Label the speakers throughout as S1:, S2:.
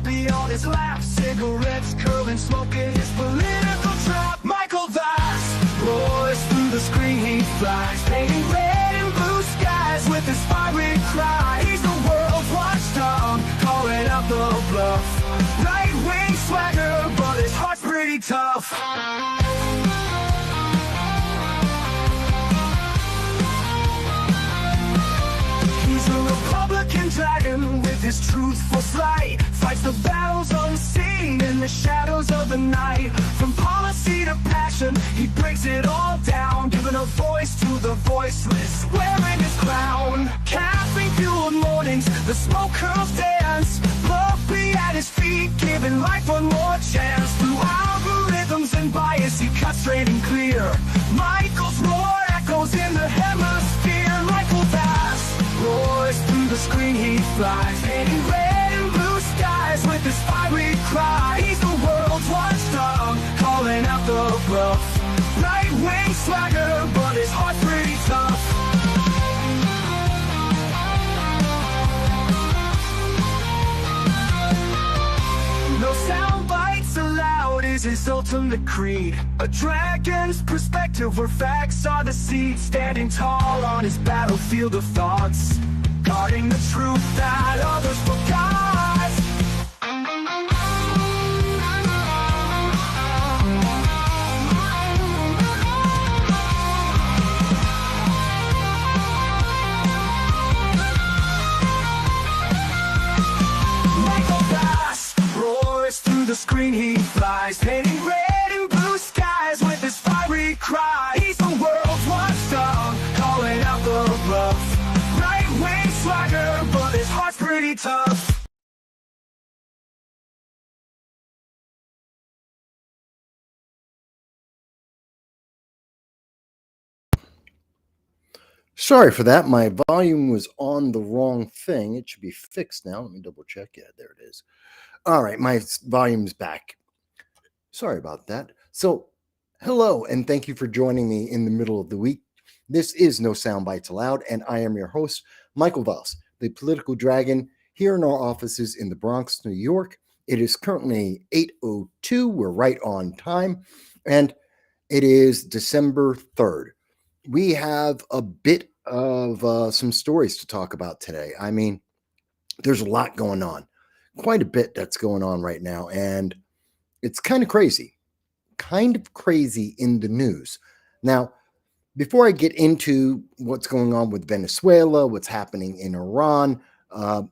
S1: coffee on his lap, cigarettes curling, smoking his political trap. Michael Vast roars through the screen, he flies, painting red and blue skies with his fiery cry. He's the world's watchdog, calling out the bluff. Right-wing swagger, but his heart's pretty tough. He's a Republican dragon with his truthful slight, fights the battles unseen in the shadows of the night. From policy to passion, he breaks it all down, giving a voice to the voiceless, wearing his crown. Caffeine-fueled mornings, the smoke curls dance, Fluffy at his feet, giving life one more chance. Through algorithms and bias, he cuts straight and clear. Michael's roar echoes in the hemisphere. Michael Vast roars through the screen, he flies, painting red and blue skies with his fiery cry. He's the world's watchdog, calling out the bluff. Right-wing swagger, but his heart's pretty tough. No sound bites allowed is his ultimate creed. A dragon's perspective where facts are the seed. Standing tall on his battlefield of thoughts, guarding the truth that others forgot. Michael Vast roars through the screen, he flies, painting red and blue skies with his fiery cry. He's the world's watchdog, calling out the bluff. Right-wing swagger, but his heart's pretty tough.
S2: Sorry for that. My volume was on the wrong thing. It should be fixed now. Let me double check. Yeah, there it is. All right, my volume's back. Sorry about that. So, hello, and thank you for joining me in the middle of the week. This is No Soundbites Allowed, and I am your host, Michael Voss, the political dragon, here in our offices in the Bronx, New York. It is currently 8:02. We're right on time, and it is December 3rd. We have a bit of some stories to talk about today. I mean, there's a lot going on, quite a bit that's going on right now, and it's kind of crazy in the news. Now, before I get into what's going on with Venezuela, what's happening in Iran,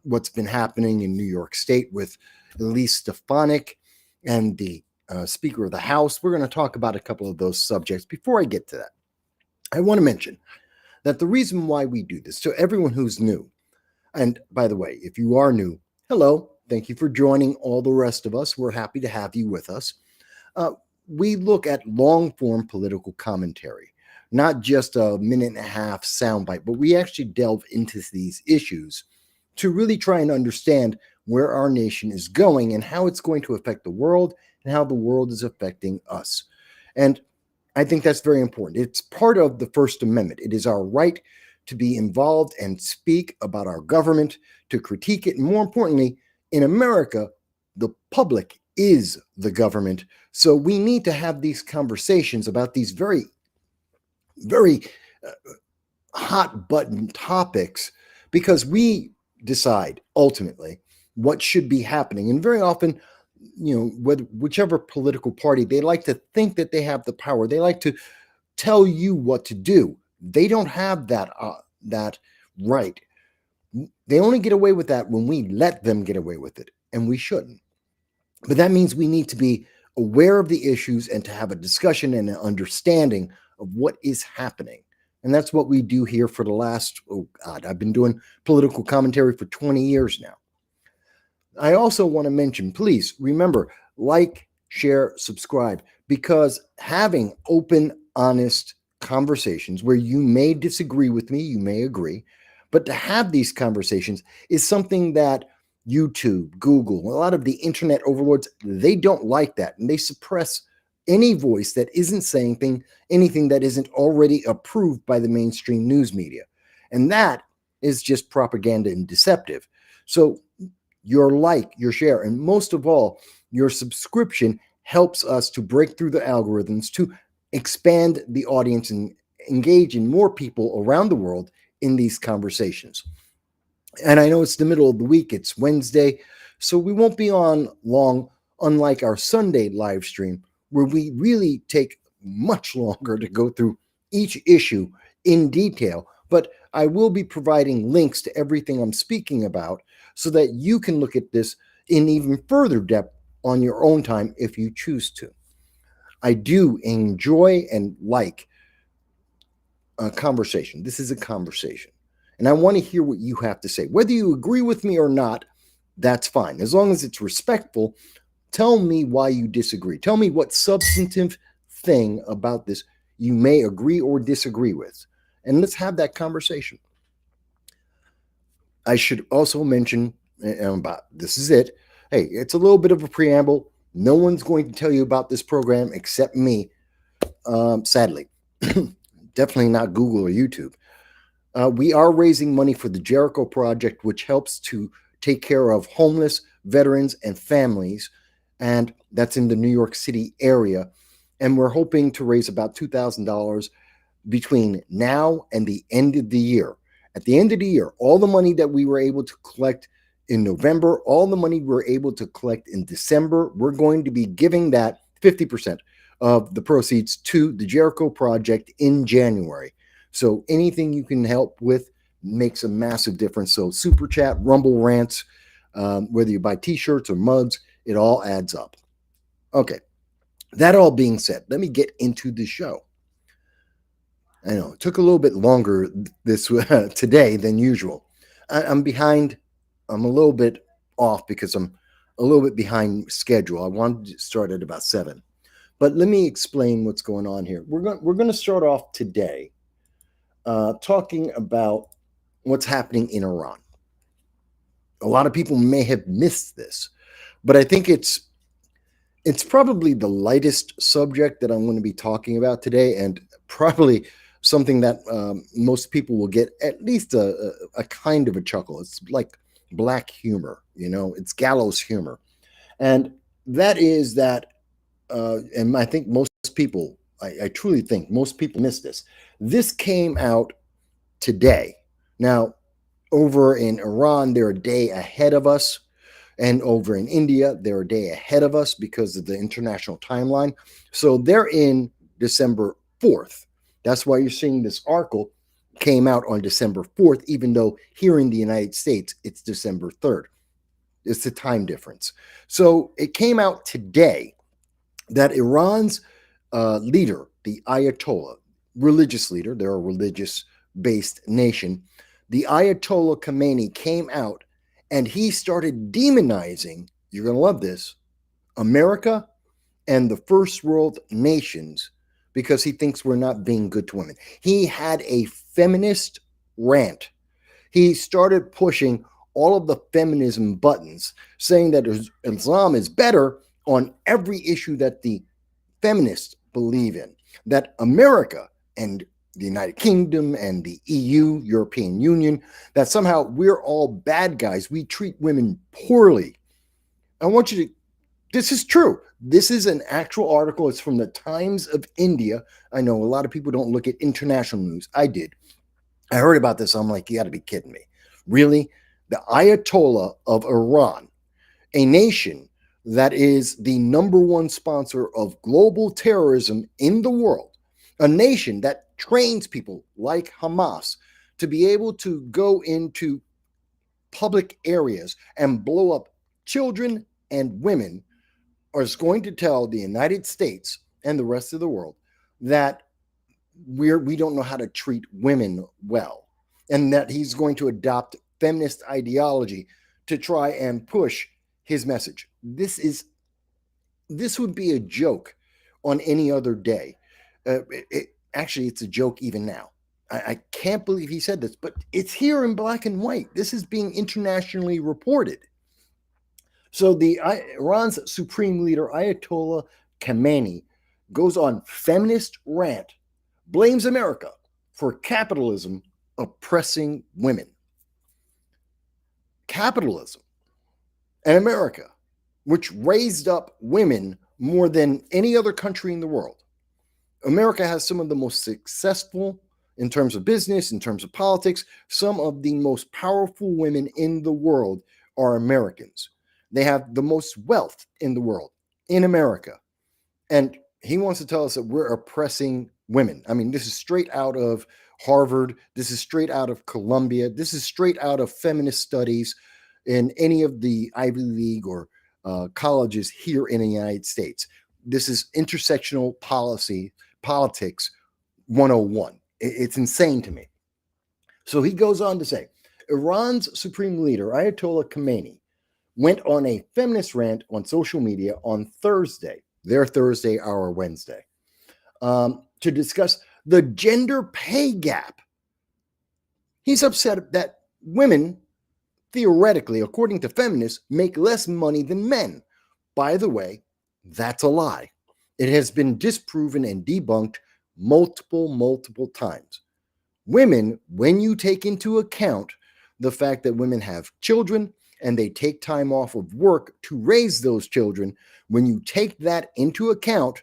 S2: what's been happening in New York State with Elise Stefanik and the Speaker of the House, we're going to talk about a couple of those subjects. Before I get to that, I want to mention that the reason why we do this, to everyone who's new, and by the way, if you are new, hello, thank you for joining all the rest of us. We're happy to have you with us. We look at long-form political commentary, not just a minute-and-a-half soundbite, but we actually delve into these issues to really try and understand where our nation is going and how it's going to affect the world and how the world is affecting us. And I think that's very important. It's part of the First Amendment. It is our right to be involved and speak about our government, to critique it. And more importantly, in America, the public is the government. So we need to have these conversations about these very, very hot button topics, because we decide ultimately what should be happening. And very often, whichever political party, they like to think that they have the power. They like to tell you what to do. They don't have that right. They only get away with that when we let them get away with it, and we shouldn't. But that means we need to be aware of the issues and to have a discussion and an understanding of what is happening. And that's what we do here for the last, I've been doing political commentary for 20 years now. I also want to mention, please remember, like, share, subscribe, because having open, honest conversations where you may disagree with me, you may agree, but to have these conversations is something that YouTube, Google, a lot of the internet overlords, they don't like that. And they suppress any voice that isn't saying anything that isn't already approved by the mainstream news media. And that is just propaganda and deceptive. So Your like, your share, and most of all, your subscription helps us to break through the algorithms, to expand the audience and engage in more people around the world in these conversations. And I know it's the middle of the week, it's Wednesday, so we won't be on long, unlike our Sunday live stream, where we really take much longer to go through each issue in detail. But I will be providing links to everything I'm speaking about so that you can look at this in even further depth on your own time if you choose to. I do enjoy and like a conversation. This is a conversation. And I want to hear what you have to say. Whether you agree with me or not, that's fine. As long as it's respectful, tell me why you disagree. Tell me what substantive thing about this you may agree or disagree with. And let's have that conversation. I should also mention about this is it. Hey, it's a little bit of a preamble. No one's going to tell you about this program except me, sadly. Definitely not Google or YouTube. We are raising money for the Jericho Project, which helps to take care of homeless veterans and families, and that's in the New York City area. And we're hoping to raise about $2,000 between now and the end of the year. At the end of the year, all the money that we were able to collect in November, all the money we're able to collect in December, we're going to be giving that 50% of the proceeds to the Jericho Project in January. So anything you can help with makes a massive difference. So super chat, rumble rants, whether you buy t-shirts or mugs, it all adds up. Okay, that all being said, let me get into the show. I know it took a little bit longer this today than usual. I'm behind. I'm a little bit off because I'm a little bit behind schedule. I wanted to start at about 7. But let me explain what's going on here. We're going to start off today talking about what's happening in Iran. A lot of people may have missed this, but I think it's probably the lightest subject that I'm going to be talking about today, and probably something that most people will get at least a kind of a chuckle. It's like black humor, it's gallows humor. And that is that, and I think most people, I truly think most people miss this. This came out today. Now, over in Iran, they're a day ahead of us. And over in India, they're a day ahead of us because of the international timeline. So they're in December 4th. That's why you're seeing this article came out on December 4th, even though here in the United States, it's December 3rd. It's the time difference. So it came out today that Iran's leader, the Ayatollah, religious leader, they're a religious-based nation, the Ayatollah Khamenei came out and he started demonizing, you're going to love this, America and the first world nations because he thinks we're not being good to women. He had a feminist rant. He started pushing all of the feminism buttons, saying that Islam is better on every issue that the feminists believe in, that America and the United Kingdom and the EU, European Union, that somehow we're all bad guys. We treat women poorly. I want you to, this is true. This is an actual article. It's from the Times of India. I know a lot of people don't look at international news. I did. I heard about this. I'm like, you got to be kidding me. Really? The Ayatollah of Iran, a nation that is the number one sponsor of global terrorism in the world, a nation that trains people like Hamas to be able to go into public areas and blow up children and women, is going to tell the United States and the rest of the world that we don't know how to treat women well, and that he's going to adopt feminist ideology to try and push his message. This would be a joke on any other day. Actually, it's a joke even now. I can't believe he said this, but it's here in black and white. This is being internationally reported. So Iran's supreme leader, Ayatollah Khamenei, goes on feminist rant, blames America for capitalism oppressing women. Capitalism. And America, which raised up women more than any other country in the world. America has some of the most successful in terms of business, in terms of politics. Some of the most powerful women in the world are Americans. They have the most wealth in the world in America. And he wants to tell us that we're oppressing women. I mean, this is straight out of Harvard. This is straight out of Columbia. This is straight out of feminist studies in any of the Ivy League or colleges here in the United States. This is intersectional politics 101. It's insane to me. So he goes on to say, Iran's supreme leader, Ayatollah Khamenei, went on a feminist rant on social media on Thursday, their Thursday, our Wednesday, to discuss the gender pay gap. He's upset that women, theoretically, according to feminists, make less money than men. By the way, that's a lie. It has been disproven and debunked multiple times. Women, when you take into account the fact that women have children and they take time off of work to raise those children, when you take that into account,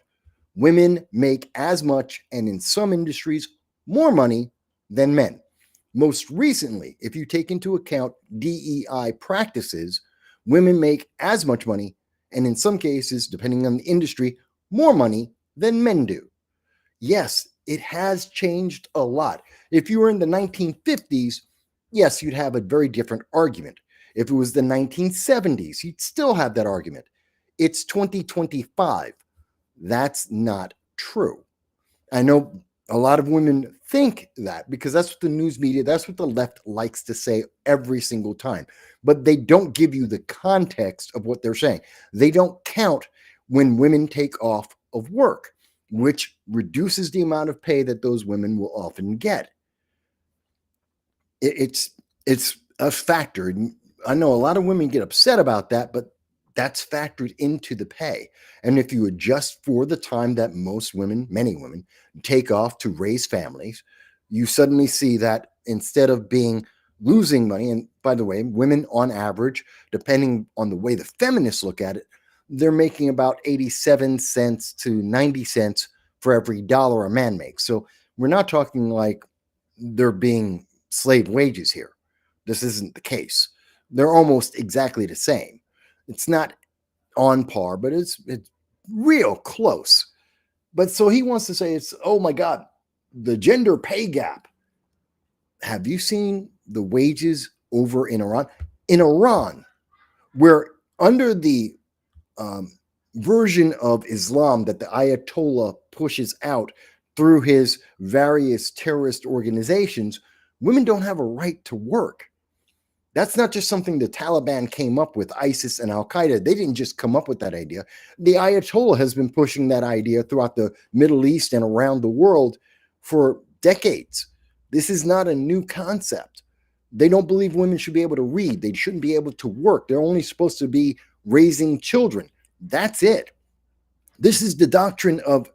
S2: women make as much, and in some industries, more money than men. Most recently, if you take into account DEI practices, women make as much money, and in some cases, depending on the industry, more money than men do. Yes, it has changed a lot. If you were in the 1950s, yes, you'd have a very different argument. If it was the 1970s, you'd still have that argument. It's 2025. That's not true. I know a lot of women think that because that's what the news media, that's what the left likes to say every single time. But they don't give you the context of what they're saying. They don't count when women take off of work, which reduces the amount of pay that those women will often get. It's a factor. I know a lot of women get upset about that, but that's factored into the pay. And if you adjust for the time that most women, many women, take off to raise families, you suddenly see that instead of losing money, and by the way, women on average, depending on the way the feminists look at it, they're making about 87 cents to 90 cents for every dollar a man makes. So we're not talking like they're being slave wages here. This isn't the case. They're almost exactly the same. It's not on par, but it's real close. But so he wants to say it's, oh my God, the gender pay gap. Have you seen the wages over in Iran? In Iran, where under the version of Islam that the Ayatollah pushes out through his various terrorist organizations, women don't have a right to work. That's not just something the Taliban came up with, ISIS and Al-Qaeda. They didn't just come up with that idea. The Ayatollah has been pushing that idea throughout the Middle East and around the world for decades. This is not a new concept. They don't believe women should be able to read. They shouldn't be able to work. They're only supposed to be raising children. That's it. This is the doctrine of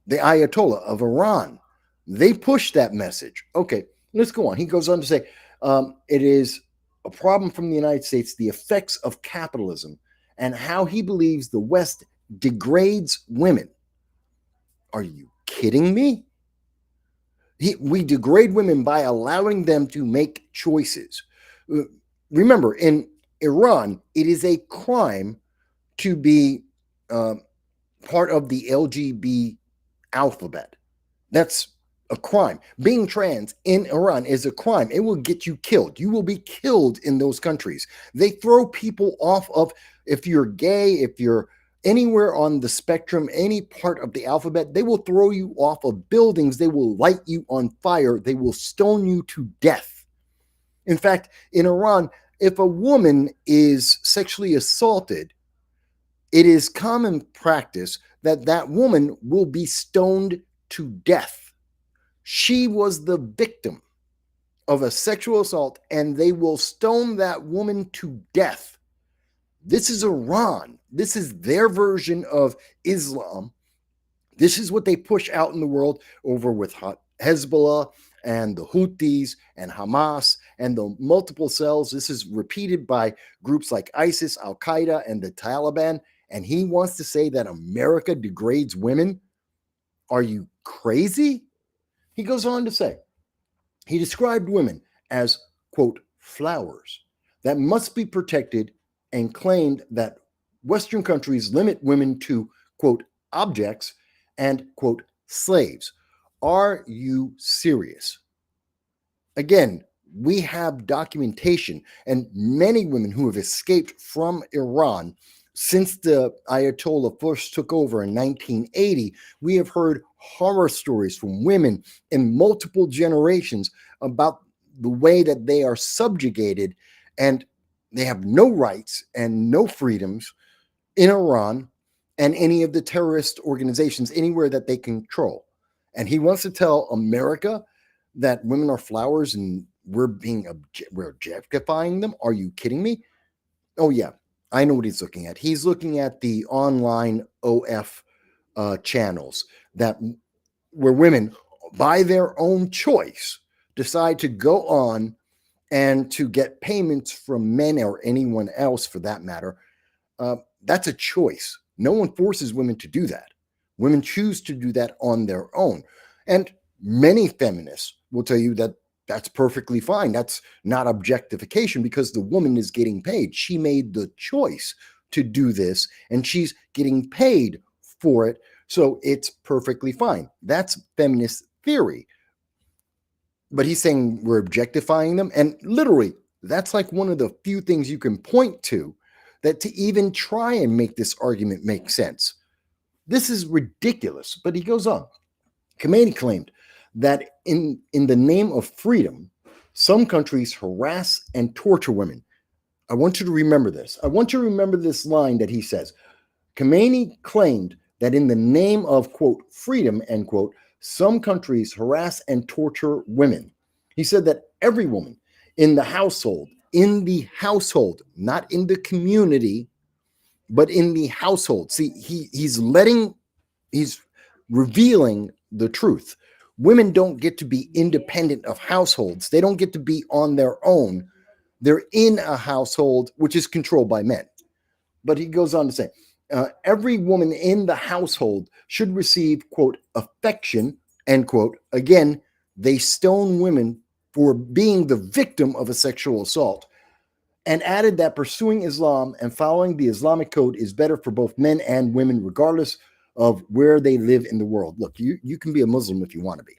S2: the Ayatollah of Iran. They push that message. Okay, let's go on. He goes on to say, it is a problem from the United States, the effects of capitalism, and how he believes the West degrades women. Are you kidding me? We degrade women by allowing them to make choices. Remember, in Iran, it is a crime to be part of the LGBT alphabet. That's a crime. Being trans in Iran is a crime. It will get you killed. You will be killed in those countries. They throw people off of, if you're gay, if you're anywhere on the spectrum, any part of the alphabet, they will throw you off of buildings. They will light you on fire. They will stone you to death. In fact, in Iran, if a woman is sexually assaulted, it is common practice that that woman will be stoned to death. She was the victim of a sexual assault, and they will stone that woman to death. This is Iran. This is their version of Islam. This is what they push out in the world over with Hezbollah and the Houthis and Hamas and the multiple cells. This is repeated by groups like ISIS, Al Qaeda, and the Taliban. And he wants to say that America degrades women. Are you crazy? He goes on to say, he described women as, quote, flowers that must be protected, and claimed that Western countries limit women to, quote, objects and, quote, slaves. Are you serious? Again, we have documentation, and many women who have escaped from Iran since the Ayatollah first took over in 1980. We have heard horror stories from women in multiple generations about the way that they are subjugated and they have no rights and no freedoms in Iran and any of the terrorist organizations anywhere that they control. And he wants to tell America that women are flowers and we're objectifying them. Are you kidding me? Oh yeah, I know what he's looking at. He's looking at the online OF channels that where women, by their own choice, decide to go on and to get payments from men or anyone else for that matter. That's a choice. No one forces women to do that. Women choose to do that on their own. And many feminists will tell you that that's perfectly fine. That's not objectification because the woman is getting paid. She made the choice to do this and she's getting paid for it. So it's perfectly fine. That's feminist theory. But he's saying we're objectifying them. And literally, that's like one of the few things you can point to that to even try and make this argument make sense. This is ridiculous. But he goes on. Khomeini claimed that in the name of freedom, some countries harass and torture women. I want you to remember this. I want you to remember this line that he says. Khomeini claimed that in the name of, quote, freedom, end quote, some countries harass and torture women. He said that every woman in the household, not in the community, but in the household. See, he's revealing the truth. Women don't get to be independent of households. They don't get to be on their own. They're in a household which is controlled by men. But he goes on to say, every woman in the household should receive, quote, affection, end quote. Again, they stone women for being the victim of a sexual assault, and added that pursuing Islam and following the Islamic code is better for both men and women, regardless of where they live in the world. Look, you can be a Muslim if you want to be.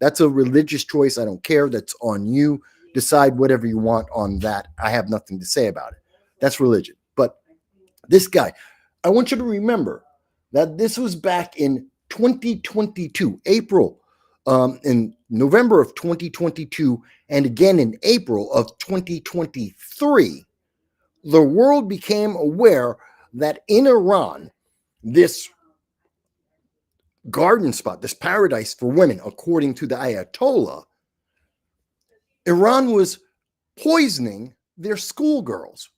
S2: That's a religious choice. I don't care. That's on you. Decide whatever you want on that. I have nothing to say about it. That's religion. But this guy, I want you to remember that this was back in 2022, April, in November of 2022, and again in April of 2023, the world became aware that in Iran, this garden spot, this paradise for women, according to the Ayatollah, Iran was poisoning their schoolgirls.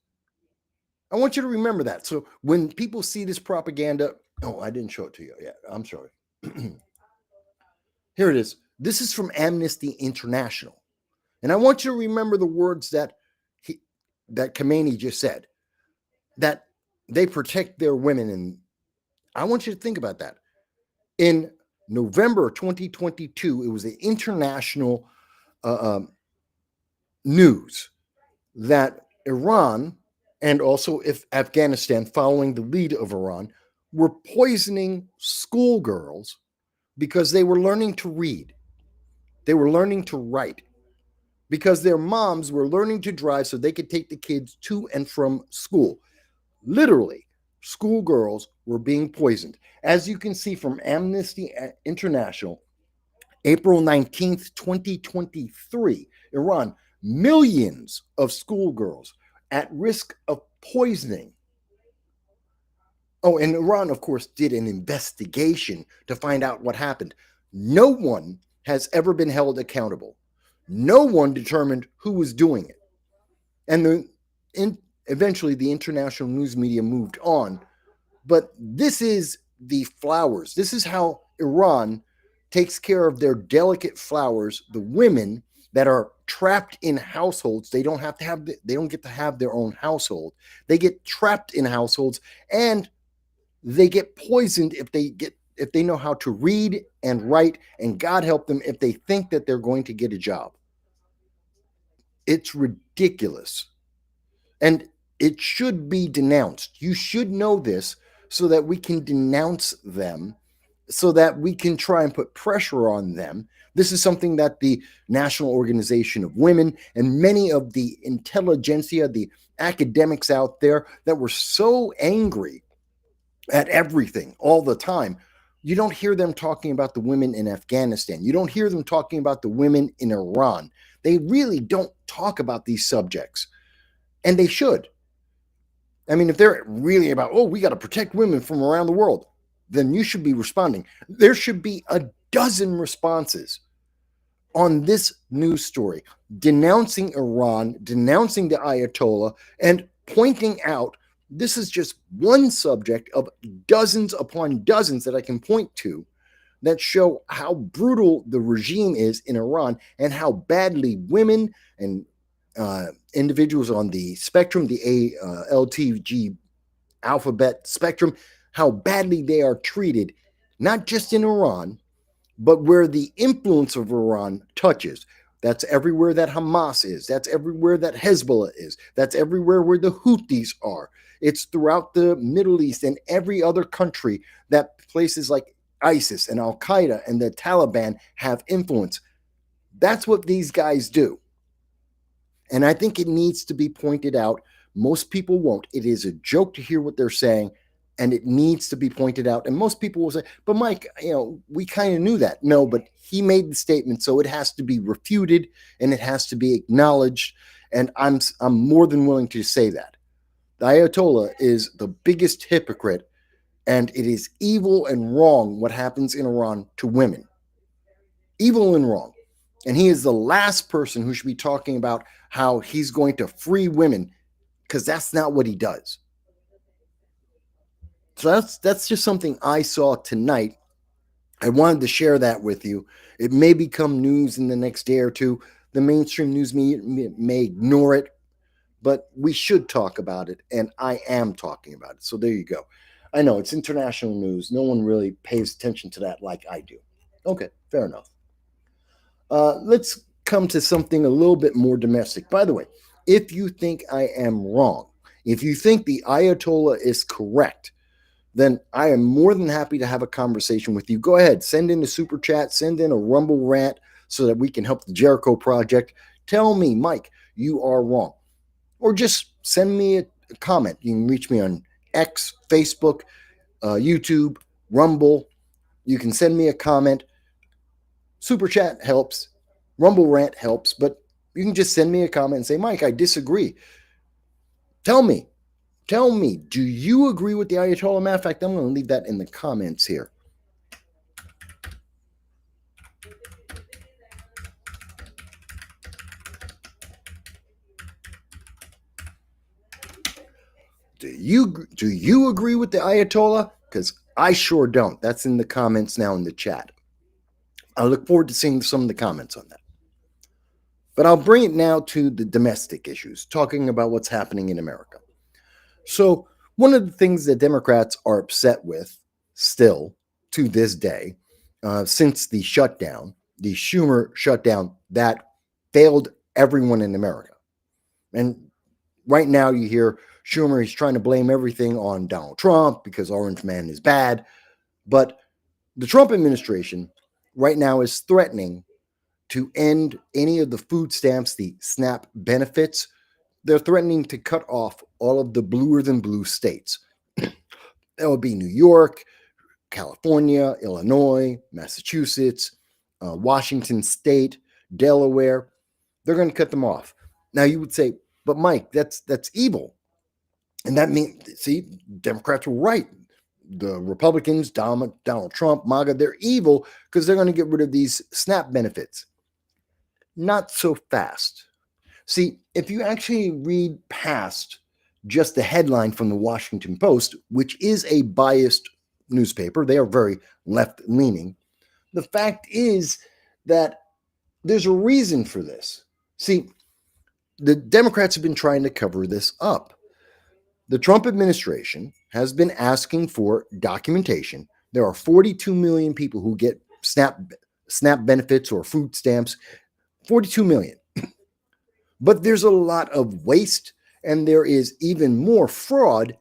S2: I want you to remember that. So when people see this propaganda, oh, I didn't show it to you yet. I'm sorry. Here it is. This is from Amnesty International. And I want you to remember the words that Khomeini just said, that they protect their women. And I want you to think about that. In November 2022, it was the international news that Iran and also if Afghanistan, following the lead of Iran, were poisoning schoolgirls because they were learning to read. They were learning to write because their moms were learning to drive so they could take the kids to and from school. Literally, schoolgirls were being poisoned. As you can see from Amnesty International, April 19th, 2023, Iran, millions of schoolgirls at risk of poisoning. Oh, and Iran, of course, did an investigation to find out what happened. No one has ever been held accountable. No one determined who was doing it. And eventually the international news media moved on. But this is the flowers. This is how Iran takes care of their delicate flowers, the women that are trapped in households. They don't get to have their own household. They get trapped in households, and they get poisoned if they know how to read and write, and God help them if they think that they're going to get a job. It's ridiculous. And it should be denounced. You should know this so that we can denounce them, so that we can try and put pressure on them. This is something that the National Organization of Women and many of the intelligentsia, the academics out there that were so angry at everything all the time. You don't hear them talking about the women in Afghanistan. You don't hear them talking about the women in Iran. They really don't talk about these subjects, and they should. I mean, if they're really about, oh, we got to protect women from around the world, then you should be responding. There should be a dozen responses on this news story, denouncing Iran, denouncing the Ayatollah, and pointing out this is just one subject of dozens upon dozens that I can point to that show how brutal the regime is in Iran and how badly women and individuals on the spectrum, the LTG alphabet spectrum, how badly they are treated, not just in Iran, but where the influence of Iran touches. That's everywhere that Hamas is. That's everywhere that Hezbollah is. That's everywhere where the Houthis are. It's throughout the Middle East and every other country that places like ISIS and Al Qaeda and the Taliban have influence. That's what these guys do. And I think it needs to be pointed out. Most people won't. It is a joke to hear what they're saying, and it needs to be pointed out. And most people will say, but Mike, we kind of knew that. No, but he made the statement, so it has to be refuted and it has to be acknowledged. And I'm more than willing to say that. The Ayatollah is the biggest hypocrite, and it is evil and wrong what happens in Iran to women. Evil and wrong. And he is the last person who should be talking about how he's going to free women, because that's not what he does. So that's just something I saw tonight. I wanted to share that with you. It may become news in the next day or two. The mainstream news may ignore it, but we should talk about it, and I am talking about it. So there you go. I know it's international news. No one really pays attention to that like I do. Okay, fair enough. Let's come to something a little bit more domestic. By the way, if you think I am wrong, if you think the Ayatollah is correct, then I am more than happy to have a conversation with you. Go ahead, send in a super chat, send in a Rumble rant so that we can help the Jericho Project. Tell me, Mike, you are wrong. Or just send me a comment. You can reach me on X, Facebook, YouTube, Rumble. You can send me a comment. Super chat helps. Rumble rant helps. But you can just send me a comment and say, Mike, I disagree. Tell me, do you agree with the Ayatollah? Matter of fact, I'm going to leave that in the comments here. Do you agree with the Ayatollah? Because I sure don't. That's in the comments now in the chat. I look forward to seeing some of the comments on that. But I'll bring it now to the domestic issues, talking about what's happening in America. So one of the things that Democrats are upset with still to this day, since the shutdown, the Schumer shutdown that failed everyone in America. And right now you hear Schumer, he's trying to blame everything on Donald Trump because Orange Man is bad. But the Trump administration right now is threatening to end any of the food stamps, the SNAP benefits. They're threatening to cut off all of the bluer than blue states. That would be New York, California, Illinois, Massachusetts, Washington State, Delaware. They're going to cut them off. Now you would say, but Mike, that's evil. And that means, see, Democrats were right. The Republicans, Donald Trump, MAGA, they're evil because they're going to get rid of these SNAP benefits. Not so fast. See, if you actually read past just the headline from the Washington Post, which is a biased newspaper, they are very left-leaning, the fact is that there's a reason for this. See, the Democrats have been trying to cover this up. The Trump administration has been asking for documentation. There are 42 million people who get SNAP benefits or food stamps, 42 million. But there's a lot of waste, and there is even more fraud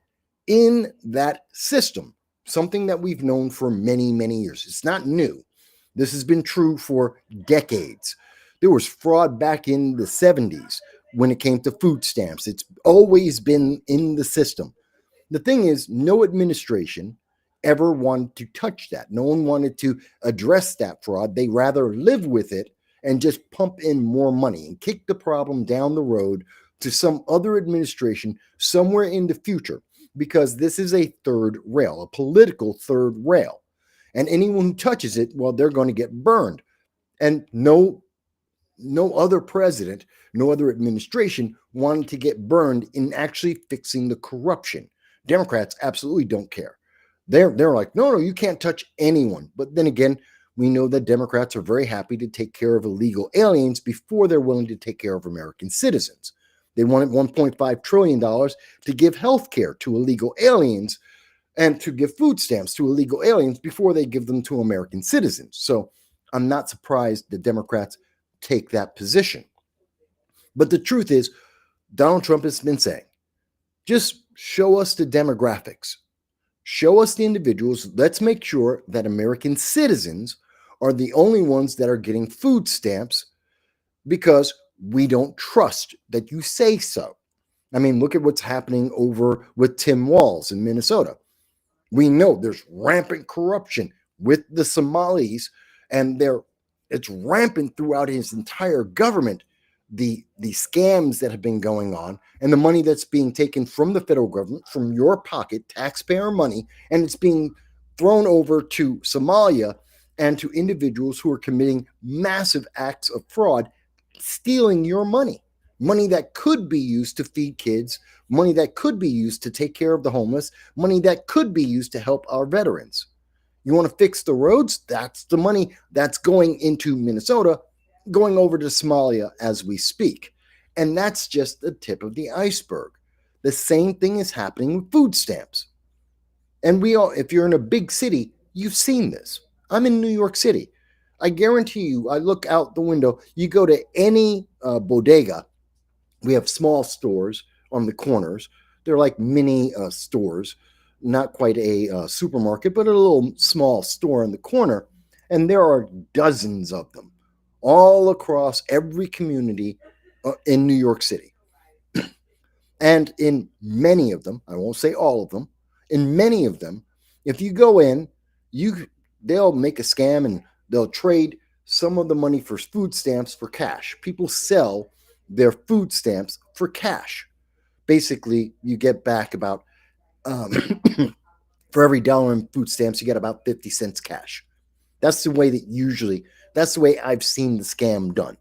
S2: in that system, something that we've known for many, many years. It's not new. This has been true for decades. There was fraud back in the 70s when it came to food stamps. It's always been in the system. The thing is, no administration ever wanted to touch that. No one wanted to address that fraud. They rather live with it and just pump in more money and kick the problem down the road to some other administration somewhere in the future, because this is a third rail, a political third rail. And anyone who touches it, well, they're going to get burned. And no other president, no other administration wanted to get burned in actually fixing the corruption. Democrats absolutely don't care. They're like, no, you can't touch anyone. But then again, we know that Democrats are very happy to take care of illegal aliens before they're willing to take care of American citizens. They wanted $1.5 trillion to give health care to illegal aliens and to give food stamps to illegal aliens before they give them to American citizens. So I'm not surprised the Democrats take that position. But the truth is, Donald Trump has been saying, just show us the demographics. Show us the individuals. Let's make sure that American citizens are the only ones that are getting food stamps, because we don't trust that you say so. I mean, look at what's happening over with Tim Walz in Minnesota. We know there's rampant corruption with the Somalis, and it's rampant throughout his entire government. The scams that have been going on and the money that's being taken from the federal government, from your pocket, taxpayer money, and it's being thrown over to Somalia and to individuals who are committing massive acts of fraud, stealing your money that could be used to feed kids, money that could be used to take care of the homeless, money that could be used to help our veterans. You want to fix the roads? That's the money that's going into Minnesota, going over to Somalia as we speak. And that's just the tip of the iceberg. The same thing is happening with food stamps. And if you're in a big city, you've seen this. I'm in New York City. I guarantee you, I look out the window, you go to any bodega, we have small stores on the corners. They're like mini stores, not quite a supermarket, but a little small store in the corner. And there are dozens of them all across every community in New York City. And in many of them, I won't say all of them, in many of them, if you go in, they'll make a scam and they'll trade some of the money for food stamps for cash. People sell their food stamps for cash. Basically, you get back about, for every dollar in food stamps, you get about 50 cents cash. That's the way that's the way I've seen the scam done.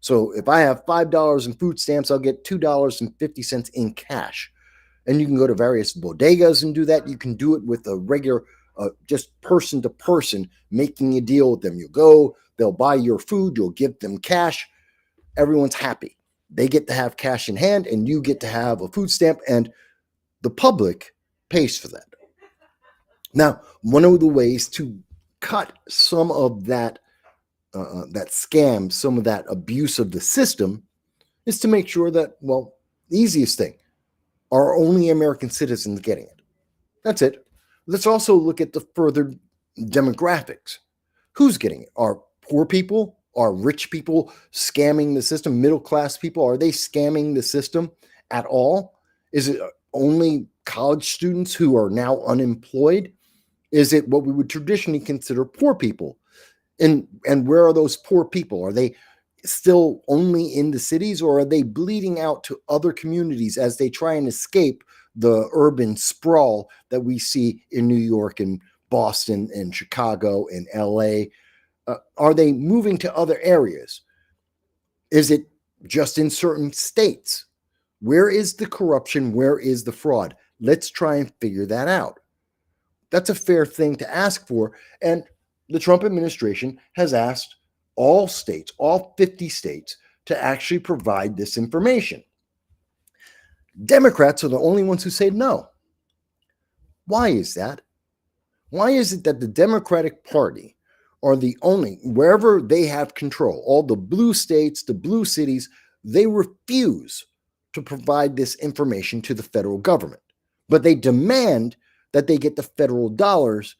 S2: So if I have $5 in food stamps, I'll get $2.50 in cash. And you can go to various bodegas and do that. You can do it with a regular, just person to person, making a deal with them. You go, they'll buy your food, you'll give them cash. Everyone's happy. They get to have cash in hand, and you get to have a food stamp, and the public pays for that. Now, one of the ways to cut some of that scam, some of that abuse of the system, is to make sure that, well, the easiest thing, are only American citizens getting it? That's it. Let's also look at the further demographics. Who's getting it? Are poor people? Are rich people scamming the system? Middle class people, are they scamming the system at all? Is it only college students who are now unemployed? Is it what we would traditionally consider poor people? And where are those poor people? Are they still only in the cities, or are they bleeding out to other communities as they try and escape the urban sprawl that we see in New York and Boston and Chicago and LA? Are they moving to other areas? Is it just in certain states? Where is the corruption? Where is the fraud? Let's try and figure that out. That's a fair thing to ask for. And the Trump administration has asked all states, all 50 states, to actually provide this information. Democrats are the only ones who say no. Why is that? Why is it that the Democratic Party are the only, wherever they have control, all the blue states, the blue cities, they refuse to provide this information to the federal government. But they demand that they get the federal dollars.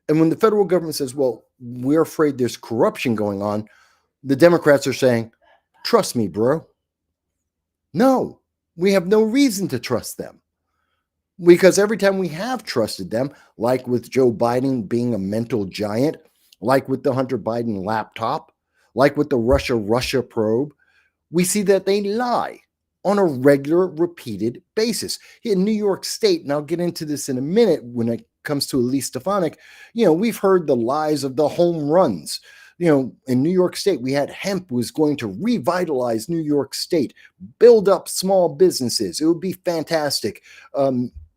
S2: And when the federal government says, well, we're afraid there's corruption going on, the Democrats are saying, trust me, bro. No, we have no reason to trust them. Because every time we have trusted them, like with Joe Biden being a mental giant, like with the Hunter Biden laptop, like with the Russia probe, we see that they lie on a regular, repeated basis. In New York State, and I'll get into this in a minute when it comes to Elise Stefanik, we've heard the lies of the home runs. In New York State, we had hemp was going to revitalize New York State, build up small businesses. It would be fantastic.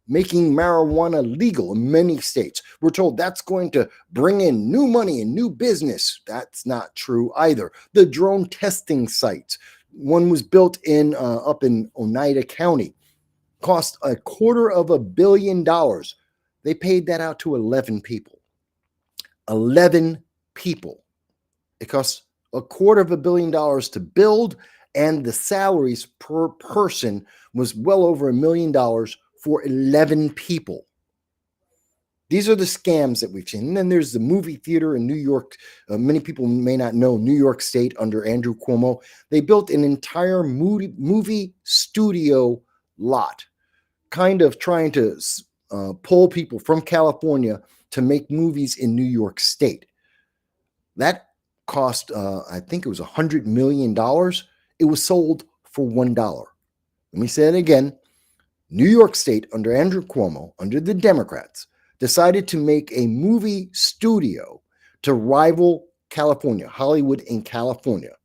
S2: Making marijuana legal in many states. We're told that's going to bring in new money and new business. That's not true either. The drone testing sites, one was built up in Oneida County, cost $250 million. They paid that out to 11 people. 11 people. It costs $250 million to build, and the salaries per person was well over $1 million for 11 people. These are the scams that we've seen. And then there's the movie theater in New York. Many people may not know New York State under Andrew Cuomo. They built an entire movie studio lot, kind of trying to pull people from California to make movies in New York State. That cost, I think it was $100 million. It was sold for $1. Let me say it again. New York State, under Andrew Cuomo, under the Democrats, decided to make a movie studio to rival California, Hollywood in California,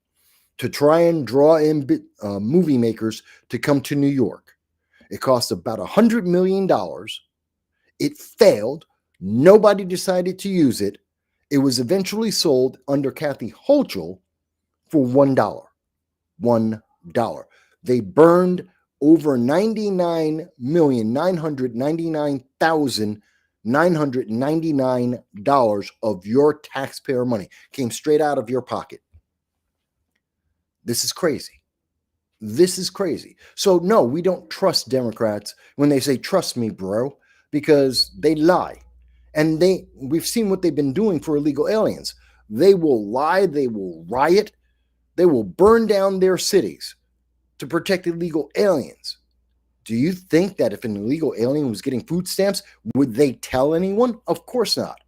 S2: to try and draw in movie makers to come to New York. It cost about $100 million. It failed. Nobody decided to use it. It was eventually sold under Kathy Hochul for $1. $1. They burned over $99,999,999 of your taxpayer money. Came straight out of your pocket. This is crazy. This is crazy. So no, we don't trust Democrats when they say, trust me, bro, because they lie. And we've seen what they've been doing for illegal aliens. They will lie, they will riot, they will burn down their cities to protect illegal aliens. Do you think that if an illegal alien was getting food stamps, would they tell anyone? Of course not.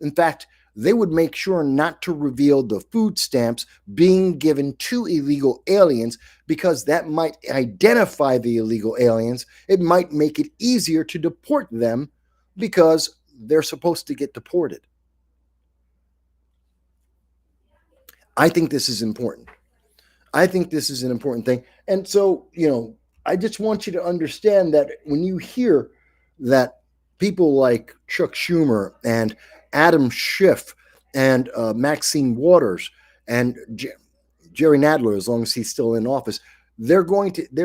S2: In fact, they would make sure not to reveal the food stamps being given to illegal aliens because that might identify the illegal aliens. It might make it easier to deport them because they're supposed to get deported. I think this is important. I think this is an important thing. And so, I just want you to understand that when you hear that people like Chuck Schumer and Adam Schiff and Maxine Waters and Jerry Nadler, as long as he's still in office, they're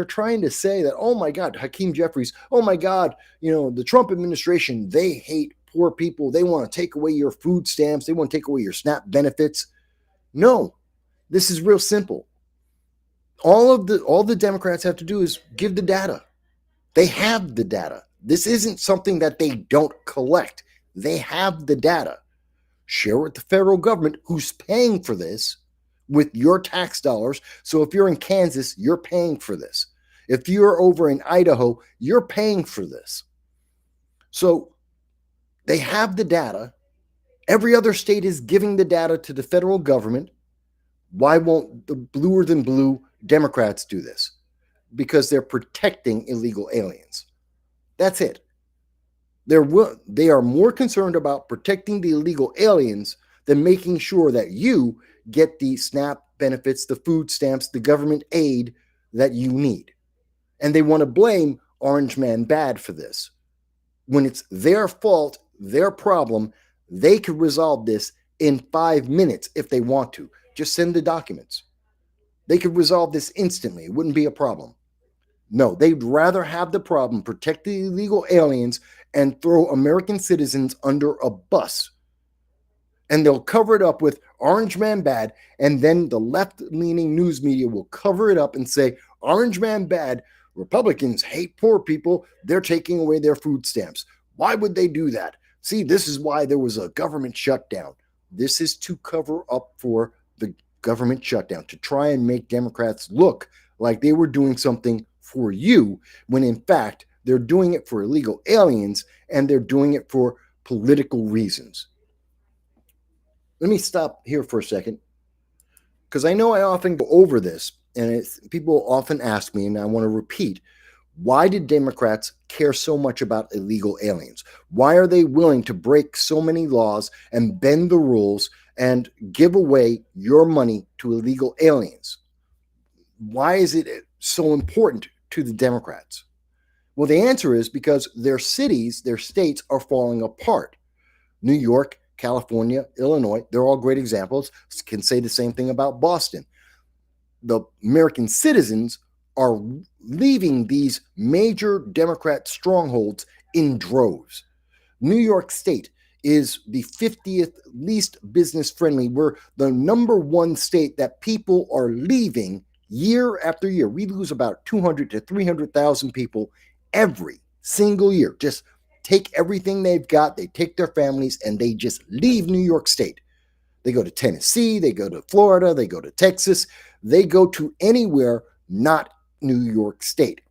S2: trying to say that, oh my God, Hakeem Jeffries, oh my God, the Trump administration, they hate poor people. They want to take away your food stamps. They want to take away your SNAP benefits. No, this is real simple. All the Democrats have to do is give the data. They have the data. This isn't something that they don't collect. They have the data. Share with the federal government who's paying for this with your tax dollars. So if you're in Kansas, you're paying for this. If you're over in Idaho, you're paying for this. So they have the data. Every other state is giving the data to the federal government. Why won't the bluer than blue Democrats do this? Because they're protecting illegal aliens. That's it. They are more concerned about protecting the illegal aliens than making sure that you get the SNAP benefits, the food stamps, the government aid that you need. And they want to blame Orange Man Bad for this. When it's their fault, their problem, they could resolve this in 5 minutes if they want to. Just send the documents. They could resolve this instantly. It wouldn't be a problem. No, they'd rather have the problem, protect the illegal aliens, and throw American citizens under a bus. And they'll cover it up with Orange Man bad, and then the left-leaning news media will cover it up and say, Orange Man bad, Republicans hate poor people, they're taking away their food stamps. Why would they do that? See, this is why there was a government shutdown. This is to cover up for the government shutdown, to try and make Democrats look like they were doing something for you, when in fact, they're doing it for illegal aliens and they're doing it for political reasons. Let me stop here for a second, because I know I often go over this, and people often ask me, and I want to repeat, why did Democrats care so much about illegal aliens? Why are they willing to break so many laws and bend the rules and give away your money to illegal aliens? Why is it so important to the Democrats? Well, the answer is because their cities, their states are falling apart. New York, California, Illinois, they're all great examples. Can say the same thing about Boston. The American citizens are leaving these major Democrat strongholds in droves. New York State is the 50th least business friendly. We're the number one state that people are leaving year after year. We lose about 200 to 300,000 people every single year. Just take everything they've got, they take their families, and they just leave New York State. They go to Tennessee, they go to Florida, they go to Texas, they go to anywhere not New York State.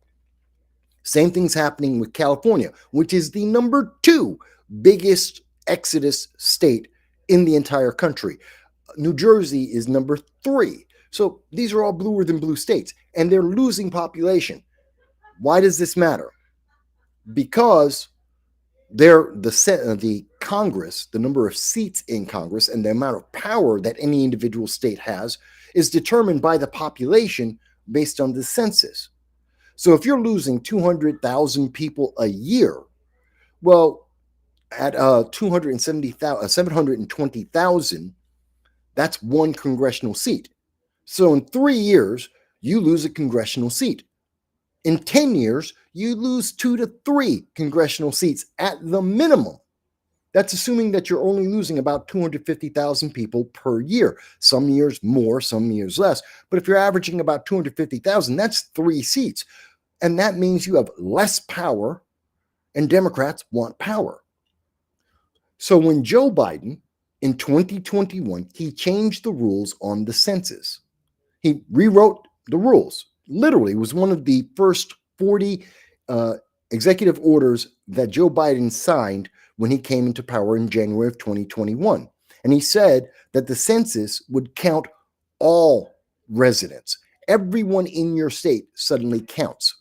S2: Same thing's happening with California, which is the number 2 biggest exodus state in the entire country. New Jersey is number 3. So these are all bluer than blue states, and they're losing population. Why does this matter? Because the Congress, the number of seats in Congress, and the amount of power that any individual state has is determined by the population based on the census. So if you're losing 200,000 people a year, well, at 720,000, that's one congressional seat. So in 3 years, you lose a congressional seat. In 10 years, you lose 2 to 3 congressional seats at the minimum. That's assuming that you're only losing about 250,000 people per year. Some years more, some years less. But if you're averaging about 250,000, that's 3 seats. And that means you have less power, and Democrats want power. So when Joe Biden, in 2021, he changed the rules on the census. He rewrote the rules. Literally, it was one of the first 40 executive orders that Joe Biden signed when he came into power in January of 2021. And he said that the census would count all residents. Everyone in your state suddenly counts.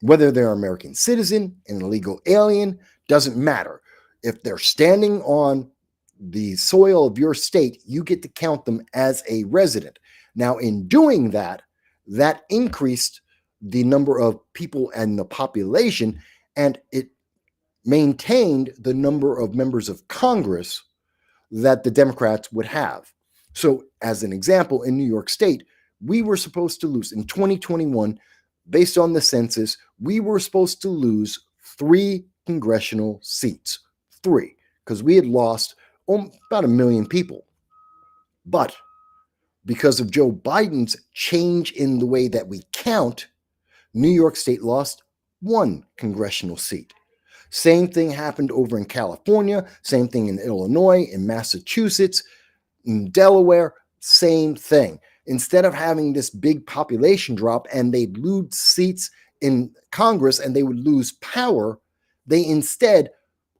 S2: Whether they're an American citizen, an illegal alien, doesn't matter. If they're standing on the soil of your state, you get to count them as a resident. Now, in doing that, that increased the number of people and the population, and it maintained the number of members of Congress that the Democrats would have. So, as an example, in New York State, we were supposed to lose in 2021, based on the census, we were supposed to lose 3 congressional seats. 3, because we had lost about 1 million people. But because of Joe Biden's change in the way that we count, New York State lost 1 congressional seat. Same thing happened over in California, same thing in Illinois, in Massachusetts, in Delaware, same thing. Instead of having this big population drop and they'd lose seats in Congress and they would lose power, they instead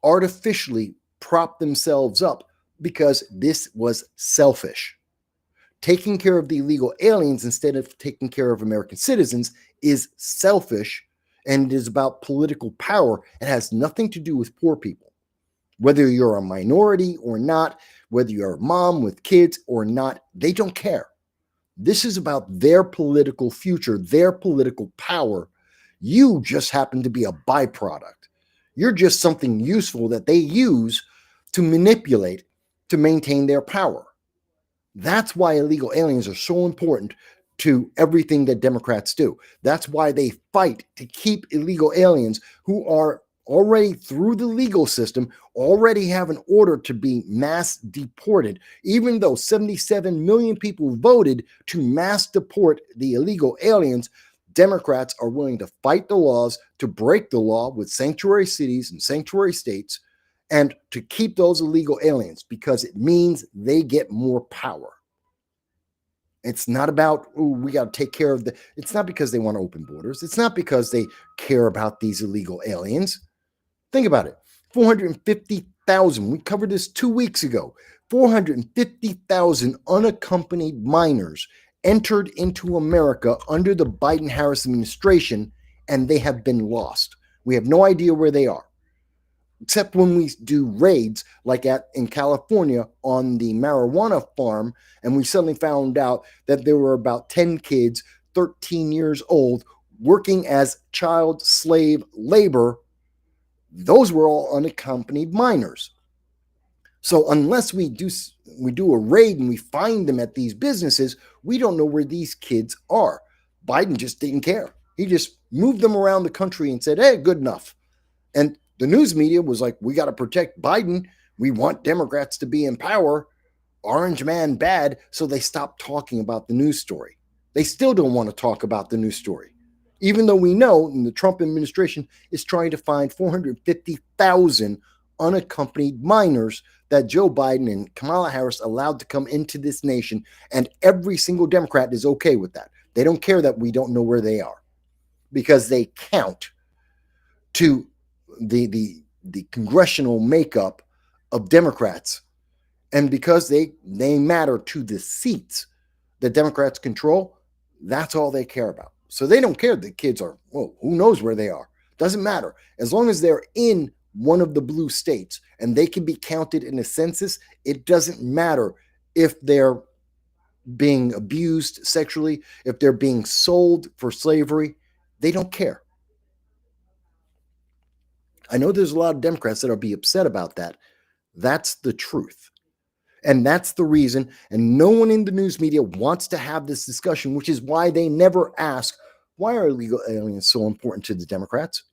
S2: artificially propped themselves up because this was selfish. Taking care of the illegal aliens instead of taking care of American citizens is selfish, and it is about political power. It has nothing to do with poor people. Whether you're a minority or not, whether you're a mom with kids or not, they don't care. This is about their political future, their political power. You just happen to be a byproduct. You're just something useful that they use to manipulate to maintain their power. That's why illegal aliens are so important to everything that Democrats do. That's why they fight to keep illegal aliens who are already through the legal system, already have an order to be mass deported, even though 77 million people voted to mass deport the illegal aliens. Democrats are willing to fight the laws, to break the law with sanctuary cities and sanctuary states, and to keep those illegal aliens because it means they get more power. It's not about, we got to take care of it's not because they want to open borders. It's not because they care about these illegal aliens. Think about it. 450,000. We covered this 2 weeks ago. 450,000 unaccompanied minors entered into America under the Biden-Harris administration, and they have been lost. We have no idea where they are, except when we do raids like in California on the marijuana farm, and we suddenly found out that there were about 10 kids, 13 years old, working as child slave labor. Those were all unaccompanied minors. So unless we do a raid and we find them at these businesses, we don't know where these kids are. Biden just didn't care. He just moved them around the country and said, hey, good enough. And the news media was like, we got to protect Biden. We want Democrats to be in power. Orange man bad. So they stopped talking about the news story. They still don't want to talk about the news story, even though we know the Trump administration is trying to find 450,000 unaccompanied minors that Joe Biden and Kamala Harris allowed to come into this nation. And every single Democrat is okay with that. They don't care that we don't know where they are because they count to the congressional makeup of Democrats. And because they matter to the seats that Democrats control, that's all they care about. So they don't care that kids are, well, who knows where they are? Doesn't matter. As long as they're in one of the blue states and they can be counted in a census, it doesn't matter if they're being abused sexually, if they're being sold for slavery. They don't care. I know there's a lot of Democrats that'll be upset about that. That's the truth. And that's the reason. And no one in the news media wants to have this discussion, which is why they never ask, why are illegal aliens so important to the Democrats?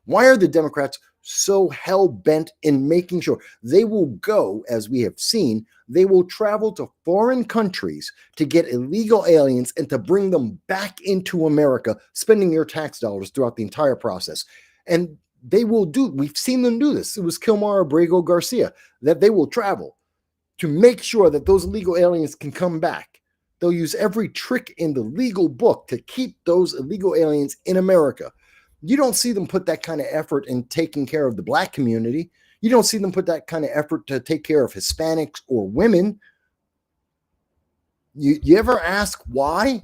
S2: Why are the Democrats so hell-bent in making sure they will go, as we have seen, they will travel to foreign countries to get illegal aliens and to bring them back into America, spending your tax dollars throughout the entire process. And they will we've seen them do this. It was Kilmar Abrego Garcia, that they will travel to make sure that those illegal aliens can come back. They'll use every trick in the legal book to keep those illegal aliens in America. You don't see them put that kind of effort in taking care of the Black community. You don't see them put that kind of effort to take care of Hispanics or women. You ever ask why?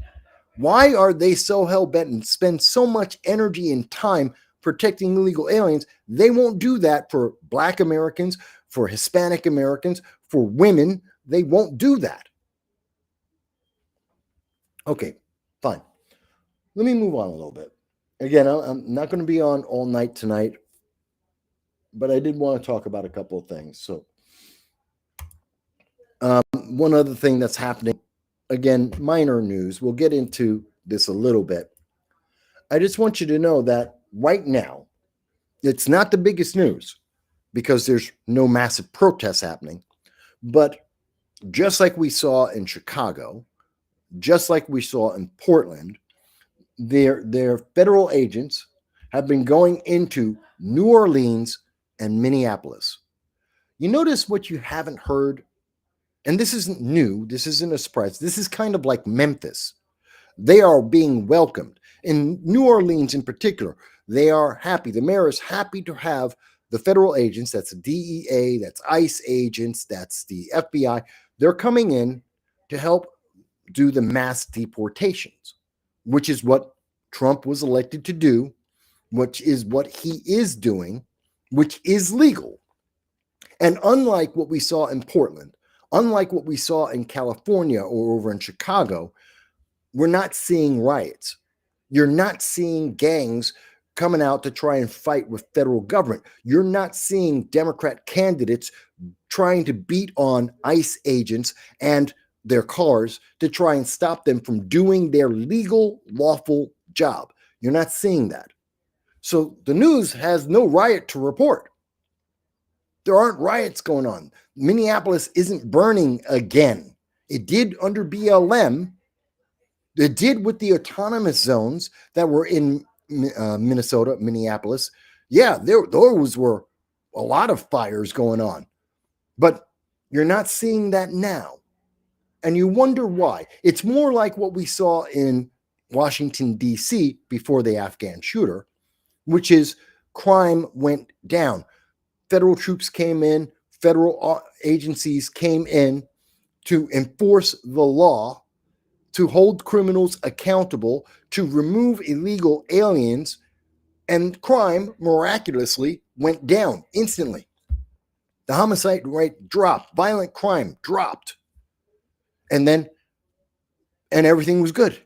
S2: Why are they so hell-bent and spend so much energy and time protecting illegal aliens? They won't do that for Black Americans, for Hispanic Americans, for women. They won't do that. Okay, fine. Let me move on a little bit. Again, I'm not going to be on all night tonight, but I did want to talk about a couple of things. So one other thing that's happening, again, minor news. We'll get into this a little bit. I just want you to know that right now, it's not the biggest news because there's no massive protests happening. But just like we saw in Chicago, just like we saw in Portland, their federal agents have been going into New Orleans and Minneapolis. You notice what you haven't heard, and this isn't new, this isn't a surprise. This is kind of like Memphis. They are being welcomed. In New Orleans in particular, they are happy. The mayor is happy to have the federal agents, that's the DEA, that's ICE agents, that's the FBI. They're coming in to help do the mass deportations, which is what Trump was elected to do, which is what he is doing, which is legal. And unlike what we saw in Portland, unlike what we saw in California or over in Chicago, we're not seeing riots. You're not seeing gangs coming out to try and fight with federal government. You're not seeing Democrat candidates trying to beat on ICE agents and their cars to try and stop them from doing their legal, lawful job. You're not seeing that. So the news has no riot to report. There aren't riots going on. Minneapolis isn't burning again. It did under BLM. It did with the autonomous zones that were in Minnesota, Minneapolis. Yeah, those were a lot of fires going on. But you're not seeing that now. And you wonder why. It's more like what we saw in Washington, D.C. before the Afghan shooter, which is crime went down. Federal troops came in, federal agencies came in to enforce the law, to hold criminals accountable, to remove illegal aliens, and crime miraculously went down instantly. The homicide rate dropped, violent crime dropped, and everything was good.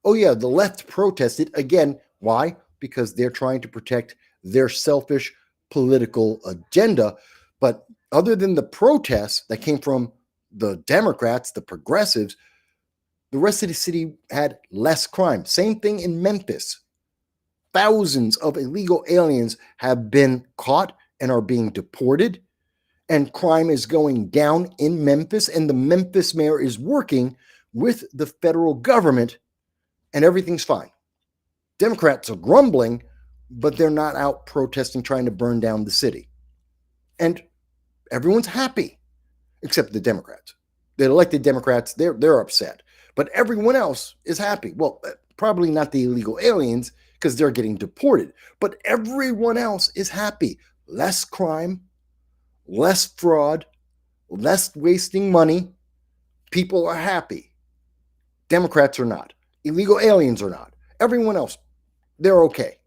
S2: Oh yeah, the left protested again. Why? Because they're trying to protect their selfish political agenda. But other than the protests that came from the Democrats, the progressives, the rest of the city had less crime. Same thing in Memphis. Thousands of illegal aliens have been caught and are being deported, and crime is going down in Memphis, and the Memphis mayor is working with the federal government, and everything's fine. Democrats are grumbling, but they're not out protesting, trying to burn down the city. And everyone's happy, except the Democrats. The elected Democrats, they're upset. But everyone else is happy. Well, probably not the illegal aliens, because they're getting deported. But everyone else is happy. Less crime, less fraud, less wasting money. People are happy. Democrats are not. Illegal aliens are not. Everyone else, they're okay.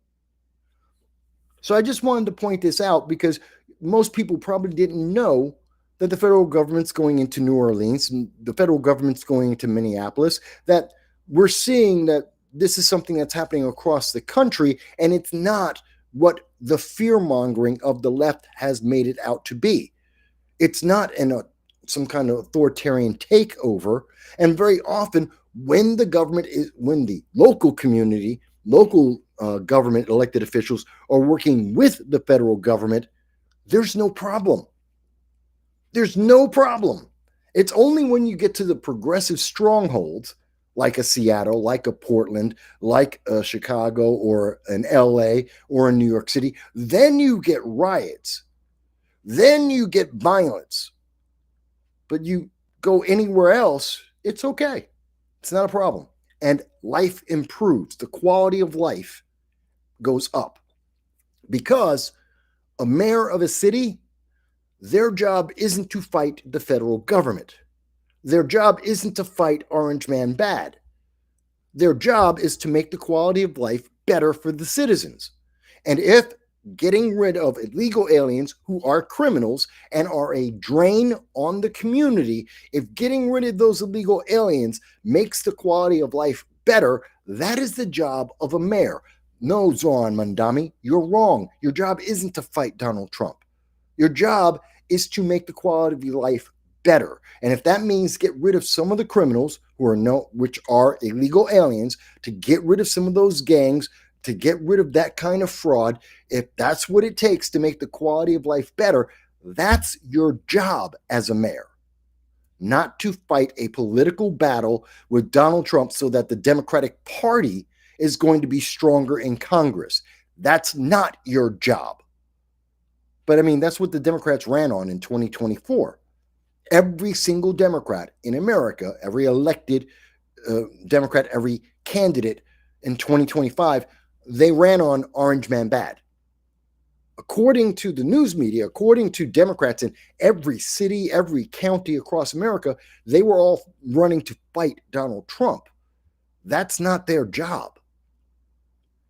S2: So I just wanted to point this out because most people probably didn't know that the federal government's going into New Orleans and the federal government's going into Minneapolis, that we're seeing that this is something that's happening across the country, and it's not what the fear-mongering of the left has made it out to be. It's not some kind of authoritarian takeover, and very often when the local community, local government elected officials are working with the federal government, there's no problem. There's no problem. It's only when you get to the progressive strongholds, like a Seattle, like a Portland, like a Chicago or an LA or a New York City, then you get riots. Then you get violence. But you go anywhere else, it's okay. It's not a problem. And life improves. The quality of life goes up. Because a mayor of a city, their job isn't to fight the federal government. Their job isn't to fight Orange Man bad. Their job is to make the quality of life better for the citizens. And if getting rid of illegal aliens who are criminals and are a drain on the community, if getting rid of those illegal aliens makes the quality of life better, that is the job of a mayor. No, Zoran Mandami, you're wrong. Your job isn't to fight Donald Trump. Your job is to make the quality of your life better. And if that means get rid of some of the criminals which are illegal aliens, to get rid of some of those gangs, to get rid of that kind of fraud, if that's what it takes to make the quality of life better, that's your job as a mayor. Not to fight a political battle with Donald Trump so that the Democratic Party is going to be stronger in Congress. That's not your job. But I mean, that's what the Democrats ran on in 2024. Every single Democrat in America, every elected Democrat, every candidate in 2025, they ran on Orange Man bad. According to the news media, according to Democrats in every city, every county across America, they were all running to fight Donald Trump. That's not their job.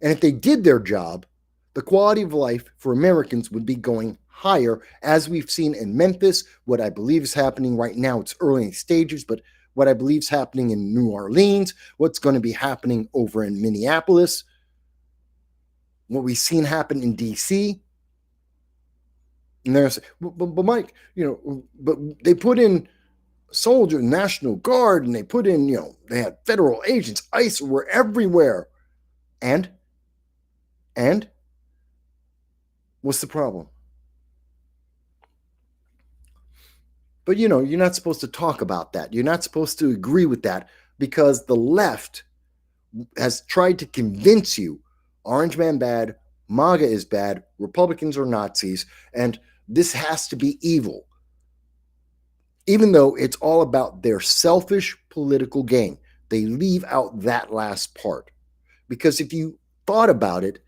S2: And if they did their job, the quality of life for Americans would be going higher, as we've seen in Memphis, what I believe is happening right now. It's early stages, but what I believe is happening in New Orleans, what's going to be happening over in Minneapolis, what we've seen happen in D.C. And there's, but Mike, but they put in soldier, National Guard, and they put in, they had federal agents, ICE were everywhere. And what's the problem? But you're not supposed to talk about that. You're not supposed to agree with that because the left has tried to convince you Orange Man bad, MAGA is bad, Republicans are Nazis, and this has to be evil. Even though it's all about their selfish political gain, they leave out that last part. Because if you thought about it,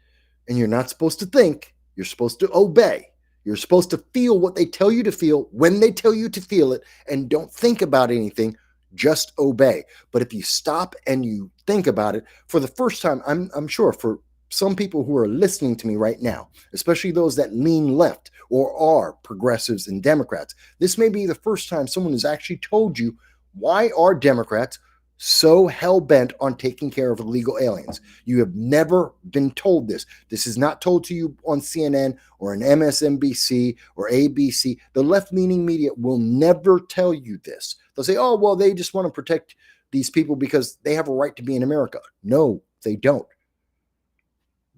S2: and you're not supposed to think, you're supposed to obey. You're supposed to feel what they tell you to feel when they tell you to feel it, and don't think about anything, just obey. But if you stop and you think about it, for the first time, I'm sure for some people who are listening to me right now, especially those that lean left or are progressives and Democrats, this may be the first time someone has actually told you, why are Democrats so hell-bent on taking care of illegal aliens? You have never been told this. This is not told to you on CNN or an MSNBC or ABC. The left-leaning media will never tell you this. They'll say, oh, well, they just want to protect these people because they have a right to be in America. No, they don't.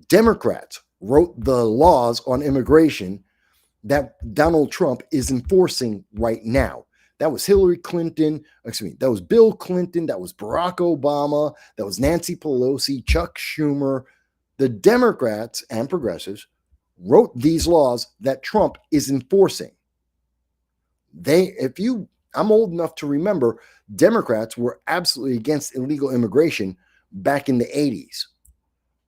S2: Democrats wrote the laws on immigration that Donald Trump is enforcing right now. That was Hillary Clinton, that was Bill Clinton, that was Barack Obama, that was Nancy Pelosi, Chuck Schumer. The Democrats and progressives wrote these laws that Trump is enforcing. I'm old enough to remember Democrats were absolutely against illegal immigration back in the 80s.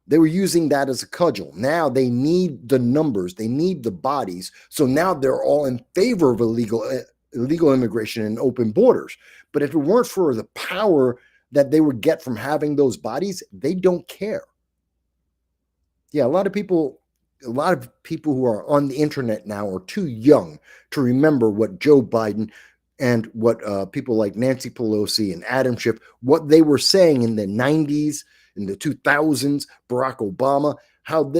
S2: They were using that as a cudgel. Now they need the numbers, they need the bodies. So now they're all in favor of illegal immigration and open borders. But if it weren't for the power that they would get from having those bodies, they don't care. Yeah, a lot of people who are on the internet now are too young to remember what Joe Biden and what people like Nancy Pelosi and Adam Schiff, what they were saying in the 90s, in the 2000s, Barack Obama,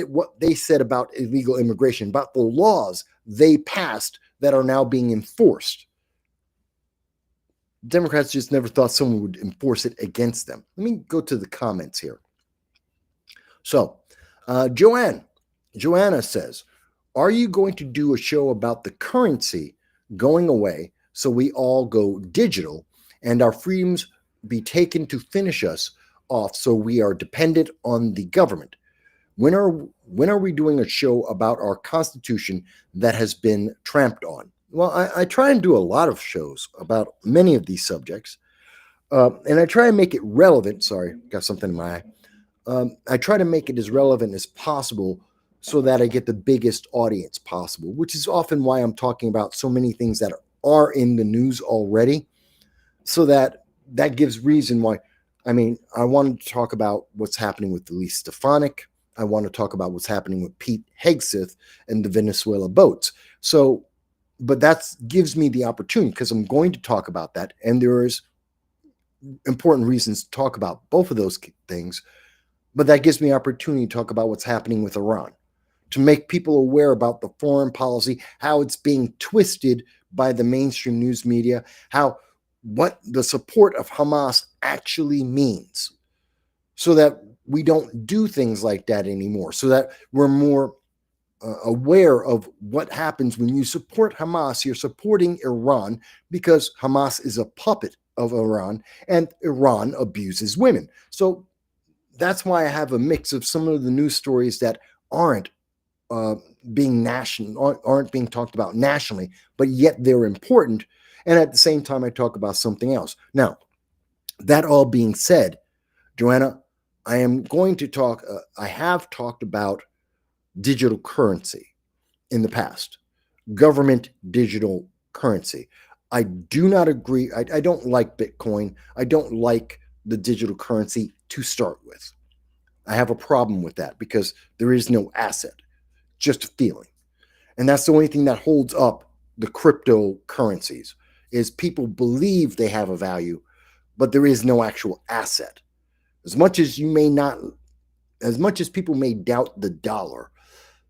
S2: what they said about illegal immigration, about the laws they passed that are now being enforced. Democrats just never thought someone would enforce it against them. Let me go to the comments here. So, Joanna says, are you going to do a show about the currency going away so we all go digital and our freedoms be taken to finish us off so we are dependent on the government? When are we doing a show about our Constitution that has been tramped on? Well, I try and do a lot of shows about many of these subjects, and I try and make it relevant. Sorry, got something in my eye. I try to make it as relevant as possible so that I get the biggest audience possible, which is often why I'm talking about so many things that are in the news already, so that gives reason why. I mean, I wanted to talk about what's happening with Elise Stefanik. I want to talk about what's happening with Pete Hegseth and the Venezuela boats. So, but that gives me the opportunity because I'm going to talk about that. And there is important reasons to talk about both of those things. But that gives me opportunity to talk about what's happening with Iran, to make people aware about the foreign policy, how it's being twisted by the mainstream news media, what the support of Hamas actually means, so that we don't do things like that anymore, so that we're more aware of what happens when you support Hamas. You're supporting Iran because Hamas is a puppet of Iran, and Iran abuses women. So that's why I have a mix of some of the news stories that aren't being talked about nationally, but yet they're important. And at the same time, I talk about something else. Now, that all being said, Joanna, I am going to talk, I have talked about digital currency in the past, government digital currency. I do not agree. I don't like Bitcoin. I don't like the digital currency to start with. I have a problem with that because there is no asset, just a feeling. And that's the only thing that holds up the cryptocurrencies, is people believe they have a value, but there is no actual asset. As much as people may doubt the dollar,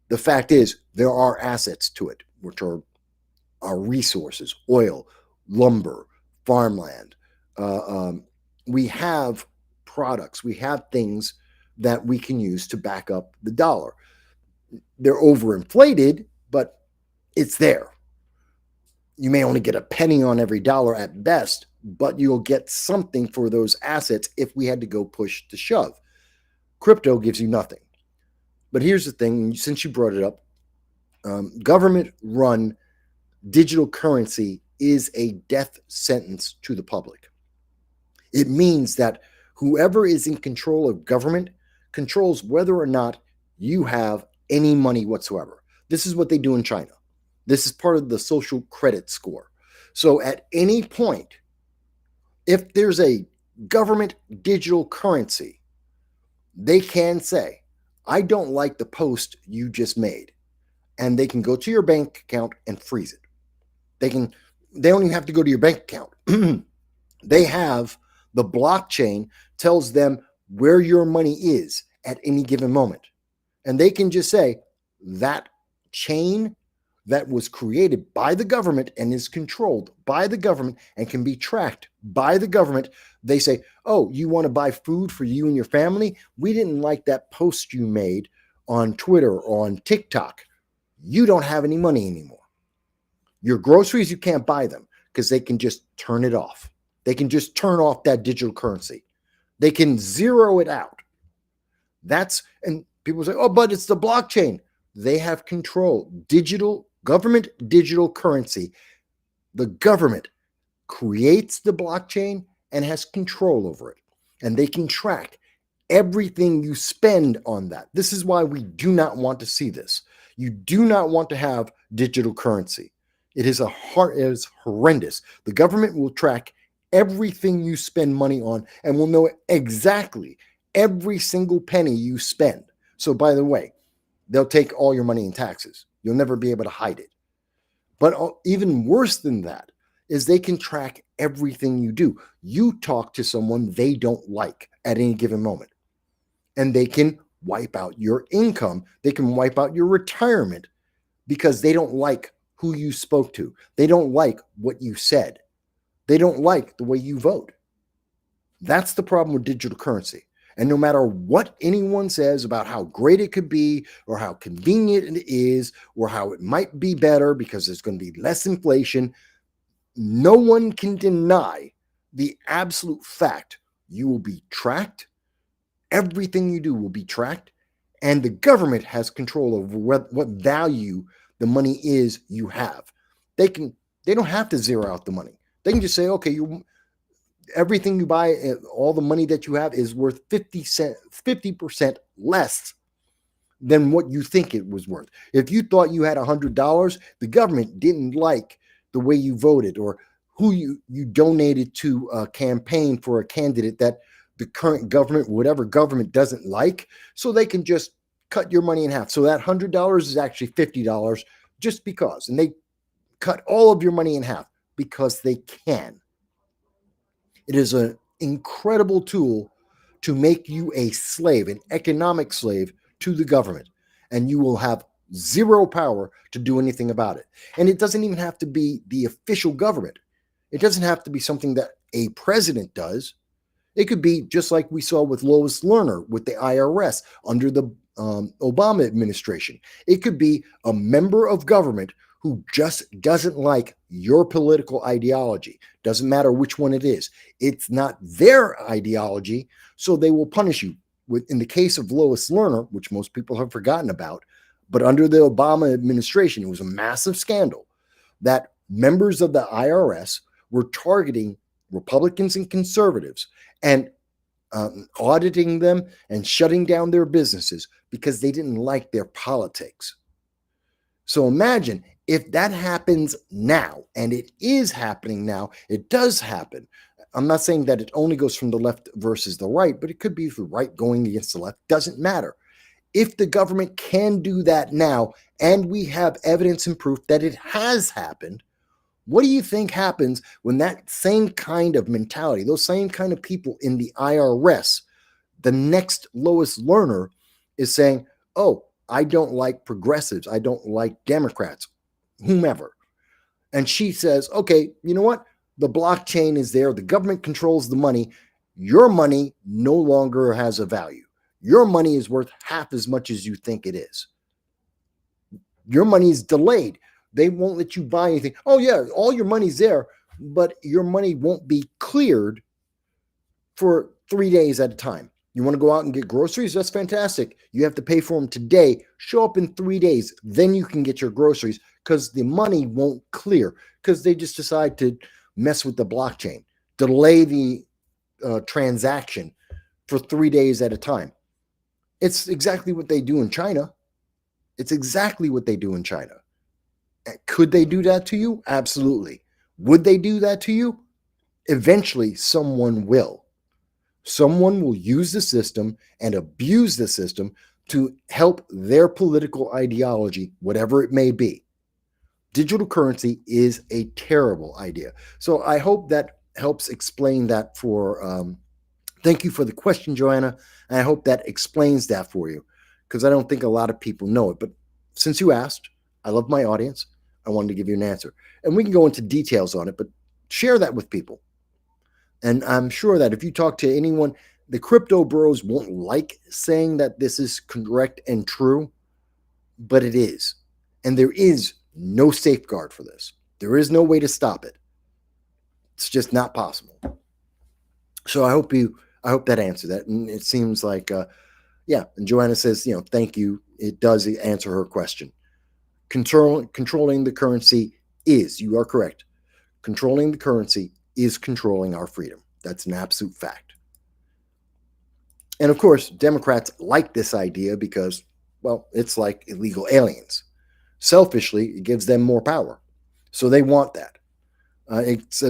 S2: the fact is there are assets to it, which are our resources, oil, lumber, farmland. We have products, we have things that we can use to back up the dollar. They're overinflated, but it's there. You may only get a penny on every dollar at best, but you'll get something for those assets if we had to go push to shove. Crypto gives you nothing. But here's the thing, since you brought it up, government run digital currency is a death sentence to the public. It means that whoever is in control of government controls whether or not you have any money whatsoever. This is what they do in China. This is part of the social credit score. So at any point, if there's a government digital currency, they can say, I don't like the post you just made. And they can go to your bank account and freeze it. They don't even have to go to your bank account. They have the blockchain tells them where your money is at any given moment. And they can just say that chain that was created by the government and is controlled by the government and can be tracked by the government. They say, oh, you want to buy food for you and your family? We didn't like that post you made on Twitter or on TikTok. You don't have any money anymore. Your groceries, you can't buy them because they can just turn it off. They can just turn off that digital currency. They can zero it out. And people say, oh, but it's the blockchain. They have control. Government digital currency. The government creates the blockchain and has control over it. And they can track everything you spend on that. This is why we do not want to see this. You do not want to have digital currency. It is horrendous. The government will track everything you spend money on and will know exactly every single penny you spend. So by the way, they'll take all your money in taxes. You'll never be able to hide it. But even worse than that is they can track everything you do. You talk to someone they don't like at any given moment, and they can wipe out your income. They can wipe out your retirement because they don't like who you spoke to. They don't like what you said. They don't like the way you vote. That's the problem with digital currency. And no matter what anyone says about how great it could be or how convenient it is or how it might be better because there's going to be less inflation, no one can deny the absolute fact you will be tracked. Everything you do will be tracked. And the government has control over what value the money is you have. They don't have to zero out the money. They can just say, okay, everything you buy, all the money that you have is worth 50% less than what you think it was worth. If you thought you had $100, the government didn't like the way you voted or who you donated to a campaign for a candidate that the current government, whatever government, doesn't like, so they can just cut your money in half. So that $100 is actually $50 just because. And they cut all of your money in half because they can. It is an incredible tool to make you a slave, an economic slave to the government, and you will have zero power to do anything about it. And it doesn't even have to be the official government. It doesn't have to be something that a president does. It could be just like we saw with Lois Lerner with the IRS under the Obama administration. It could be a member of government who just doesn't like your political ideology. Doesn't matter which one it is. It's not their ideology, so they will punish you. In the case of Lois Lerner, which most people have forgotten about, but under the Obama administration, it was a massive scandal that members of the IRS were targeting Republicans and conservatives and auditing them and shutting down their businesses because they didn't like their politics. So imagine if that happens now, and it is happening now, it does happen. I'm not saying that it only goes from the left versus the right, but it could be the right going against the left. Doesn't matter. If the government can do that now, and we have evidence and proof that it has happened, what do you think happens when that same kind of mentality, those same kind of people in the IRS, the next Lois Lerner is saying, oh, I don't like progressives. I don't like Democrats, whomever. And she says, okay, you know what? The blockchain is there. The government controls the money. Your money no longer has a value. Your money is worth half as much as you think it is. Your money is delayed. They won't let you buy anything. Oh, yeah, all your money's there, but your money won't be cleared for 3 days at a time. You want to go out and get groceries? That's fantastic. You have to pay for them today. Show up in 3 days. Then you can get your groceries because the money won't clear because they just decide to mess with the blockchain, delay the transaction for 3 days at a time. It's exactly what they do in China. It's exactly what they do in China. Could they do that to you? Absolutely. Would they do that to you? Eventually, someone will. Someone will use the system and abuse the system to help their political ideology, whatever it may be. Digital currency is a terrible idea. So I hope that helps explain that for, thank you for the question, Joanna. And I hope that explains that for you because I don't think a lot of people know it. But since you asked, I love my audience. I wanted to give you an answer. And we can go into details on it, but share that with people. And I'm sure that if you talk to anyone, the crypto bros won't like saying that this is correct and true, but it is. And there is no safeguard for this. There is no way to stop it. It's just not possible. So I hope that answered that. And it seems like, yeah. And Joanna says, thank you. It does answer her question. Controlling the currency is, you are correct. Controlling the currency is controlling our freedom. That's an absolute fact. And of course, Democrats like this idea because, well, it's like illegal aliens. Selfishly, it gives them more power. So they want that. It's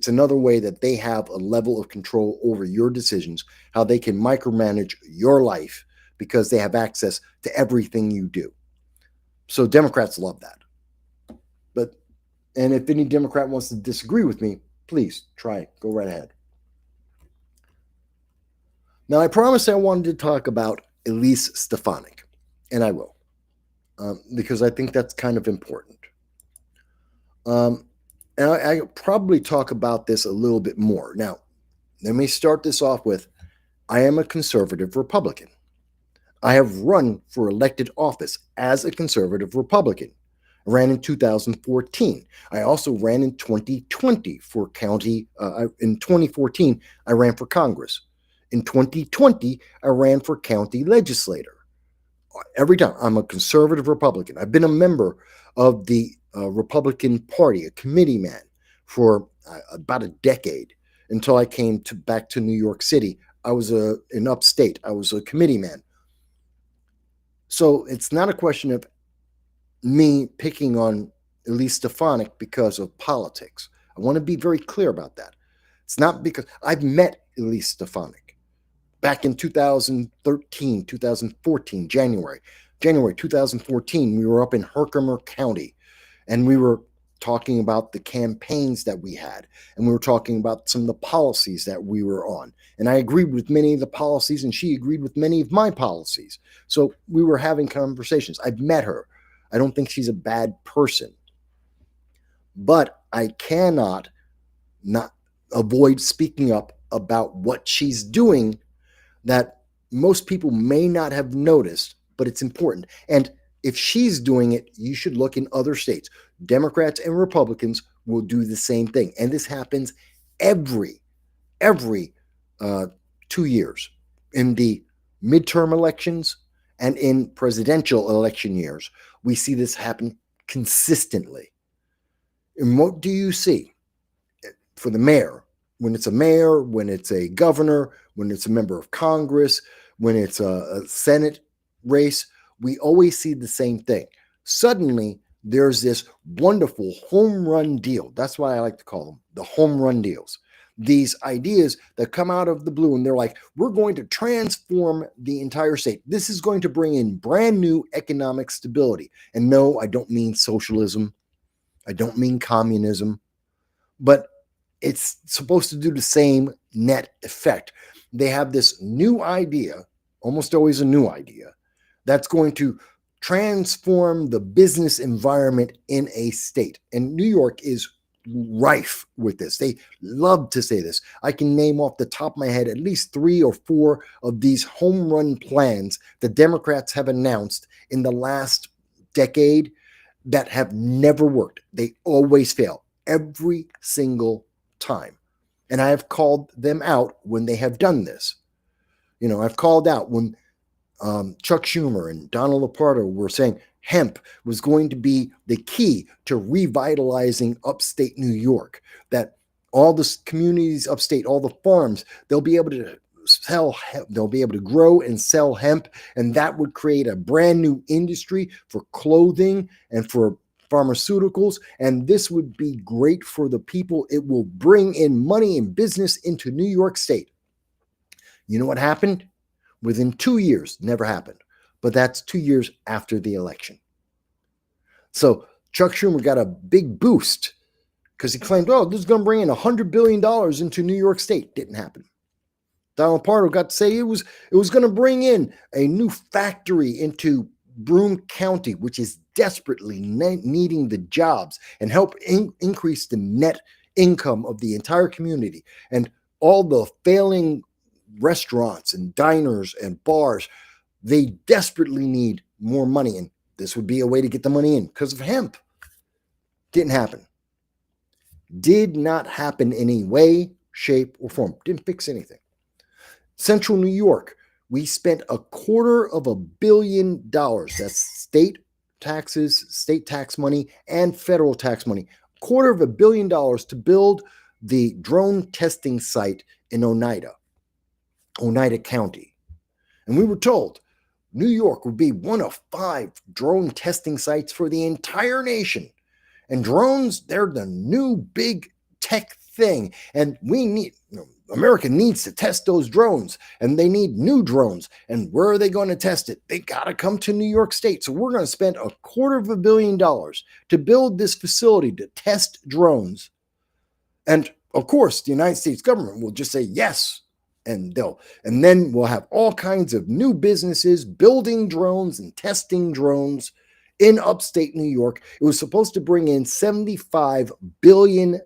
S2: another way that they have a level of control over your decisions, how they can micromanage your life because they have access to everything you do. So Democrats love that. And if any Democrat wants to disagree with me, please try it. Go right ahead. Now, I promised I wanted to talk about Elise Stefanik, and I will, because I think that's kind of important. And I'll probably talk about this a little bit more. Now, let me start this off with, I am a conservative Republican. I have run for elected office as a conservative Republican. I ran in 2014. I also ran in 2020 for county. In 2014, I ran for Congress. In 2020, I ran for county legislator. Every time, I'm a conservative Republican. I've been a member of the Republican Party, a committee man, for about a decade until I came back to New York City. I was in upstate. I was a committee man. So it's not a question of me picking on Elise Stefanik because of politics. I want to be very clear about that. It's not because I've met Elise Stefanik back in 2013, 2014, January 2014. We were up in Herkimer County and we were talking about the campaigns that we had, and we were talking about some of the policies that we were on. And I agreed with many of the policies, and she agreed with many of my policies. So we were having conversations. I've met her. I don't think she's a bad person. But I cannot not avoid speaking up about what she's doing that most people may not have noticed, but it's important. And if she's doing it, you should look in other states. Democrats and Republicans will do the same thing. And this happens every 2 years in the midterm elections and in presidential election years. We see this happen consistently. And what do you see for the mayor? When it's a mayor, when it's a governor, when it's a member of Congress, when it's a Senate race, we always see the same thing. Suddenly, there's this wonderful home run deal. That's why I like to call them the home run deals. These ideas that come out of the blue, and they're like, we're going to transform the entire state. This is going to bring in brand new economic stability. And no, I don't mean socialism. I don't mean communism. But it's supposed to do the same net effect. They have this new idea, almost always a new idea, that's going to transform the business environment in a state. And New York is rife with this. They love to say this. I can name off the top of my head at least 3 or 4 of these home run plans the Democrats have announced in the last decade that have never worked. They always fail every single time. And I have called them out when they have done this. I've called out when Chuck Schumer and Donald Lapardo were saying hemp was going to be the key to revitalizing upstate New York, that all the communities upstate, all the farms, they'll be able to sell hemp, they'll be able to grow and sell hemp, and that would create a brand new industry for clothing and for pharmaceuticals, and this would be great for the people. It will bring in money and business into New York State. You know what happened? Within 2 years, never happened. But that's 2 years after the election. So Chuck Schumer got a big boost because he claimed, this is going to bring in $100 billion into New York State. Didn't happen. Donald Pardo got to say it was going to bring in a new factory into Broome County, which is desperately needing the jobs and help increase the net income of the entire community. And all the failing restaurants and diners and bars, they desperately need more money, and this would be a way to get the money in because of hemp. Didn't happen. Did not happen in any way, shape, or form. Didn't fix anything. Central New York, we spent $250 million. That's state taxes, state tax money, and federal tax money. $250 million to build the drone testing site in Oneida County. And we were told New York would be one of 5 drone testing sites for the entire nation. And drones, they're the new big tech thing. And America needs to test those drones, and they need new drones. And where are they going to test it? They got to come to New York State. So we're going to spend $250 million to build this facility to test drones. And of course, the United States government will just say yes. And then we'll have all kinds of new businesses building drones and testing drones in upstate New York. It was supposed to bring in $75 billion,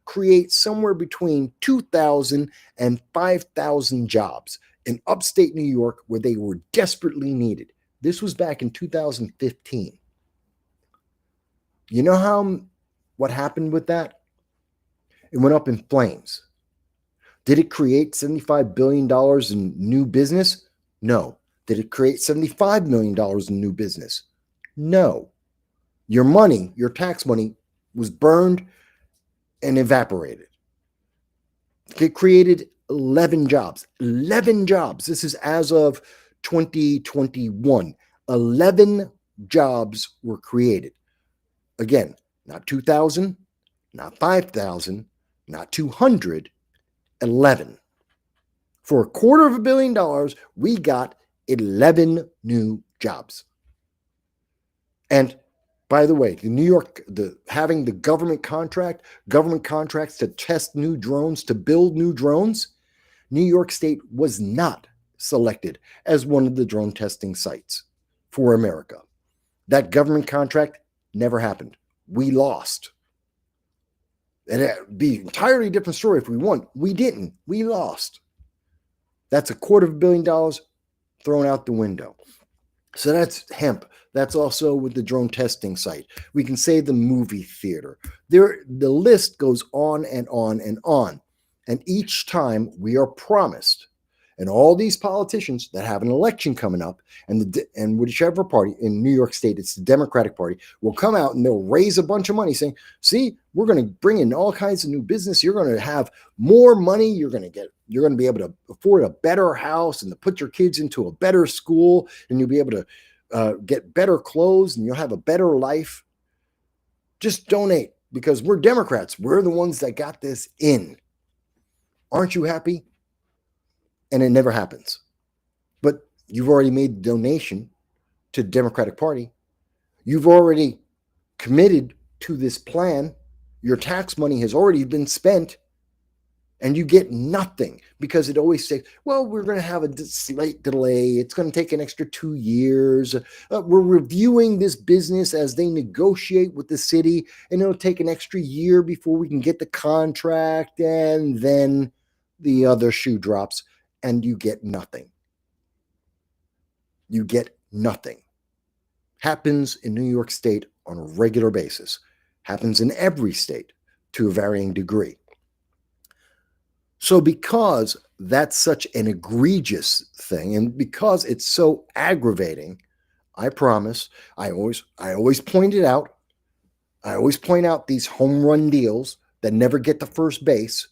S2: create somewhere between 2,000 and 5,000 jobs in upstate New York where they were desperately needed. This was back in 2015. You know what happened with that? It went up in flames. Did it create $75 billion in new business? No. Did it create $75 million in new business? No. Your money, your tax money, was burned and evaporated. It created 11 jobs. 11 jobs. This is as of 2021. 11 jobs were created. Again, not 2,000, not 5,000, not 200, 11. For $250 million, we got 11 new jobs. And by the way, having the government contracts to test new drones, to build new drones, New York State was not selected as one of the drone testing sites for America. That government contract never happened. We lost. And it'd be an entirely different story if we won. We didn't. We lost. That's $250 million thrown out the window. So that's hemp. That's also with the drone testing site. We can say the movie theater. The list goes on and on and on. And each time we are promised, and all these politicians that have an election coming up, and whichever party in New York State, it's the Democratic Party, will come out and they'll raise a bunch of money saying, see, we're going to bring in all kinds of new business. You're going to have more money. You're going to be able to afford a better house and to put your kids into a better school, and you'll be able to get better clothes and you'll have a better life. Just donate, because we're Democrats. We're the ones that got this in. Aren't you happy? And it never happens. But you've already made the donation to the Democratic Party. You've already committed to this plan. Your tax money has already been spent. And you get nothing because it always says, well, we're going to have a slight delay. It's going to take an extra 2 years. We're reviewing this business as they negotiate with the city, and it'll take an extra year before we can get the contract. And then the other shoe drops, and you get nothing. You get nothing. Happens in New York State on a regular basis. Happens in every state to a varying degree. So because that's such an egregious thing, and because it's so aggravating, I promise, I always point it out. I always point out these home run deals that never get to first base.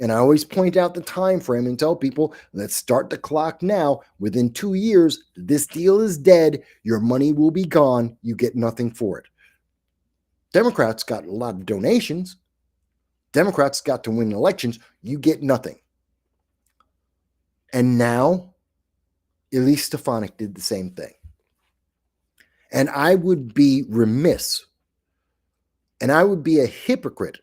S2: And I always point out the time frame and tell people, let's start the clock now. Within 2 years, this deal is dead. Your money will be gone. You get nothing for it. Democrats got a lot of donations. Democrats got to win elections. You get nothing. And now, Elise Stefanik did the same thing. And I would be remiss, and I would be a hypocrite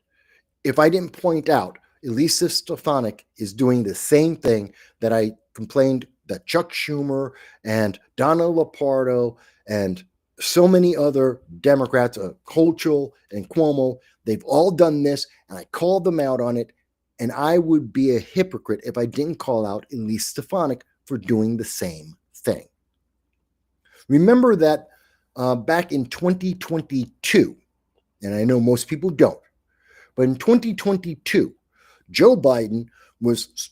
S2: if I didn't point out Elise Stefanik is doing the same thing that I complained that Chuck Schumer and Donna Lopardo and so many other Democrats, Hochul and Cuomo, they've all done this, and I called them out on it, and I would be a hypocrite if I didn't call out Elise Stefanik for doing the same thing. Remember that back in 2022, and I know most people don't, but in 2022, Joe Biden was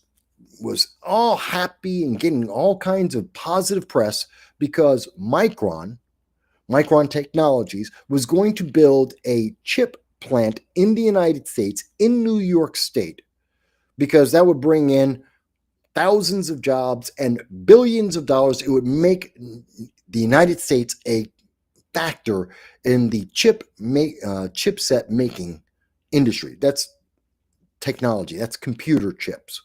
S2: all happy and getting all kinds of positive press because Micron Technologies was going to build a chip plant in the United States, in New York State, because that would bring in thousands of jobs and billions of dollars. It would make the United States a factor in the chipset making industry. That's technology. That's computer chips.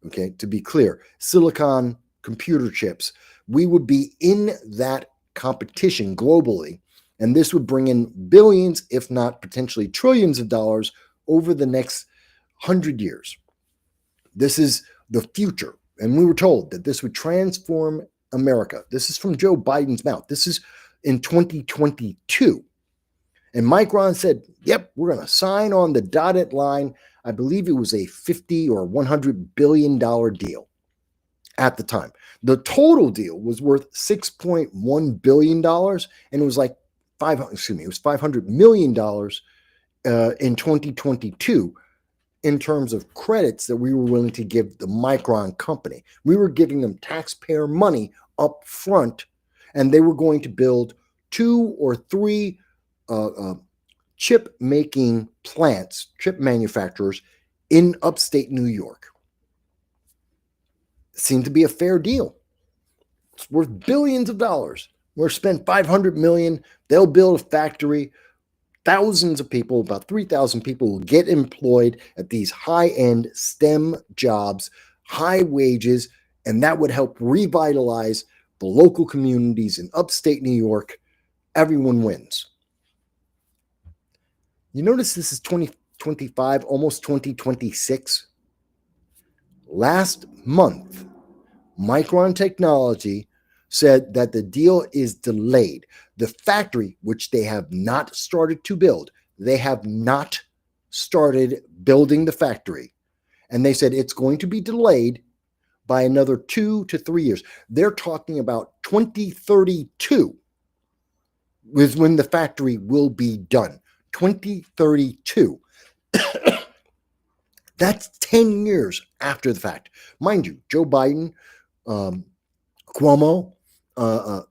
S2: Okay, to be clear, silicon computer chips. We would be in that competition globally, and this would bring in billions, if not potentially trillions of dollars over the next 100 years. This is the future, and we were told that this would transform America. This is from Joe Biden's mouth. This is in 2022. And Micron said, yep, we're going to sign on the dotted line. I believe it was a $50 or $100 billion deal at the time. The total deal was worth $6.1 billion, and it was like $500 million in 2022 in terms of credits that we were willing to give the Micron company. We were giving them taxpayer money up front, and they were going to build 2 or 3 chip making plants, chip manufacturers in upstate New York. It seemed to be a fair deal. It's worth billions of dollars. We're spent $500 million. They'll build a factory. Thousands of people, about 3,000 people, will get employed at these high-end STEM jobs, high wages, and that would help revitalize the local communities in upstate New York. Everyone wins. You notice this is 2025, almost 2026. Last month, Micron Technology said that the deal is delayed. The factory, which they have not started to build, they have not started building the factory. And they said it's going to be delayed by another 2 to 3 years. They're talking about 2032 is when the factory will be done. 2032. That's 10 years after the fact. Mind you, Joe Biden, Cuomo,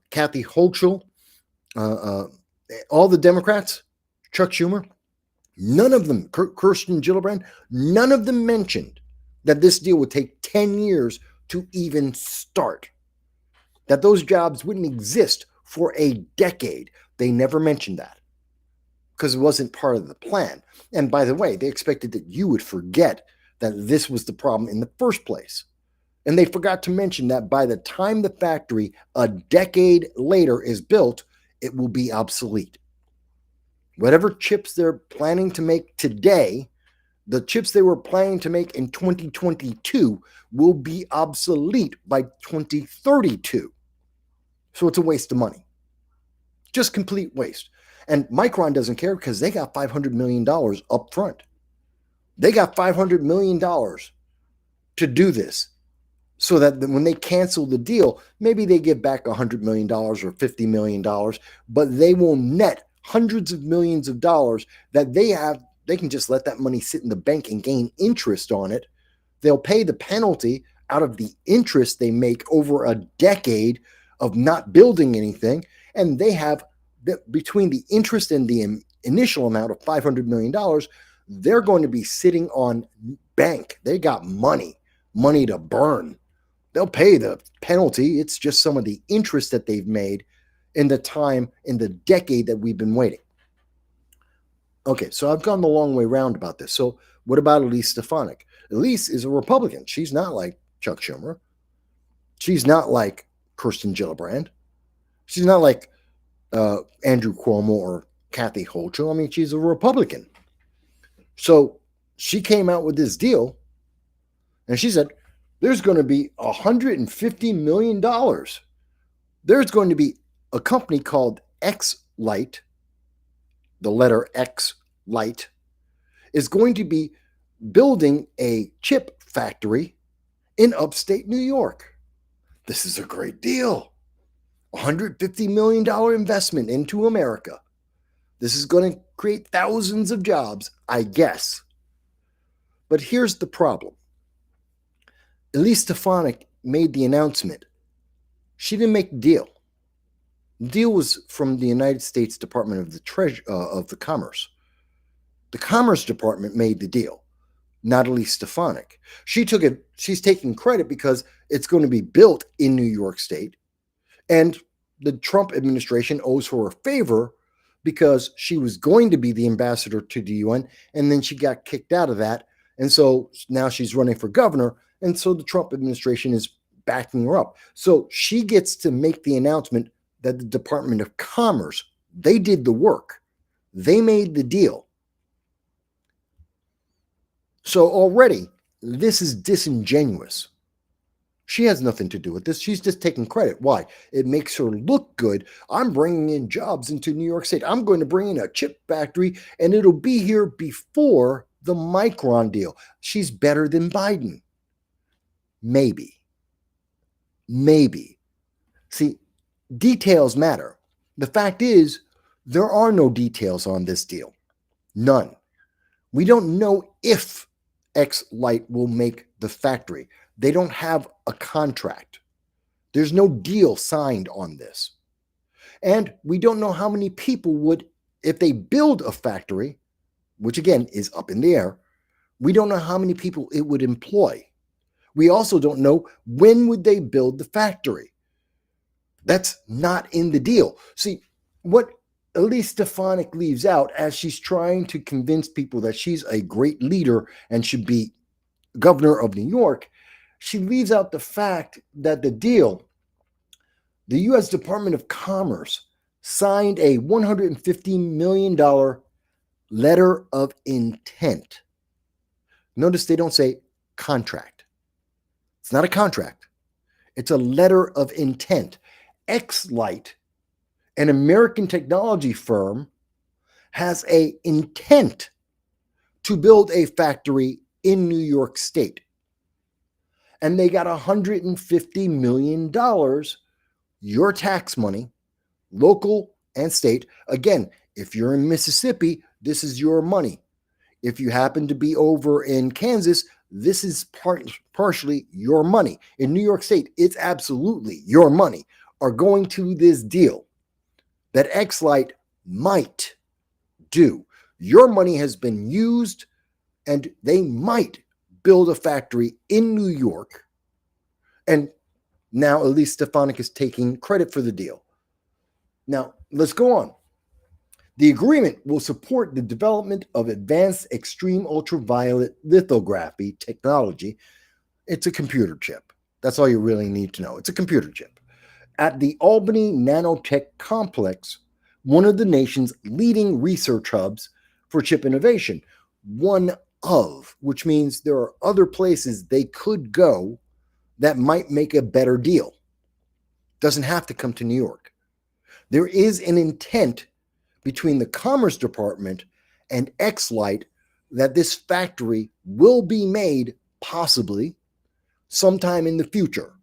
S2: Kathy Hochul, all the Democrats, Chuck Schumer, none of them, Kirsten Gillibrand, none of them mentioned that this deal would take 10 years to even start, that those jobs wouldn't exist for a decade. They never mentioned that because it wasn't part of the plan. And by the way, they expected that you would forget that this was the problem in the first place. And they forgot to mention that by the time the factory a decade later is built, it will be obsolete. Whatever chips they're planning to make today, The chips they were planning to make in 2022 will be obsolete by 2032. So it's a waste of money. Just complete waste. And Micron doesn't care because they got $500 million up front. They got $500 million to do this so that when they cancel the deal, maybe they get back $100 million or $50 million, but they will net hundreds of millions of dollars that they have. They can just let that money sit in the bank and gain interest on it. They'll pay the penalty out of the interest they make over a decade of not building anything. And they have, between the interest and the initial amount of $500 million, they're going to be sitting on bank. They got money to burn. They'll pay the penalty. It's just some of the interest that they've made in the decade that we've been waiting. Okay, so I've gone the long way round about this. So what about Elise Stefanik? Elise is a Republican. She's not like Chuck Schumer. She's not like Kirsten Gillibrand. She's not like Andrew Cuomo or Kathy Hochul. I mean, she's a Republican. So she came out with this deal, and she said, there's going to be $150 million. There's going to be a company called X-Lite, the letter X Light, is going to be building a chip factory in upstate New York. This is a great deal. $150 million investment into America. This is going to create thousands of jobs, I guess. But here's the problem. Elise Stefanik made the announcement. She didn't make the deal. The deal was from the United States Department of the Commerce. The Commerce Department made the deal, not Elise Stefanik. She's taking credit because it's going to be built in New York State, and the Trump administration owes her a favor because she was going to be the ambassador to the UN, and then she got kicked out of that, and so now she's running for governor, and so the Trump administration is backing her up. So she gets to make the announcement that the Department of Commerce, they did the work. They made the deal. So already, this is disingenuous. She has nothing to do with this. She's just taking credit. Why? It makes her look good. I'm bringing in jobs into New York State. I'm going to bring in a chip factory, and it'll be here before the Micron deal. She's better than Biden. Maybe. See, details matter. The fact is, there are no details on this deal. None. We don't know if X-Lite will make the factory. They don't have a contract. There's no deal signed on this. And we don't know how many people would, if they build a factory, which again is up in the air, we don't know how many people it would employ. We also don't know when would they build the factory. That's not in the deal. See, what Elise Stefanik leaves out as she's trying to convince people that she's a great leader and should be governor of New York, she leaves out the fact that the deal, the U.S. Department of Commerce signed a $150 million letter of intent. Notice they don't say contract. It's not a contract. It's a letter of intent. X-Lite, an American technology firm, has an intent to build a factory in New York State. And they got $150 million, your tax money, local and state. Again, if you're in Mississippi, this is your money. If you happen to be over in Kansas, this is partially your money. In New York State, it's absolutely your money are going to this deal that X-Lite might do. Your money has been used, and they might build a factory in New York. And now Elise Stefanik is taking credit for the deal. Now, let's go on. The agreement will support the development of advanced extreme ultraviolet lithography technology. It's a computer chip. That's all you really need to know. It's a computer chip. At the Albany Nanotech Complex, one of the nation's leading research hubs for chip innovation. One of, which means there are other places they could go that might make a better deal. Doesn't have to come to New York. There is an intent between the Commerce Department and Xlight that this factory will be made possibly sometime in the future.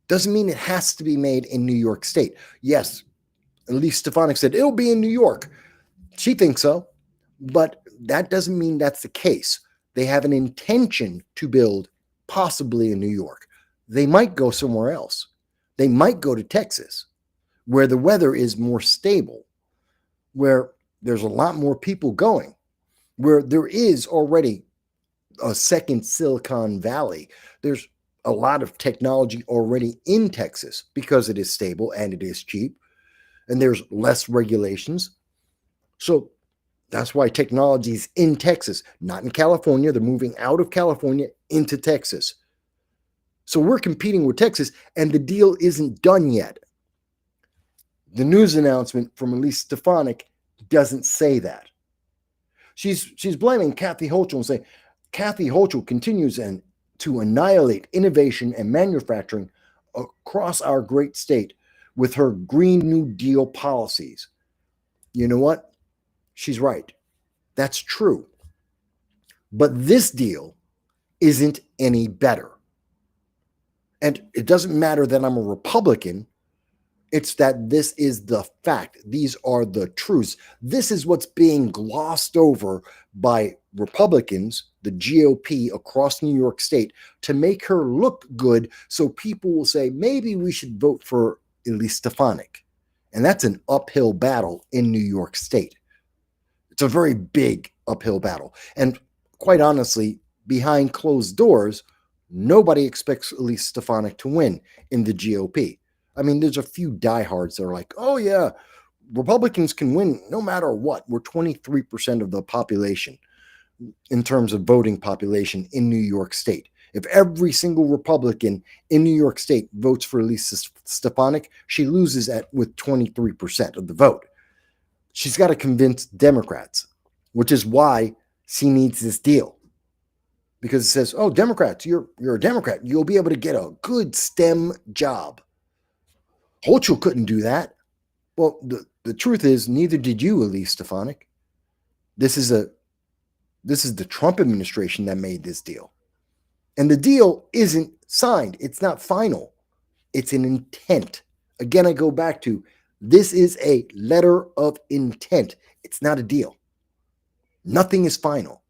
S2: Doesn't mean it has to be made in New York State. Yes, Elise Stefanik said it'll be in New York. She thinks so, but that doesn't mean that's the case. They have an intention to build possibly in New York. They might go somewhere else. They might go to Texas, where the weather is more stable, where there's a lot more people going, where there is already a second Silicon Valley. There's a lot of technology already in Texas because it is stable and it is cheap, and there's less regulations. So that's why technology is in Texas, not in California. They're moving out of California into Texas. So we're competing with Texas, and the deal isn't done yet. The news announcement from Elise Stefanik doesn't say that. She's blaming Kathy Hochul and saying, Kathy Hochul continues to annihilate innovation and manufacturing across our great state with her Green New Deal policies. You know what? She's right. That's true. But this deal isn't any better. And it doesn't matter that I'm a Republican. It's that this is the fact. These are the truths. This is what's being glossed over by Republicans, the GOP across New York State, to make her look good so people will say, maybe we should vote for Elise Stefanik. And that's an uphill battle in New York State. It's a very big uphill battle. And quite honestly, behind closed doors, nobody expects Elise Stefanik to win in the GOP. I mean, there's a few diehards that are like, oh, yeah, Republicans can win no matter what. We're 23% of the population in terms of voting population in New York State. If every single Republican in New York State votes for Elise Stefanik, she loses with 23% of the vote. She's got to convince Democrats, which is why she needs this deal. Because it says, oh, Democrats, you're a Democrat. You'll be able to get a good STEM job. Hochul couldn't do that. Well, the truth is, neither did you, Elise Stefanik. This is the Trump administration that made this deal. And the deal isn't signed. It's not final. It's an intent. Again, I go back to, this is a letter of intent. It's not a deal. Nothing is final.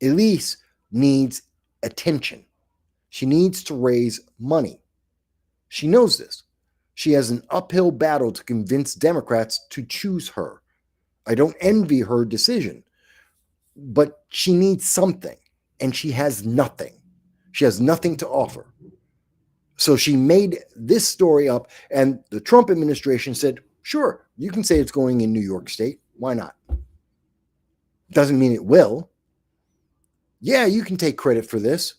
S2: Elise needs attention. She needs to raise money. She knows this. She has an uphill battle to convince Democrats to choose her. I don't envy her decision, but she needs something, and she has nothing. She has nothing to offer. So she made this story up, and the Trump administration said, sure, you can say it's going in New York State. Why not? Doesn't mean it will. Yeah, you can take credit for this.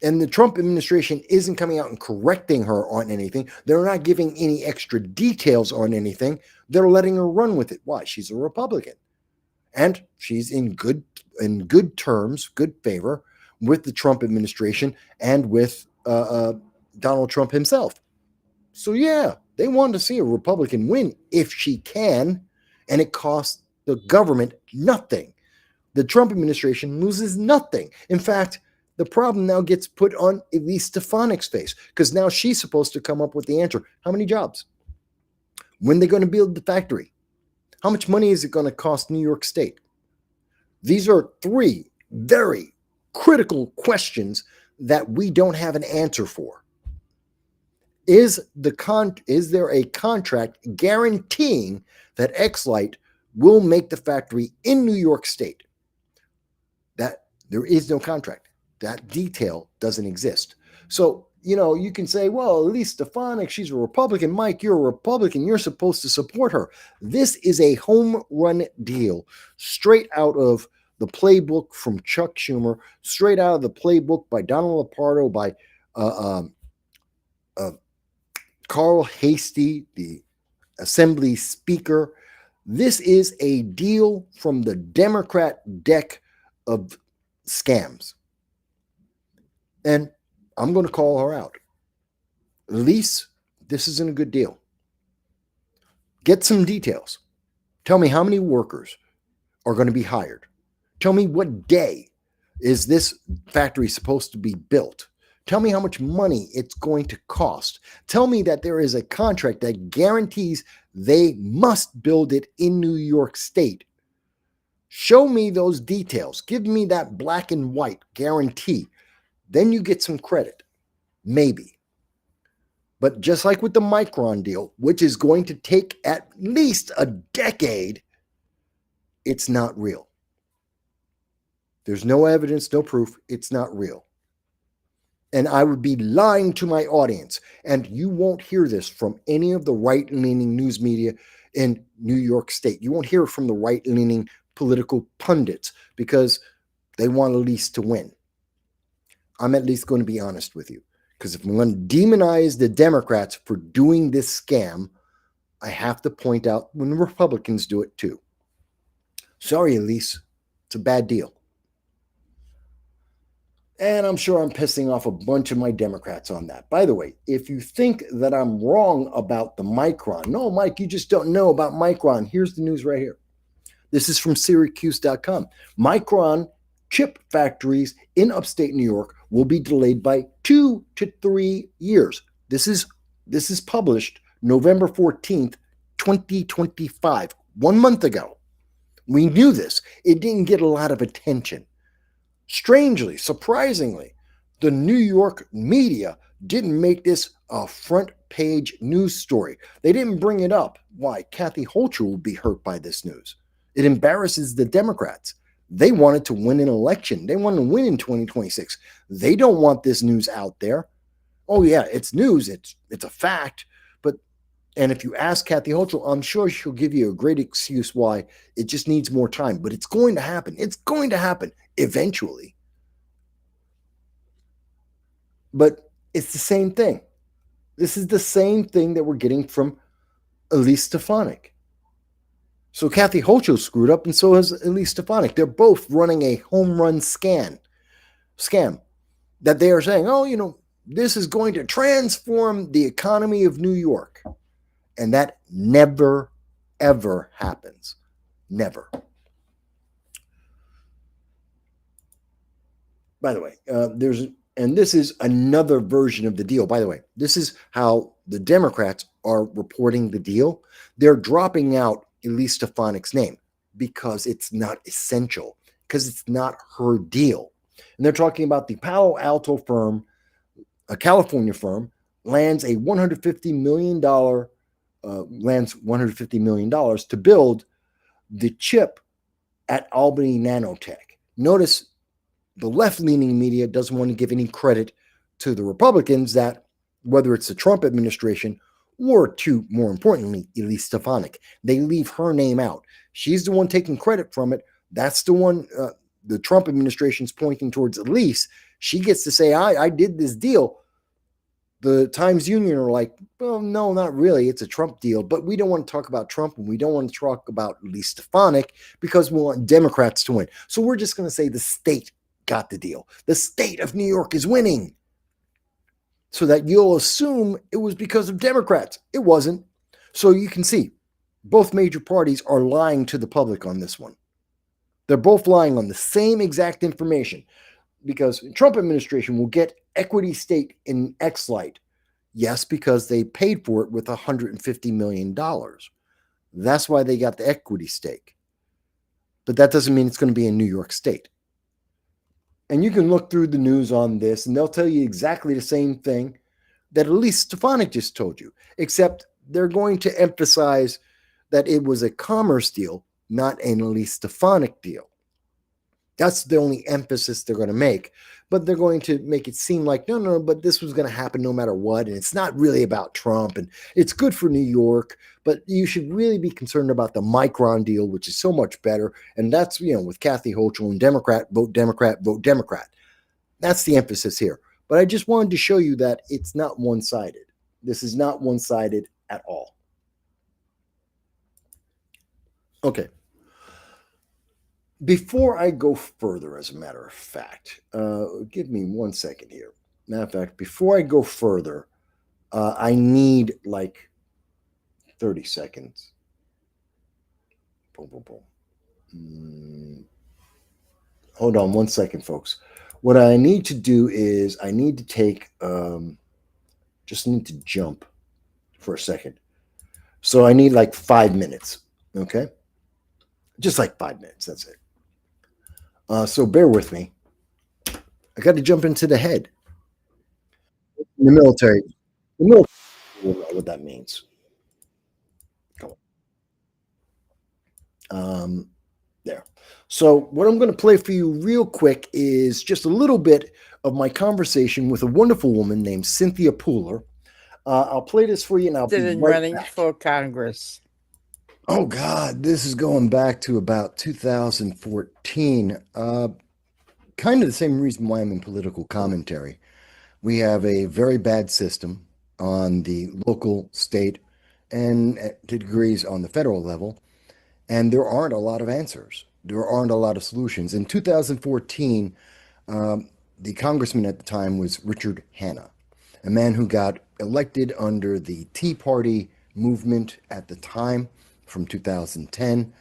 S2: And the Trump administration isn't coming out and correcting her on anything. They're not giving any extra details on anything. They're letting her run with it. Why? She's a Republican. And she's in good terms, good favor with the Trump administration and with Donald Trump himself. So yeah, they want to see a Republican win if she can, and it costs the government nothing. The Trump administration loses nothing. In fact, the problem now gets put on Elise Stefanik's face, because now she's supposed to come up with the answer. How many jobs? When are they going to build the factory? How much money is it going to cost New York State? These are three very critical questions that we don't have an answer for. Is there a contract guaranteeing that Xlight will make the factory in New York State? That there is no contract. That detail doesn't exist. So, you can say, well, Elise Stefanik, she's a Republican. Mike, you're a Republican. You're supposed to support her. This is a home run deal, straight out of the playbook from Chuck Schumer, straight out of the playbook by Donald Lapardo, by Carl Hastie, the Assembly Speaker. This is a deal from the Democrat deck of scams. And I'm going to call her out. Elise, this isn't a good deal. Get some details. Tell me how many workers are going to be hired. Tell me what day is this factory supposed to be built. Tell me how much money it's going to cost. Tell me that there is a contract that guarantees they must build it in New York State. Show me those details. Give me that black and white guarantee. Then you get some credit. Maybe. But just like with the Micron deal, which is going to take at least a decade, it's not real. There's no evidence, no proof. It's not real. And I would be lying to my audience. And you won't hear this from any of the right-leaning news media in New York State. You won't hear it from the right-leaning political pundits because they want Elise to win. I'm at least going to be honest with you. Because if I'm going to demonize the Democrats for doing this scam, I have to point out when the Republicans do it too. Sorry, Elise. It's a bad deal. And I'm sure I'm pissing off a bunch of my Democrats on that. By the way, if you think that I'm wrong about the Micron, no, Mike, you just don't know about Micron. Here's the news right here. This is from Syracuse.com. Micron chip factories in upstate New York will be delayed by 2 to 3 years. This is published November 14th, 2025, 1 month ago. We knew this. It didn't get a lot of attention. Strangely, surprisingly, the New York media didn't make this a front page news story. They didn't bring it up. Why? Kathy Hochul will be hurt by this news. It embarrasses the Democrats. They wanted to win an election. They want to win in 2026. They don't want this news out there. Oh yeah, it's news. It's a fact. And if you ask Kathy Hochul, I'm sure she'll give you a great excuse why it just needs more time. But it's going to happen. It's going to happen eventually. But it's the same thing. This is the same thing that we're getting from Elise Stefanik. So Kathy Hochul screwed up, and so has Elise Stefanik. They're both running a home run scam that they are saying, oh, this is going to transform the economy of New York. And that never, ever happens. Never. By the way, this is another version of the deal. By the way, this is how the Democrats are reporting the deal. They're dropping out Elise Stefanik's name because it's not essential, because it's not her deal. And they're talking about the Palo Alto firm, a California firm, lands $150 million to build the chip at Albany Nanotech. Notice the left-leaning media doesn't want to give any credit to the Republicans that, whether it's the Trump administration or, more importantly, Elise Stefanik, they leave her name out. She's the one taking credit from it. That's the one the Trump administration's pointing towards Elise. She gets to say, I did this deal. The Times Union are like, well, no, not really. It's a Trump deal, but we don't want to talk about Trump and we don't want to talk about Elise Stefanik because we want Democrats to win. So we're just going to say the state got the deal. The state of New York is winning. So that you'll assume it was because of Democrats. It wasn't. So you can see both major parties are lying to the public on this one. They're both lying on the same exact information because the Trump administration will get equity stake in X-Lite. Yes, because they paid for it with $150 million. That's why they got the equity stake. But that doesn't mean it's going to be in New York State. And you can look through the news on this, and they'll tell you exactly the same thing that Elise Stefanik just told you, except they're going to emphasize that it was a commerce deal, not an Elise Stefanik deal. That's the only emphasis they're going to make. But they're going to make it seem like, no, but this was going to happen no matter what. And it's not really about Trump. And it's good for New York. But you should really be concerned about the Micron deal, which is so much better. And that's, with Kathy Hochul and Democrat, vote Democrat, vote Democrat. That's the emphasis here. But I just wanted to show you that it's not one-sided. This is not one-sided at all. Okay. Before I go further, as a matter of fact, give me 1 second here. Matter of fact, before I go further, I need like 30 seconds. Boom, boom, boom. Hold on 1 second, folks. What I need to do is I need to take, just need to jump for a second. So I need like 5 minutes. Okay. Just like 5 minutes. That's it. So bear with me. I got to jump into the head. In the military will know what that means. Come on. There. So what I'm going to play for you real quick is just a little bit of my conversation with a wonderful woman named Cynthia Pooler. I'll play this for you and I'll be
S3: In
S2: right
S3: running
S2: back.
S3: for Congress.
S2: Oh God, this is going back to about 2014. Kind of the same reason why I'm in political commentary. We have a very bad system on the local, state, and to degrees on the federal level, and there aren't a lot of answers. There aren't a lot of solutions. In 2014, the congressman at the time was Richard Hanna, a man who got elected under the Tea Party movement at the time from 2010.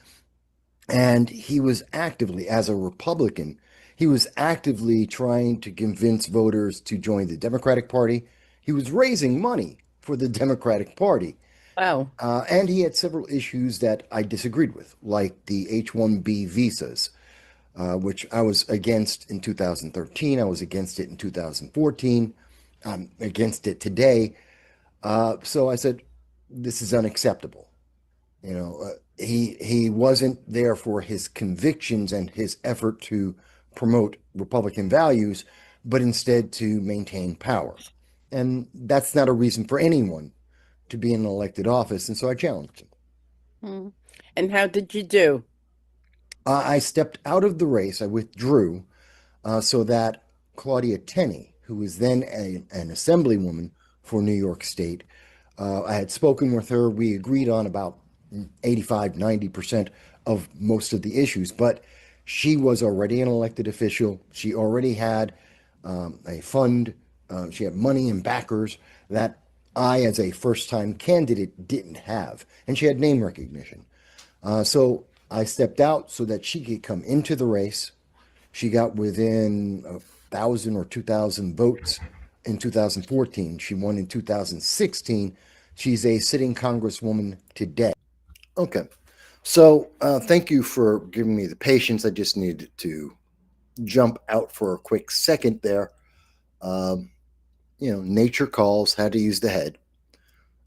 S2: And he was actively, as a Republican, he was actively trying to convince voters to join the Democratic Party. He was raising money for the Democratic Party.
S3: Wow.
S2: And he had several issues that I disagreed with, like the H-1B visas, which I was against in 2013. I was against it in 2014. I'm against it today. So I said, this is unacceptable. You know, he wasn't there for his convictions and his effort to promote Republican values, but instead to maintain power. And that's not a reason for anyone to be in an elected office. And so I challenged him.
S3: And how did you do?
S2: I stepped out of the race. I withdrew so that Claudia Tenney, who was then an assemblywoman for New York State, I had spoken with her. We agreed on about 85, 90% of most of the issues, but she was already an elected official. She already had a fund. She had money and backers that I, as a first-time candidate, didn't have. And she had name recognition. So I stepped out so that she could come into the race. She got within 1,000 or 2,000 votes in 2014. She won in 2016. She's a sitting congresswoman today. Okay. So thank you for giving me the patience. I just needed to jump out for a quick second there. Nature calls, how to use the head.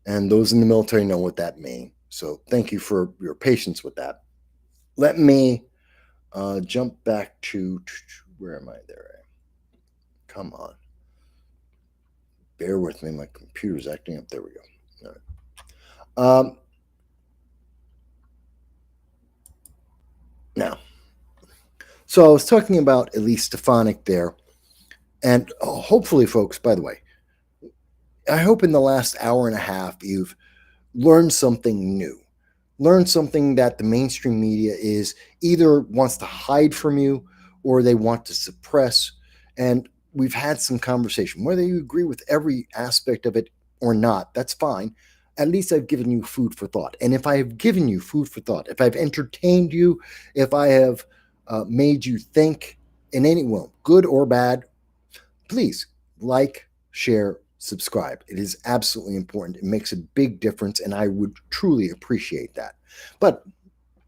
S2: And those in the military know what that means. So thank you for your patience with that. Let me jump back to, where am I there? Come on. Bear with me. My computer's acting up. There we go. All right. Now, so I was talking about Elise Stefanik there. And hopefully, folks, by the way, I hope in the last hour and a half you've learned something new. Learn something that the mainstream media is either wants to hide from you or they want to suppress. And we've had some conversation. Whether you agree with every aspect of it or not, that's fine. At least I've given you food for thought. And if I have given you food for thought, if I've entertained you, if I have made you think in any way, good or bad, please like, share, subscribe. It is absolutely important. It makes a big difference, and I would truly appreciate that. But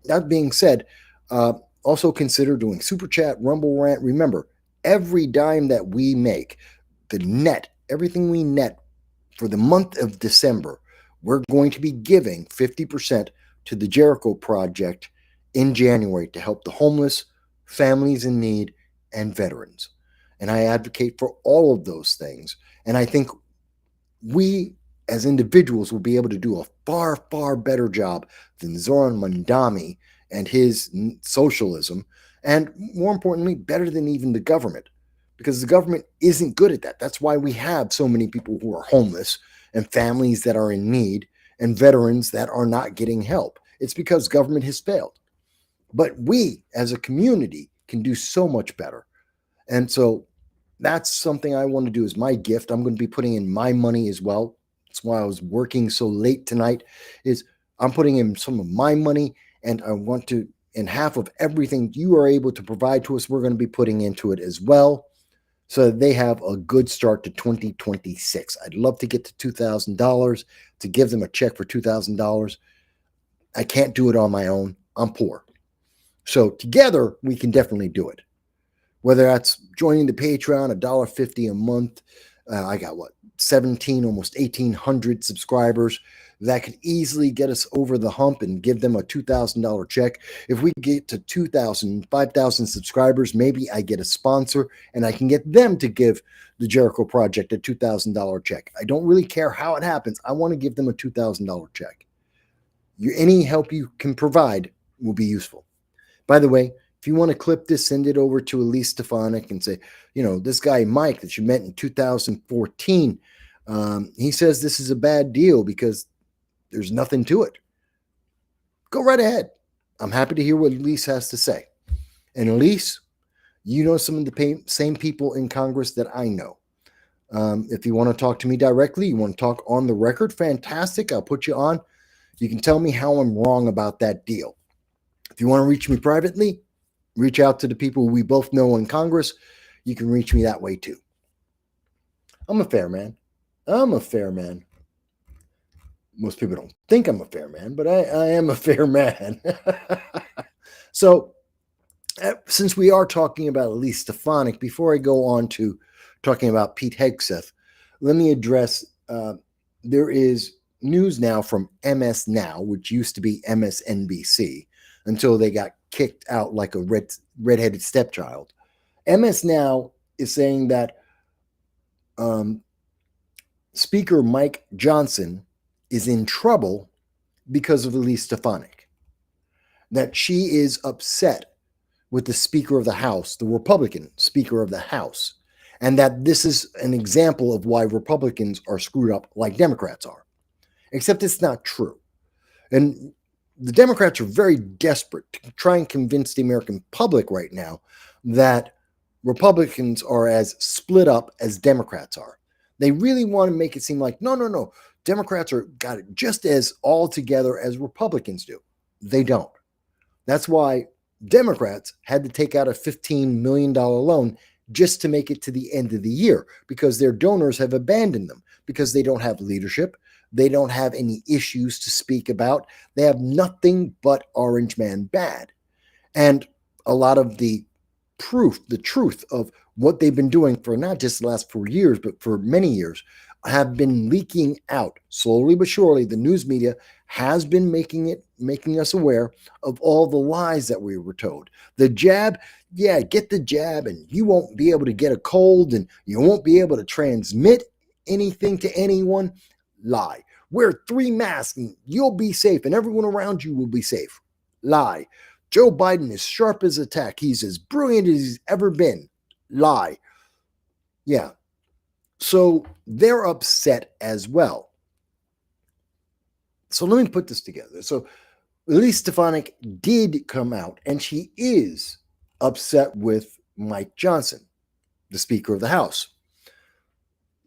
S2: that being said, also consider doing Super Chat, Rumble Rant. Remember, every dime that we make, the net, everything we net for the month of December, we're going to be giving 50% to the Jericho Project in January to help the homeless, families in need, and veterans. And I advocate for all of those things. And I think we as individuals will be able to do a far, far better job than Zoran Mandami and his socialism. And more importantly, better than even the government, because the government isn't good at that. That's why we have so many people who are homeless and families that are in need and veterans that are not getting help. It's because government has failed. But we as a community can do so much better. And so that's something I want to do as my gift. I'm going to be putting in my money as well. That's why I was working so late tonight, is I'm putting in some of my money, and I want to, and half of everything you are able to provide to us, we're going to be putting into it as well, so that they have a good start to 2026. I'd love to get to $2,000, to give them a check for $2,000. I can't do it on my own. I'm poor. So together, we can definitely do it. Whether that's joining the Patreon, $1.50 a month. I got 17, almost 1,800 subscribers. That could easily get us over the hump and give them a $2,000 check. If we get to 2,000, 5,000 subscribers, maybe I get a sponsor and I can get them to give the Jericho Project a $2,000 check. I don't really care how it happens. I want to give them a $2,000 check. Any help you can provide will be useful. By the way, if you want to clip this, send it over to Elise Stefanik and say, this guy Mike that you met in 2014, he says this is a bad deal because there's nothing to it. Go right ahead. I'm happy to hear what Elise has to say. And Elise, you know some of the same people in Congress that I know. If you want to talk to me directly, you want to talk on the record, fantastic. I'll put you on. You can tell me how I'm wrong about that deal. If you want to reach me privately, reach out to the people we both know in Congress. You can reach me that way too. I'm a fair man. Most people don't think I'm a fair man, but I am a fair man. So, since we are talking about Elise Stefanik, before I go on to talking about Pete Hegseth, let me address, there is news now from MS Now, which used to be MSNBC, until they got kicked out like a redheaded stepchild. MS Now is saying that Speaker Mike Johnson is in trouble because of Elise Stefanik. That she is upset with the Speaker of the House, the Republican Speaker of the House, and that this is an example of why Republicans are screwed up like Democrats are. Except it's not true. And the Democrats are very desperate to try and convince the American public right now that Republicans are as split up as Democrats are. They really want to make it seem like, no. Democrats got it just as all together as Republicans do. They don't. That's why Democrats had to take out a $15 million loan just to make it to the end of the year, because their donors have abandoned them, because they don't have leadership. They don't have any issues to speak about. They have nothing but Orange Man bad. And a lot of the truth of what they've been doing for not just the last 4 years, but for many years, have been leaking out slowly but surely. The news media has been making us aware of all the lies that we were told. The jab, get the jab and you won't be able to get a cold and you won't be able to transmit anything to anyone. Lie. Wear 3 masks and you'll be safe and everyone around you will be safe. Lie. Joe Biden is sharp as a tack. He's as brilliant as he's ever been. Lie. Yeah. So they're upset as well. So let me put this together. So Elise Stefanik did come out and she is upset with Mike Johnson, the Speaker of the House.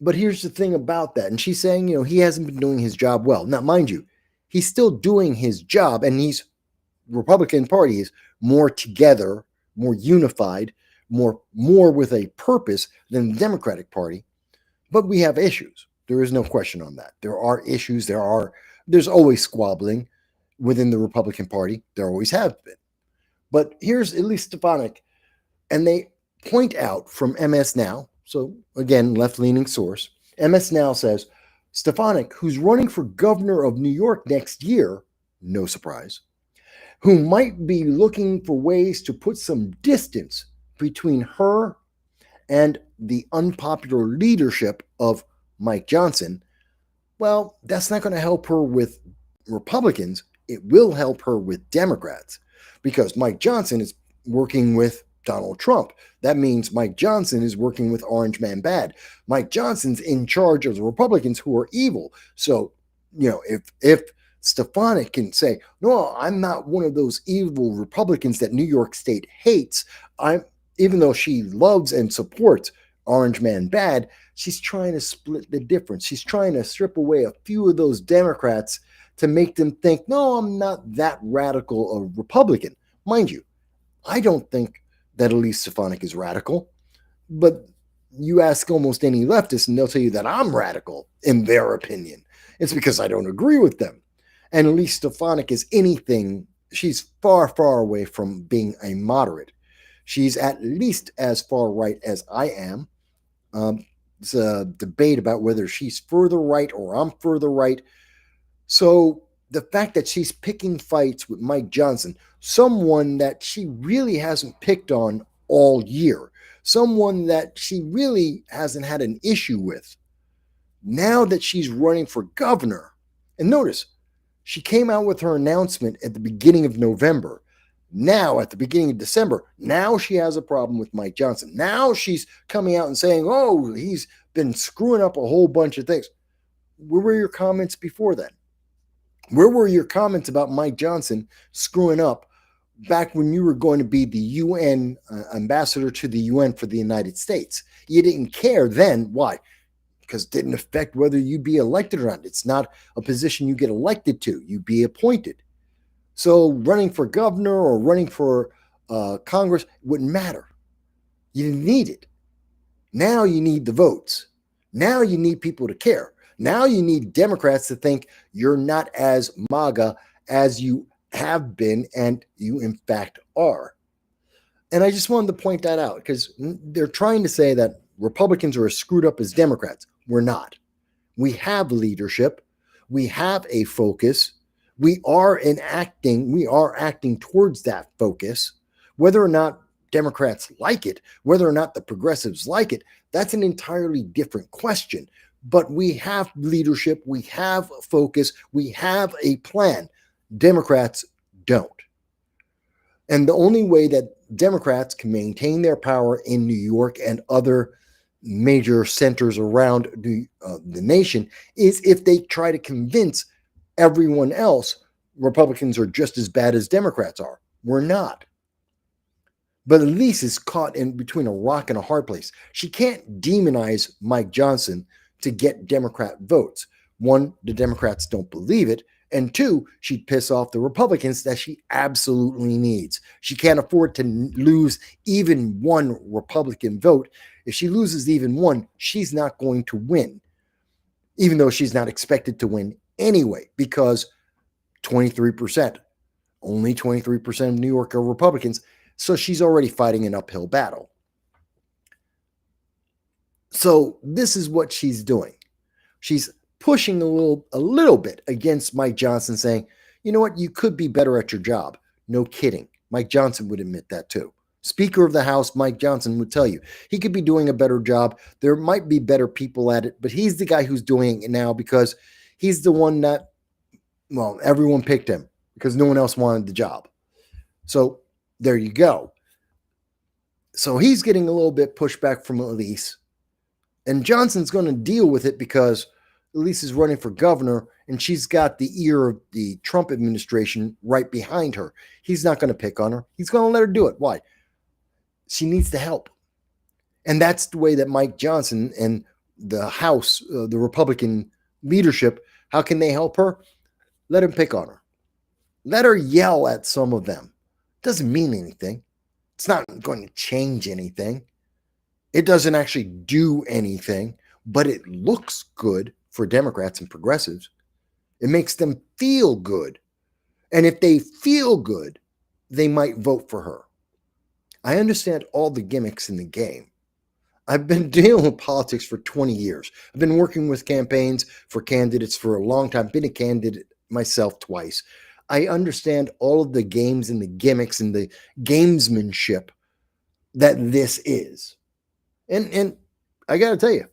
S2: But here's the thing about that. And she's saying, he hasn't been doing his job well. Now, mind you, he's still doing his job, and Republican Party is more together, more unified, more with a purpose than the Democratic Party. But we have issues. There is no question on that. There are issues. There's always squabbling within the Republican Party. There always have been. But here's Elise Stefanik, and they point out from MS Now. So again, left-leaning source. MS Now says, Stefanik, who's running for governor of New York next year, no surprise, who might be looking for ways to put some distance between her and the unpopular leadership of Mike Johnson, well, that's not going to help her with Republicans. It will help her with Democrats, because Mike Johnson is working with Donald Trump. That means Mike Johnson is working with Orange Man Bad. Mike Johnson's in charge of the Republicans who are evil. So, if Stefanik can say, no, I'm not one of those evil Republicans that New York State hates. Even though she loves and supports Orange Man Bad, she's trying to split the difference. She's trying to strip away a few of those Democrats to make them think, no, I'm not that radical a Republican. Mind you, I don't think that Elise Stefanik is radical, but you ask almost any leftist and they'll tell you that I'm radical in their opinion. It's because I don't agree with them. And Elise Stefanik is anything, she's far, far away from being a moderate. She's at least as far right as I am. It's a debate about whether she's further right or I'm further right. So the fact that she's picking fights with Mike Johnson, someone that she really hasn't picked on all year, someone that she really hasn't had an issue with, now that she's running for governor, and notice, she came out with her announcement at the beginning of November. Now, at the beginning of December, now she has a problem with Mike Johnson. Now she's coming out and saying, oh, he's been screwing up a whole bunch of things. Where were your comments before then? Where were your comments about Mike Johnson screwing up back when you were going to be the UN ambassador to the UN for the United States? You didn't care then. Why? Because it didn't affect whether you'd be elected or not. It's not a position you get elected to. You be appointed. So running for governor or running for Congress wouldn't matter. You didn't need it. Now you need the votes. Now you need people to care. Now you need Democrats to think you're not as MAGA as you have been, and you in fact are. And I just wanted to point that out because they're trying to say that Republicans are as screwed up as Democrats. We're not. We have leadership. We have a focus. We are acting towards that focus. Whether or not Democrats like it, whether or not the progressives like it, that's an entirely different question. But we have leadership, we have focus, we have a plan. Democrats don't. And the only way that Democrats can maintain their power in New York and other major centers around the nation is if they try to convince everyone else Republicans are just as bad as Democrats are. We're not. But Elise is caught in between a rock and a hard place. She can't demonize Mike Johnson to get Democrat votes. One, the Democrats don't believe it. And two, she'd piss off the Republicans that she absolutely needs. She can't afford to lose even one Republican vote. If she loses even one, she's not going to win, even though she's not expected to win anyway, because 23%, only 23% of New York are Republicans. So she's already fighting an uphill battle. So this is what she's doing. She's pushing a little bit against Mike Johnson, saying, you know what, you could be better at your job. No kidding. Mike Johnson would admit that too. Speaker of the House, Mike Johnson, would tell you he could be doing a better job. There might be better people at it, but he's the guy who's doing it now because he's the one that, well, everyone picked him because no one else wanted the job. So there you go. So he's getting a little bit pushback from Elise. And Johnson's going to deal with it because Elise is running for governor and she's got the ear of the Trump administration right behind her. He's not going to pick on her. He's going to let her do it. Why? She needs the help. And that's the way that Mike Johnson and the House, the Republican leadership, how can they help her? Let him pick on her. Let her yell at some of them. Doesn't mean anything. It's not going to change anything. It doesn't actually do anything, but it looks good for Democrats and progressives. It makes them feel good. And if they feel good, they might vote for her. I understand all the gimmicks in the game. I've been dealing with politics for 20 years. I've been working with campaigns for candidates for a long time. Been a candidate myself twice. I understand all of the games and the gimmicks and the gamesmanship that this is. And I got to tell you,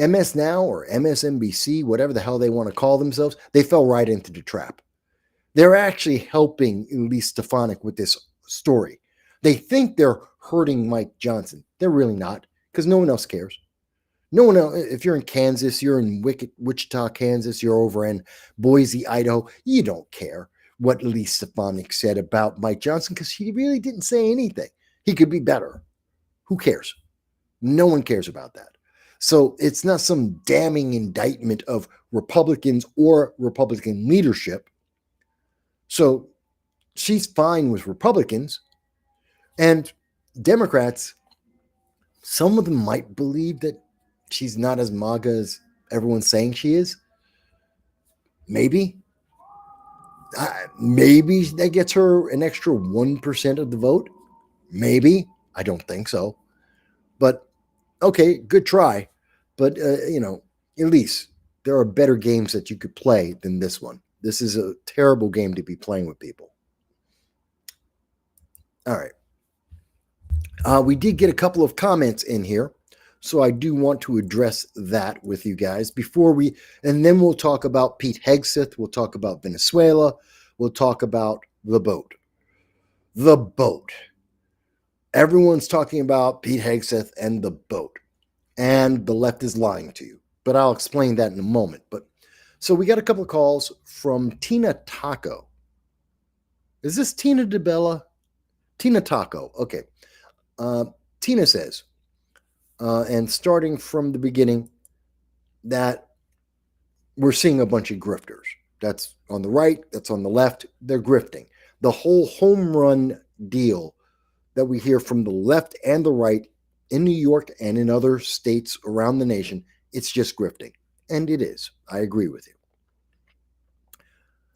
S2: MS Now or MSNBC, whatever the hell they want to call themselves, they fell right into the trap. They're actually helping Elise Stefanik with this story. They think they're hurting Mike Johnson. They're really not, because no one else cares. No one else, if you're in Kansas, you're in Wichita, Kansas, you're over in Boise, Idaho, you don't care what Elise Stefanik said about Mike Johnson because he really didn't say anything. He could be better. Who cares? No one cares about that. So it's not some damning indictment of Republicans or Republican leadership. So she's fine with Republicans and Democrats. Some of them might believe that she's not as MAGA as everyone's saying she is. Maybe. Maybe that gets her an extra 1% of the vote. Maybe. I don't think so. But okay, good try. But, Elise, there are better games that you could play than this one. This is a terrible game to be playing with people. All right. We did get a couple of comments in here. So I do want to address that with you guys and then we'll talk about Pete Hegseth. We'll talk about Venezuela. We'll talk about the boat. The boat. Everyone's talking about Pete Hegseth and the boat. And the left is lying to you. But I'll explain that in a moment. So we got a couple of calls from Tina Taco. Is this Tina DeBella? Tina Taco. Okay. Tina says, and starting from the beginning, that we're seeing a bunch of grifters. That's on the right, that's on the left. They're grifting. The whole home run deal that we hear from the left and the right in New York and in other states around the nation, it's just grifting. And it is. I agree with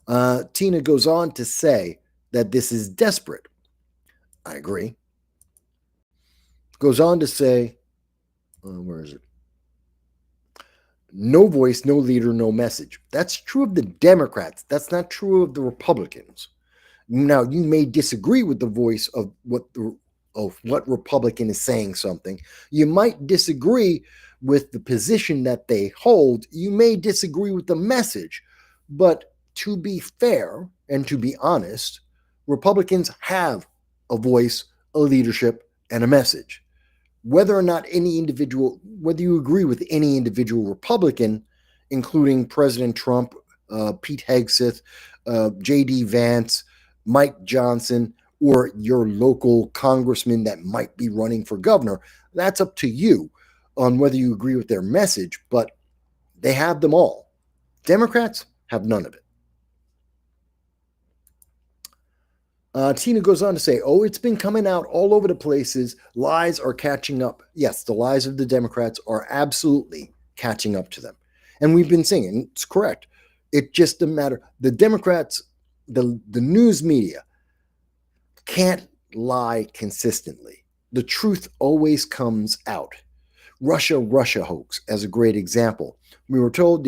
S2: you. Tina goes on to say that this is desperate. I agree. Goes on to say, where is it? No voice, no leader, no message. That's true of the Democrats. That's not true of the Republicans. Now, you may disagree with the voice of what Republican is saying something. You might disagree with the position that they hold. You may disagree with the message. But to be fair and to be honest, Republicans have a voice, a leadership, and a message. Whether or not whether you agree with any individual Republican, including President Trump, Pete Hegseth, J.D. Vance, Mike Johnson, or your local congressman that might be running for governor, that's up to you on whether you agree with their message, but they have them all. Democrats have none of it. Tina goes on to say, it's been coming out all over the places. Lies are catching up. Yes, the lies of the Democrats are absolutely catching up to them. And we've been seeing it. It's correct. It just doesn't matter. The Democrats, the news media can't lie consistently. The truth always comes out. Russia hoax as a great example. We were told,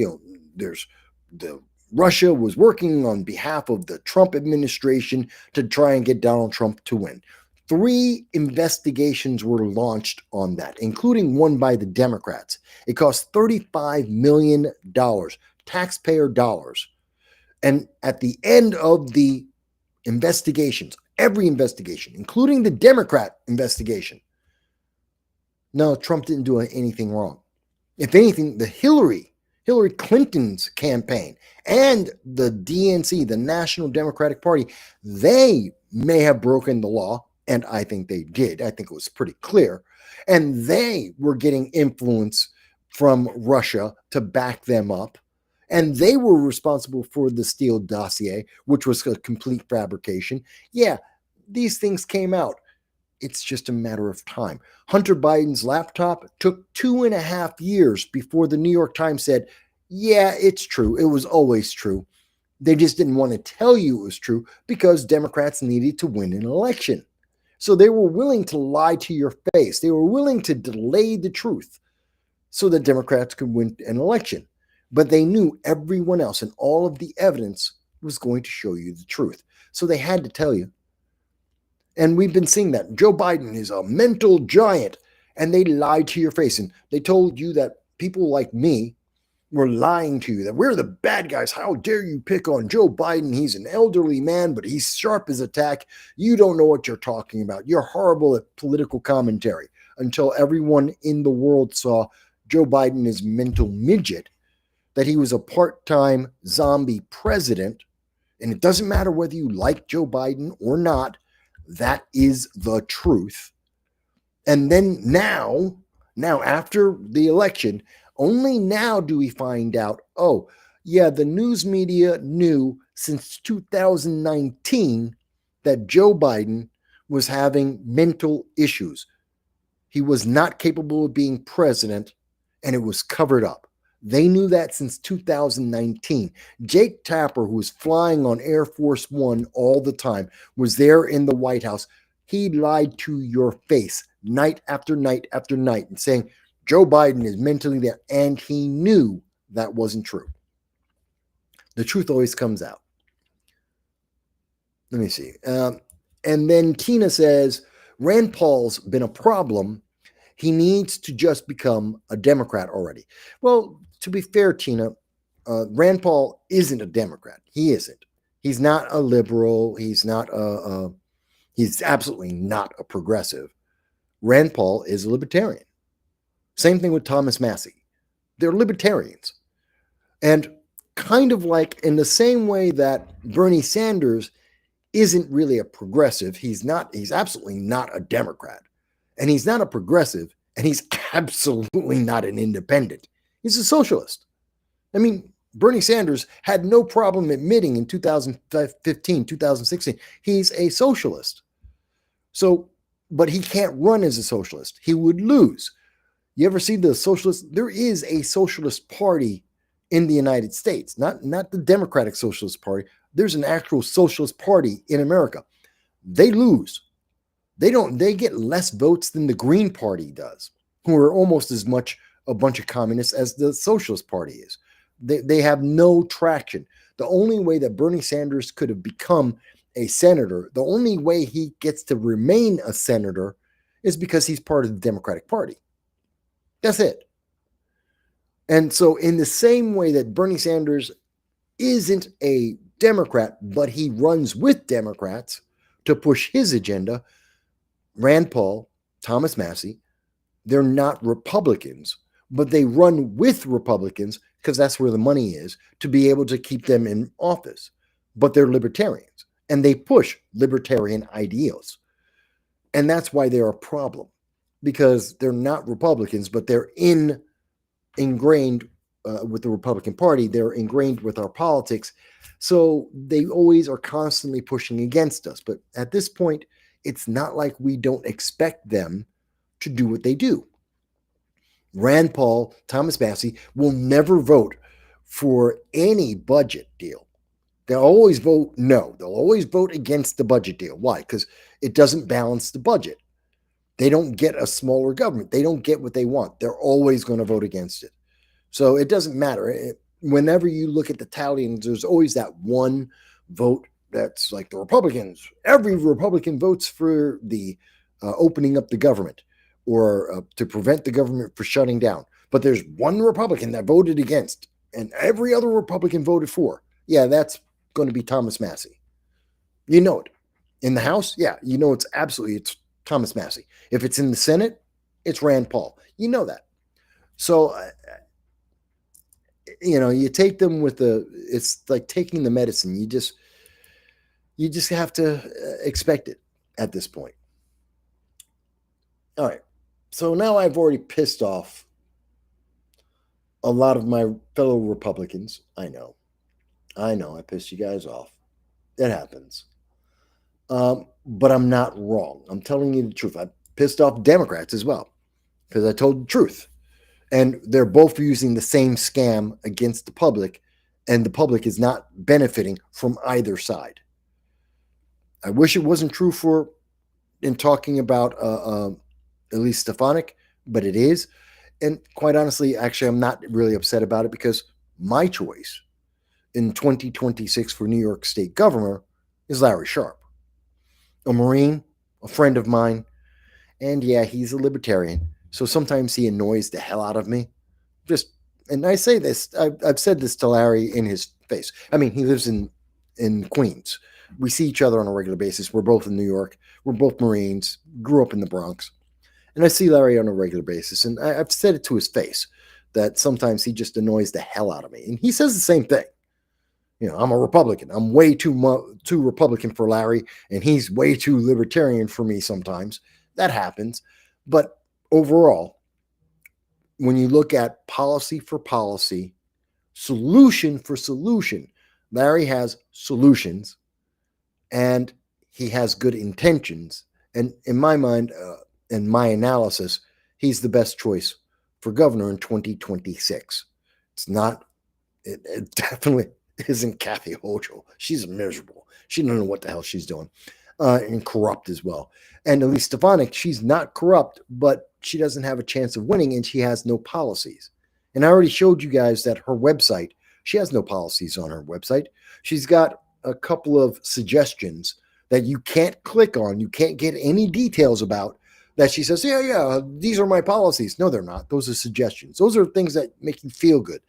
S2: Russia was working on behalf of the Trump administration to try and get Donald Trump to win. 3 investigations were launched on that, including one by the Democrats. It cost $35 million, taxpayer dollars. And at the end of the investigations, every investigation, including the Democrat investigation, no, Trump didn't do anything wrong. If anything, the Hillary Clinton's campaign and the DNC, the National Democratic Party, they may have broken the law, and I think they did. I think it was pretty clear. And they were getting influence from Russia to back them up. And they were responsible for the Steele dossier, which was a complete fabrication. Yeah, these things came out. It's just a matter of time. Hunter Biden's laptop took 2.5 years before the New York Times said, yeah, it's true. It was always true. They just didn't want to tell you it was true because Democrats needed to win an election. So they were willing to lie to your face. They were willing to delay the truth so that Democrats could win an election. But they knew everyone else and all of the evidence was going to show you the truth. So they had to tell you. And we've been seeing that. Joe Biden is a mental giant. And they lied to your face. And they told you that people like me were lying to you, that we're the bad guys. How dare you pick on Joe Biden? He's an elderly man, but he's sharp as a tack. You don't know what you're talking about. You're horrible at political commentary. Until everyone in the world saw Joe Biden is mental midget, that he was a part-time zombie president, and it doesn't matter whether you like Joe Biden or not, that is the truth. And then now after the election, only now do we find out, oh, yeah, the news media knew since 2019 that Joe Biden was having mental issues. He was not capable of being president, and it was covered up. They knew that since 2019. Jake Tapper, who was flying on Air Force One all the time, was there in the White House. He lied to your face night after night after night and saying Joe Biden is mentally there, and he knew that wasn't true. The truth always comes out. Let me see. And then Tina says, Rand Paul's been a problem. He needs to just become a Democrat already. Well, to be fair, Tina, Rand Paul isn't a Democrat. He isn't. He's not a liberal. He's not he's absolutely not a progressive. Rand Paul is a libertarian. Same thing with Thomas Massey. They're libertarians. And kind of like in the same way that Bernie Sanders isn't really a progressive, he's absolutely not a Democrat. And he's not a progressive, and he's absolutely not an independent. He's a socialist. I mean, Bernie Sanders had no problem admitting in 2015, 2016, he's a socialist. So, but he can't run as a socialist. He would lose. You ever see the socialist? There is a socialist party in the United States, not the Democratic Socialist Party. There's an actual socialist party in America. They lose. They get less votes than the Green Party does, who are almost as much a bunch of communists as the Socialist Party is. They have no traction. The only way that Bernie Sanders could have become a senator, the only way he gets to remain a senator is because he's part of the Democratic Party. That's it. And so in the same way that Bernie Sanders isn't a Democrat, but he runs with Democrats to push his agenda, Rand Paul, Thomas Massey, they're not Republicans, but they run with Republicans because that's where the money is to be able to keep them in office. But they're libertarians, and they push libertarian ideals. And that's why they're a problem, because they're not Republicans, but they're ingrained with the Republican Party. They're ingrained with our politics. So they always are constantly pushing against us. But at this point, it's not like we don't expect them to do what they do. Rand Paul, Thomas Massey will never vote for any budget deal. They'll always vote no. They'll always vote against the budget deal. Why? Because it doesn't balance the budget. They don't get a smaller government. They don't get what they want. They're always going to vote against it. So it doesn't matter. Whenever you look at the tally, there's always that one vote that's like the Republicans. Every Republican votes for the opening up the government or to prevent the government from shutting down. But there's one Republican that voted against, and every other Republican voted for. Yeah, that's going to be Thomas Massey. You know it. In the House, yeah, you know it's Thomas Massey. If it's in the Senate, it's Rand Paul. You know that. So, you take them with it's like taking the medicine. You just have to expect it at this point. All right. So now I've already pissed off a lot of my fellow Republicans. I know. I pissed you guys off. It happens. But I'm not wrong. I'm telling you the truth. I pissed off Democrats as well because I told the truth. And they're both using the same scam against the public, and the public is not benefiting from either side. I wish it wasn't true in talking about Elise Stefanik, but it is. And quite honestly, actually, I'm not really upset about it because my choice in 2026 for New York State Governor is Larry Sharpe, a Marine, a friend of mine, and yeah, he's a libertarian. So sometimes he annoys the hell out of me. And I say this, I've said this to Larry in his face. I mean, he lives in Queens. We see each other on a regular basis. We're both in New York. We're both Marines, grew up in the Bronx. And I see Larry on a regular basis, and I've said it to his face that sometimes he just annoys the hell out of me. And he says the same thing. I'm a Republican. I'm way too Republican for Larry, and he's way too libertarian for me sometimes. That happens. But overall, when you look at policy for policy, solution for solution, Larry has solutions, and he has good intentions. And in my mind, in my analysis, he's the best choice for governor in 2026. It's not, it definitely isn't Kathy Hochul. She's miserable. She doesn't know what the hell she's doing, and corrupt as well. And Elise Stefanik, she's not corrupt, but she doesn't have a chance of winning, and she has no policies. And I already showed you guys that her website, she has no policies on her website. She's got a couple of suggestions that you can't click on, you can't get any details about, that she says, yeah, these are my policies. No, they're not. Those are suggestions. Those are things that make you feel good.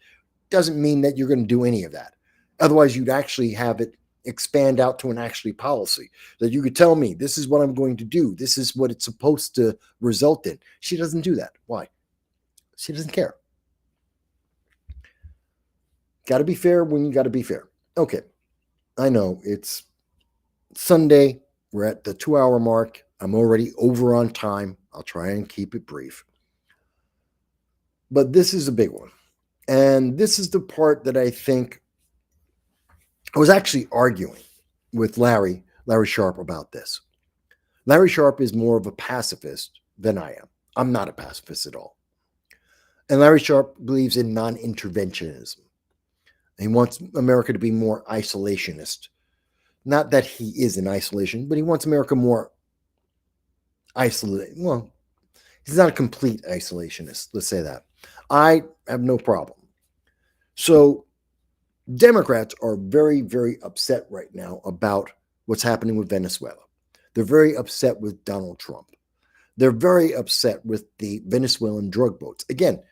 S2: Doesn't mean that you're going to do any of that. Otherwise, you'd actually have it expand out to an actually policy that you could tell me, this is what I'm going to do. This is what it's supposed to result in. She doesn't do that. Why? She doesn't care. Got to be fair when you got to be fair. Okay. I know it's Sunday. We're at the 2-hour mark. I'm already over on time. I'll try and keep it brief. But this is a big one. And this is the part that I think I was actually arguing with Larry Sharp about this. Larry Sharp is more of a pacifist than I am. I'm not a pacifist at all. And Larry Sharp believes in non-interventionism. He wants America to be more isolationist. Not that he is in isolation, but he wants America more isolated. Well, he's not a complete isolationist. Let's say that. I have no problem. So Democrats are very, very upset right now about what's happening with Venezuela. They're very upset with Donald Trump. They're very upset with the Venezuelan drug boats. Again,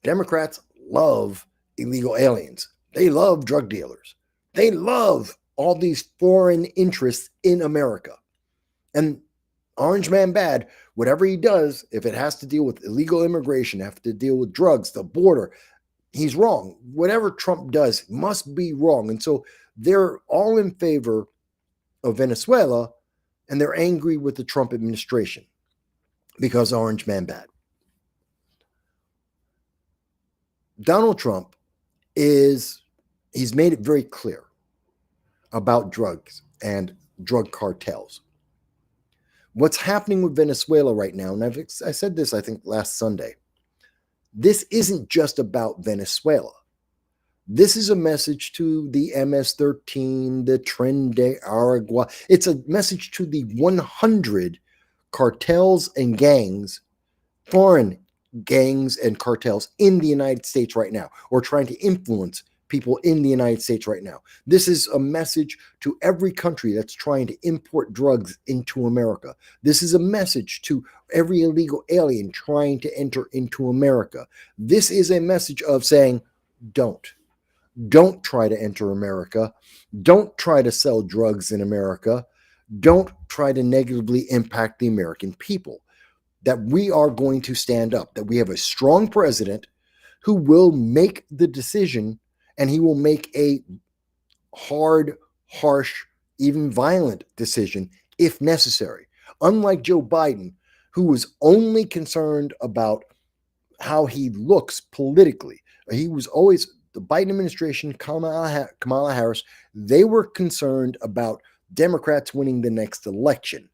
S2: Democrats love illegal aliens. They love drug dealers. They love all these foreign interests in America. And Orange Man Bad, whatever he does, if it has to deal with illegal immigration, have to deal with drugs, the border, he's wrong. Whatever Trump does must be wrong. And so they're all in favor of Venezuela, and they're angry with the Trump administration because Orange Man Bad. Donald Trump he's made it very clear about drugs and drug cartels. What's happening with Venezuela right now, and I said this, I think, last Sunday, this isn't just about Venezuela. This is a message to the MS-13, the Tren de Aragua. It's a message to the 100 cartels and gangs, foreign gangs and cartels in the United States right now, or trying to influence people in the United States right now. This is a message to every country that's trying to import drugs into America. This is a message to every illegal alien trying to enter into America. This is a message of saying, don't try to enter America. Don't try to sell drugs in America. Don't try to negatively impact the American people. That we are going to stand up, that we have a strong president who will make the decision, and he will make a hard, harsh, even violent decision if necessary. Unlike Joe Biden, who was only concerned about how he looks politically. He was always, the Biden administration, Kamala Harris, they were concerned about Democrats winning the next election.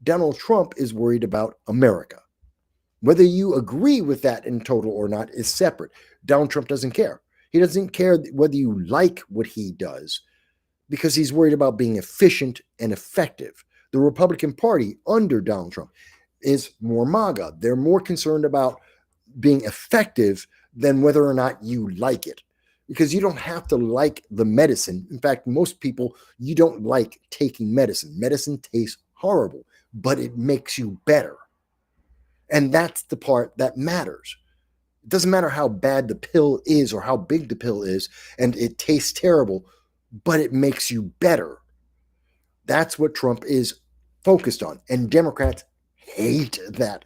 S2: Donald Trump is worried about America. Whether you agree with that in total or not is separate. Donald Trump doesn't care. He doesn't care whether you like what he does because he's worried about being efficient and effective. The Republican Party under Donald Trump is more MAGA. They're more concerned about being effective than whether or not you like it, because you don't have to like the medicine. In fact, most people, you don't like taking medicine. Medicine tastes horrible, but it makes you better. And that's the part that matters. It doesn't matter how bad the pill is or how big the pill is, and it tastes terrible, but it makes you better. That's what Trump is focused on. And Democrats hate that.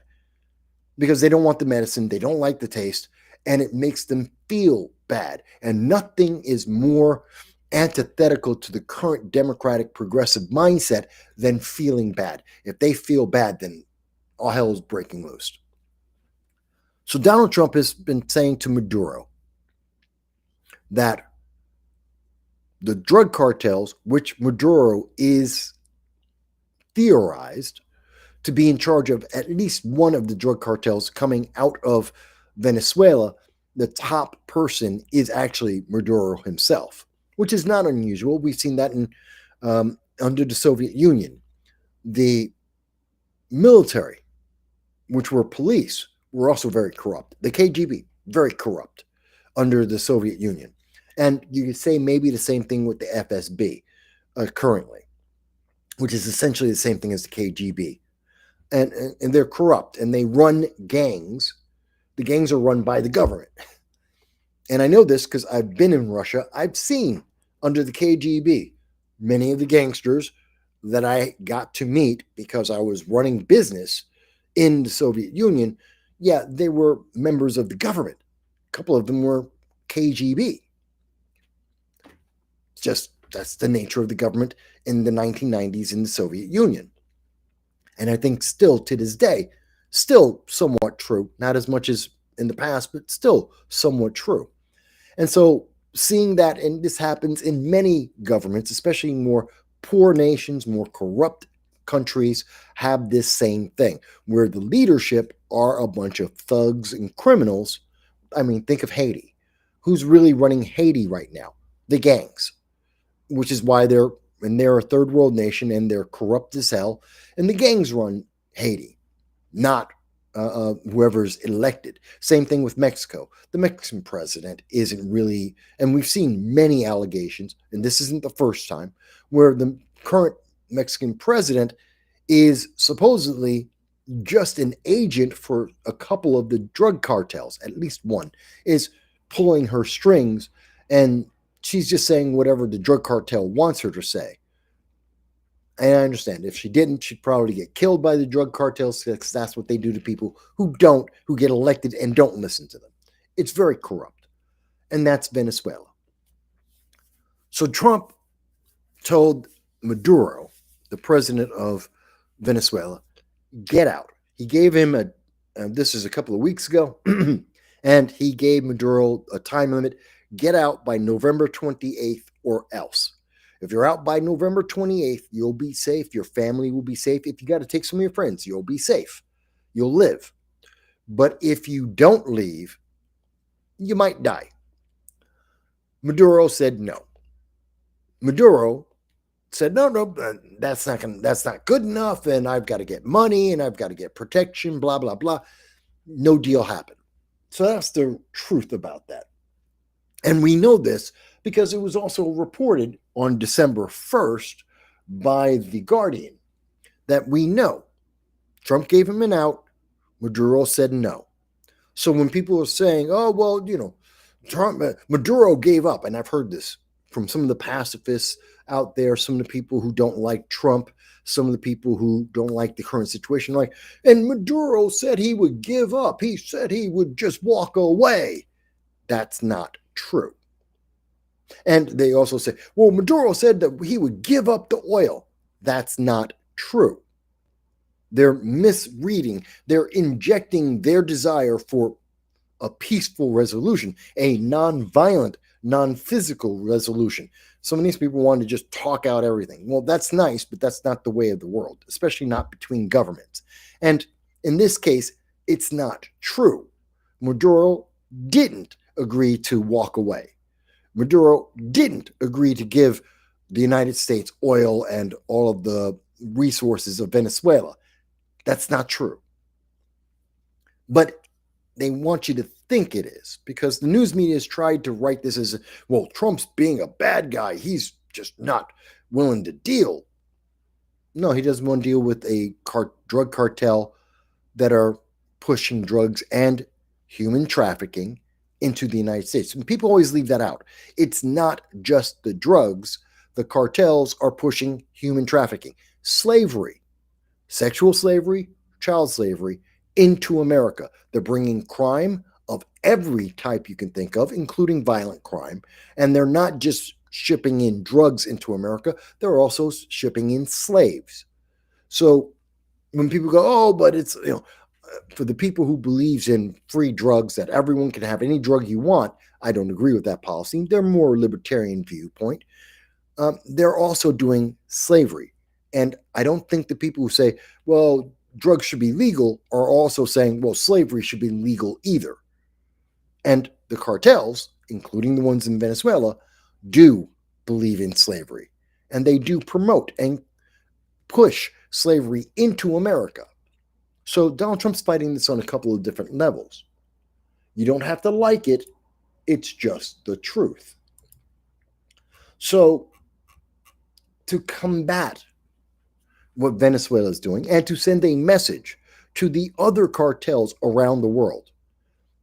S2: because they don't want the medicine, they don't like the taste, and it makes them feel bad. And nothing is more antithetical to the current democratic progressive mindset than feeling bad. If they feel bad, then all hell is breaking loose. So Donald Trump has been saying to Maduro that the drug cartels, which Maduro is theorized to be in charge of at least one of the drug cartels coming out of Venezuela, the top person is actually Maduro himself, which is not unusual. We've seen that in under the Soviet Union. The military, which were police, were also very corrupt. The KGB, very corrupt under the Soviet Union. And you could say maybe the same thing with the FSB currently, which is essentially the same thing as the KGB. And they're corrupt, and they run gangs. The gangs are run by the government. And I know this because I've been in Russia. I've seen under the KGB many of the gangsters that I got to meet because I was running business in the Soviet Union. Yeah, they were members of the government. A couple of them were KGB. Just that's the nature of the government in the 1990s in the Soviet Union. And I think still to this day, still somewhat true, not as much as in the past, but still somewhat true. And so seeing that, and this happens in many governments, especially more poor nations, more corrupt countries, have this same thing, where the leadership are a bunch of thugs and criminals. I mean, think of Haiti. Who's really running Haiti right now? The gangs, which is why they're a third world nation and they're corrupt as hell. And the gangs run Haiti, not whoever's elected. Same thing with Mexico. The Mexican president isn't really, and we've seen many allegations, and this isn't the first time, where the current Mexican president is supposedly just an agent for a couple of the drug cartels. At least one is pulling her strings, and she's just saying whatever the drug cartel wants her to say. And I understand if she didn't, she'd probably get killed by the drug cartels, because that's what they do to people who get elected and don't listen to them. It's very corrupt. And that's Venezuela. So Trump told Maduro, the president of Venezuela, get out. He gave him this is a couple of weeks ago, and he gave Maduro a time limit. Get out by November 28th or else. If you're out by November 28th, you'll be safe. Your family will be safe. If you got to take some of your friends, you'll be safe. You'll live. But if you don't leave, you might die. Maduro said no. Maduro said, no, that's not good enough, and I've got to get money, and I've got to get protection, blah, blah, blah. No deal happened. So that's the truth about that. And we know this because it was also reported on December 1st by The Guardian that we know Trump gave him an out, Maduro said no. So when people are saying, oh, well, Maduro gave up, and I've heard this from some of the pacifists out there, some of the people who don't like Trump, some of the people who don't like the current situation, and Maduro said he would give up. He said he would just walk away. That's not true. And they also say, well, Maduro said that he would give up the oil. That's not true. They're misreading. They're injecting their desire for a peaceful resolution, a non-violent, non-physical resolution. Some of these people want to just talk out everything. Well, that's nice, but that's not the way of the world, especially not between governments. And in this case, it's not true. Maduro didn't agree to walk away. Maduro didn't agree to give the United States oil and all of the resources of Venezuela. That's not true. But they want you to think it is, because the news media has tried to write this as, well, Trump's being a bad guy. He's just not willing to deal. No, he doesn't want to deal with a drug cartel that are pushing drugs and human trafficking into the United States. And people always leave that out. It's not just the drugs. The cartels are pushing human trafficking, slavery, sexual slavery, child slavery, into America. They're bringing crime of every type you can think of, including violent crime. And they're not just shipping in drugs into America, they're also shipping in slaves. So when people go, oh, but it's, for the people who believes in free drugs, that everyone can have any drug you want, I don't agree with that policy. They're more libertarian viewpoint. They're also doing slavery. And I don't think the people who say, well, drugs should be legal are also saying, well, slavery should be legal either. And the cartels, including the ones in Venezuela, do believe in slavery. And they do promote and push slavery into America. So Donald Trump's fighting this on a couple of different levels. You don't have to like it. It's just the truth. So to combat what Venezuela is doing and to send a message to the other cartels around the world,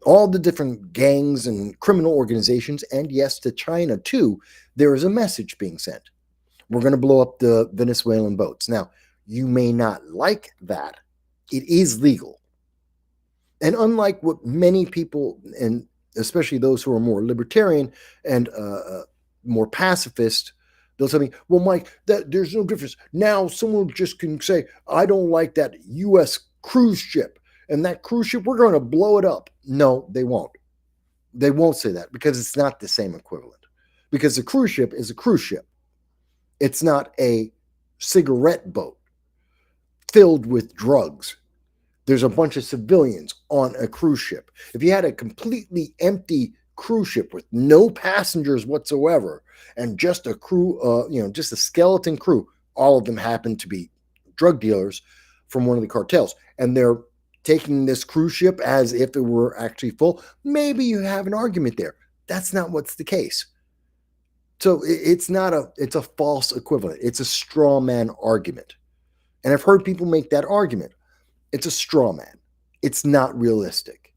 S2: all the different gangs and criminal organizations, and yes, to China too, there is a message being sent. We're going to blow up the Venezuelan boats. Now, you may not like that. It is legal. And unlike what many people, and especially those who are more libertarian and more pacifist, they'll tell me, well, Mike, there's no difference. Now someone just can say, I don't like that U.S. cruise ship. And that cruise ship, we're going to blow it up. No, they won't. They won't say that because it's not the same equivalent. Because a cruise ship is a cruise ship. It's not a cigarette boat filled with drugs. There's a bunch of civilians on a cruise ship. If you had a completely empty cruise ship with no passengers whatsoever and just a crew, just a skeleton crew, all of them happen to be drug dealers from one of the cartels, and they're taking this cruise ship as if it were actually full, maybe you have an argument there. That's not what's the case. So it's a false equivalent. It's a straw man argument. And I've heard people make that argument. It's a straw man. It's not realistic.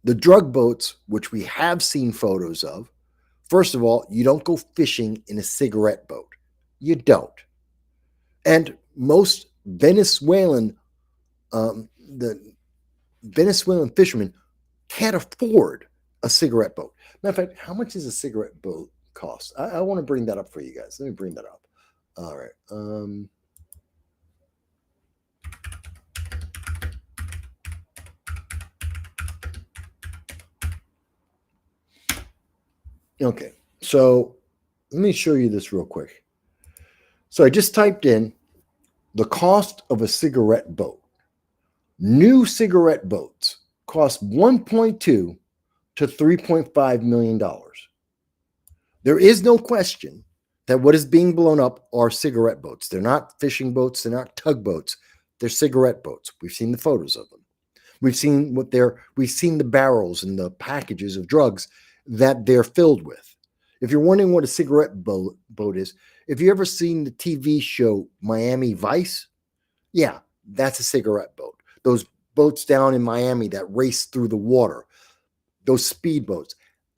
S2: The drug boats, which we have seen photos of, first of all, you don't go fishing in a cigarette boat. You don't. And most Venezuelan fishermen can't afford a cigarette boat. Matter of fact, how much does a cigarette boat cost? I want to bring that up for you guys. Let me bring that up. All right. Okay. So let me show you this real quick. So I just typed in the cost of a cigarette boat. New cigarette boats cost $1.2 to $3.5 million. There is no question that what is being blown up are cigarette boats. They're not fishing boats. They're not tugboats. They're cigarette boats. We've seen the photos of them. We've seen the barrels and the packages of drugs that they're filled with. If you're wondering what a cigarette boat is, if you ever seen the TV show Miami Vice, yeah, that's a cigarette boat. Those boats down in Miami that race through the water, those speedboats,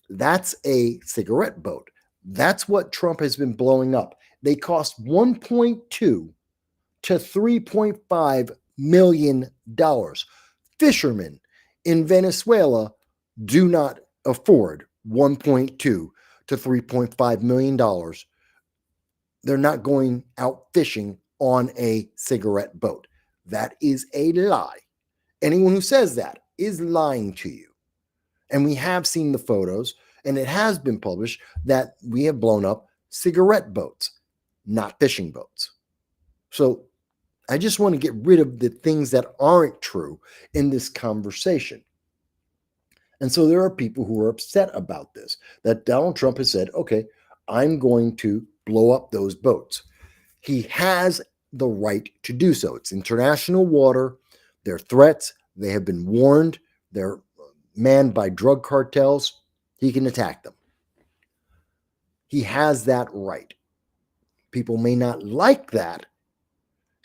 S2: that's a cigarette boat. That's what Trump has been blowing up. They cost $1.2 to $3.5 million. Fishermen in Venezuela do not afford $1.2 to $3.5 million. They're not going out fishing on a cigarette boat. That is a lie. Anyone who says that is lying to you. And we have seen the photos, and it has been published that we have blown up cigarette boats, not fishing boats. So I just want to get rid of the things that aren't true in this conversation. And so there are people who are upset about this, that Donald Trump has said, okay, I'm going to blow up those boats. He has the right to do so. It's international water. They're threats. They have been warned. They're manned by drug cartels. He can attack them. He has that right. People may not like that.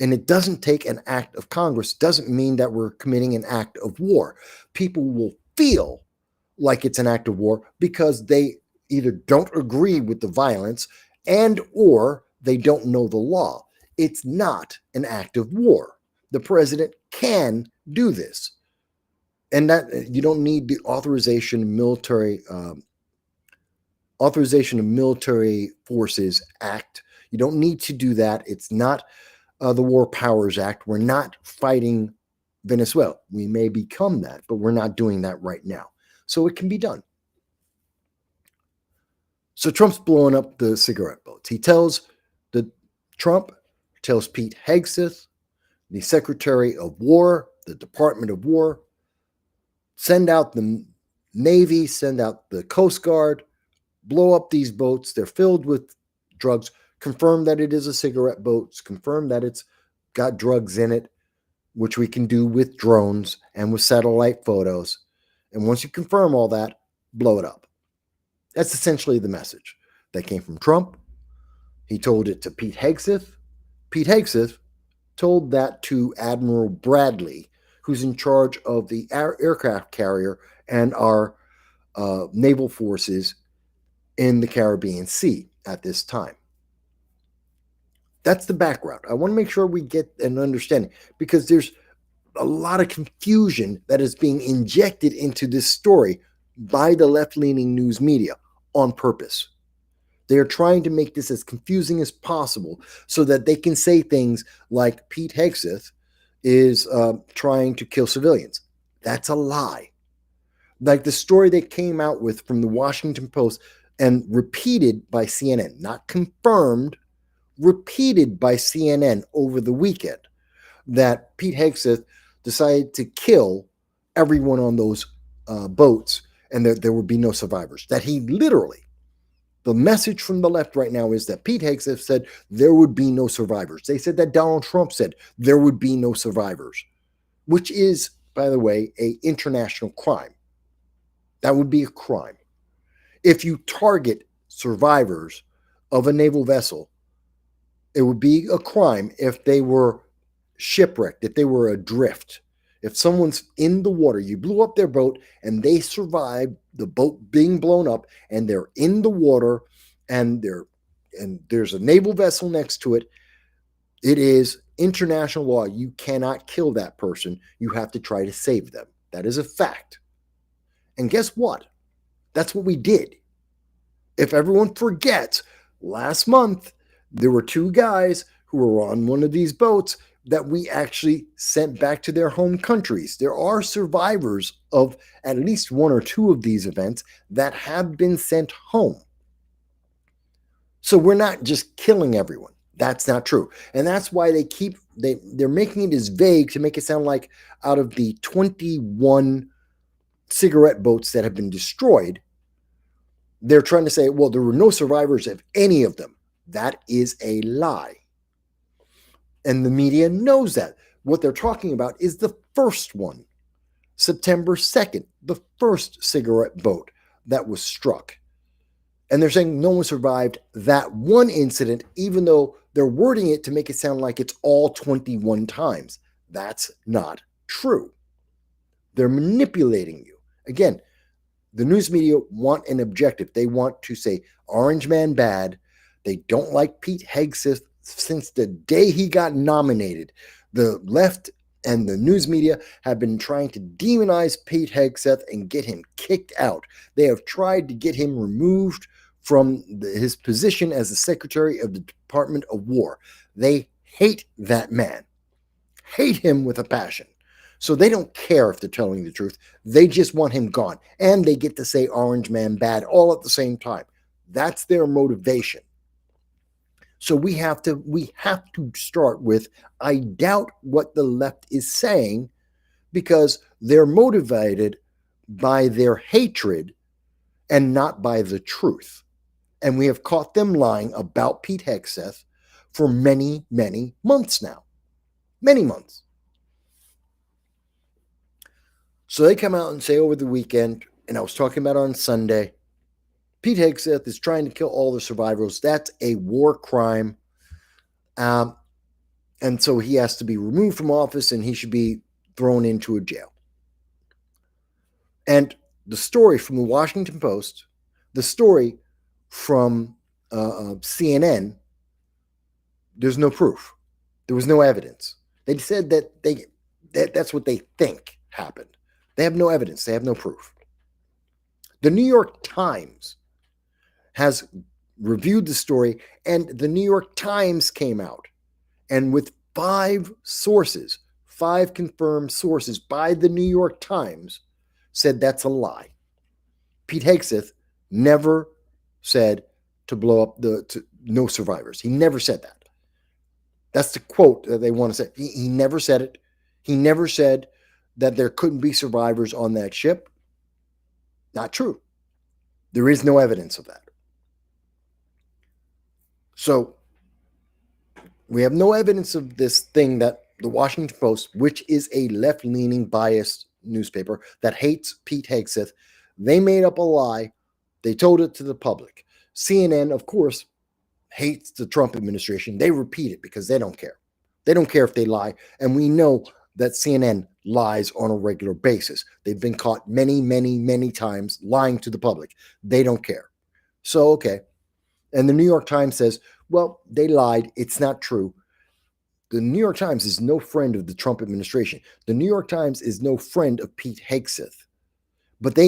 S2: And it doesn't take an act of Congress. Doesn't mean that we're committing an act of war. People will feel like it's an act of war because they either don't agree with the violence and or they don't know the law. It's not an act of war. The president can do this. And that you don't need the authorization of Military Forces Act. You don't need to do that. It's not the War Powers Act. We're not fighting Venezuela. We may become that, but we're not doing that right now. So it can be done. So Trump's blowing up the cigarette boats. Trump tells Pete Hegseth, the Secretary of War, the Department of War, send out the Navy, send out the Coast Guard, blow up these boats. They're filled with drugs. Confirm that it is a cigarette boat. Confirm that it's got drugs in it, which we can do with drones and with satellite photos. And once you confirm all that, blow it up. That's essentially the message that came from Trump. He told it to Pete Hegseth. Pete Hegseth told that to Admiral Bradley, who's in charge of the aircraft carrier and our naval forces in the Caribbean Sea at this time. That's the background. I want to make sure we get an understanding, because there's a lot of confusion that is being injected into this story by the left-leaning news media on purpose. They are trying to make this as confusing as possible so that they can say things like Pete Hegseth is trying to kill civilians. That's a lie. Like the story they came out with from the Washington Post and repeated by CNN, not confirmed, repeated by CNN over the weekend, that Pete Hegseth decided to kill everyone on those boats and that there would be no survivors. That he literally, the message from the left right now is that Pete Hegseth said there would be no survivors. They said that Donald Trump said there would be no survivors, which is, by the way, an international crime. That would be a crime. If you target survivors of a naval vessel, it would be a crime if they were shipwrecked, if they were adrift. If someone's in the water, you blew up their boat and they survived the boat being blown up and they're in the water and there's a naval vessel next to it, it is international law. You cannot kill that person. You have to try to save them. That is a fact. And guess what? That's what we did. If everyone forgets, last month there were two guys who were on one of these boats that we actually sent back to their home countries. There are survivors of at least one or two of these events that have been sent home. So we're not just killing everyone. That's not true. And that's why they're making it as vague to make it sound like out of the 21 cigarette boats that have been destroyed, they're trying to say, well, there were no survivors of any of them. That is a lie. And the media knows that. What they're talking about is the first one, September 2nd, the first cigarette boat that was struck. And they're saying no one survived that one incident, even though they're wording it to make it sound like it's all 21 times. That's not true. They're manipulating you. Again, the news media want an objective. They want to say Orange Man bad. They don't like Pete Hegseth. Since the day he got nominated, the left and the news media have been trying to demonize Pete Hegseth and get him kicked out. They have tried to get him removed from his position as the Secretary of the Department of War. They hate that man, hate him with a passion. So they don't care if they're telling the truth. They just want him gone. And they get to say Orange Man bad all at the same time. That's their motivation. So we have to start with, I doubt what the left is saying, because they're motivated by their hatred and not by the truth. And we have caught them lying about Pete Hegseth for many, many months now. Many months. So they come out and say over the weekend, and I was talking about on Sunday, Pete Hegseth is trying to kill all the survivors. That's a war crime. And so he has to be removed from office and he should be thrown into a jail. And the story from the Washington Post, the story from CNN, there's no proof. There was no evidence. They said that That's what they think happened. They have no evidence. They have no proof. The New York Times has reviewed the story, and the New York Times came out and with 5 sources, 5 confirmed sources by the New York Times, said that's a lie. Pete Hegseth never said to blow up no survivors. He never said that. That's the quote that they want to say. He never said it. He never said that there couldn't be survivors on that ship. Not true. There is no evidence of that. So we have no evidence of this thing that the Washington Post, which is a left-leaning biased newspaper that hates Pete Hegseth, they made up a lie. They told it to the public. CNN, of course, hates the Trump administration. They repeat it because they don't care. They don't care if they lie. And we know that CNN lies on a regular basis. They've been caught many, many, many times lying to the public. They don't care. So, okay. And the New York Times says, well, they lied. It's not true. The New York Times is no friend of the Trump administration. The New York Times is no friend of Pete Hegseth. But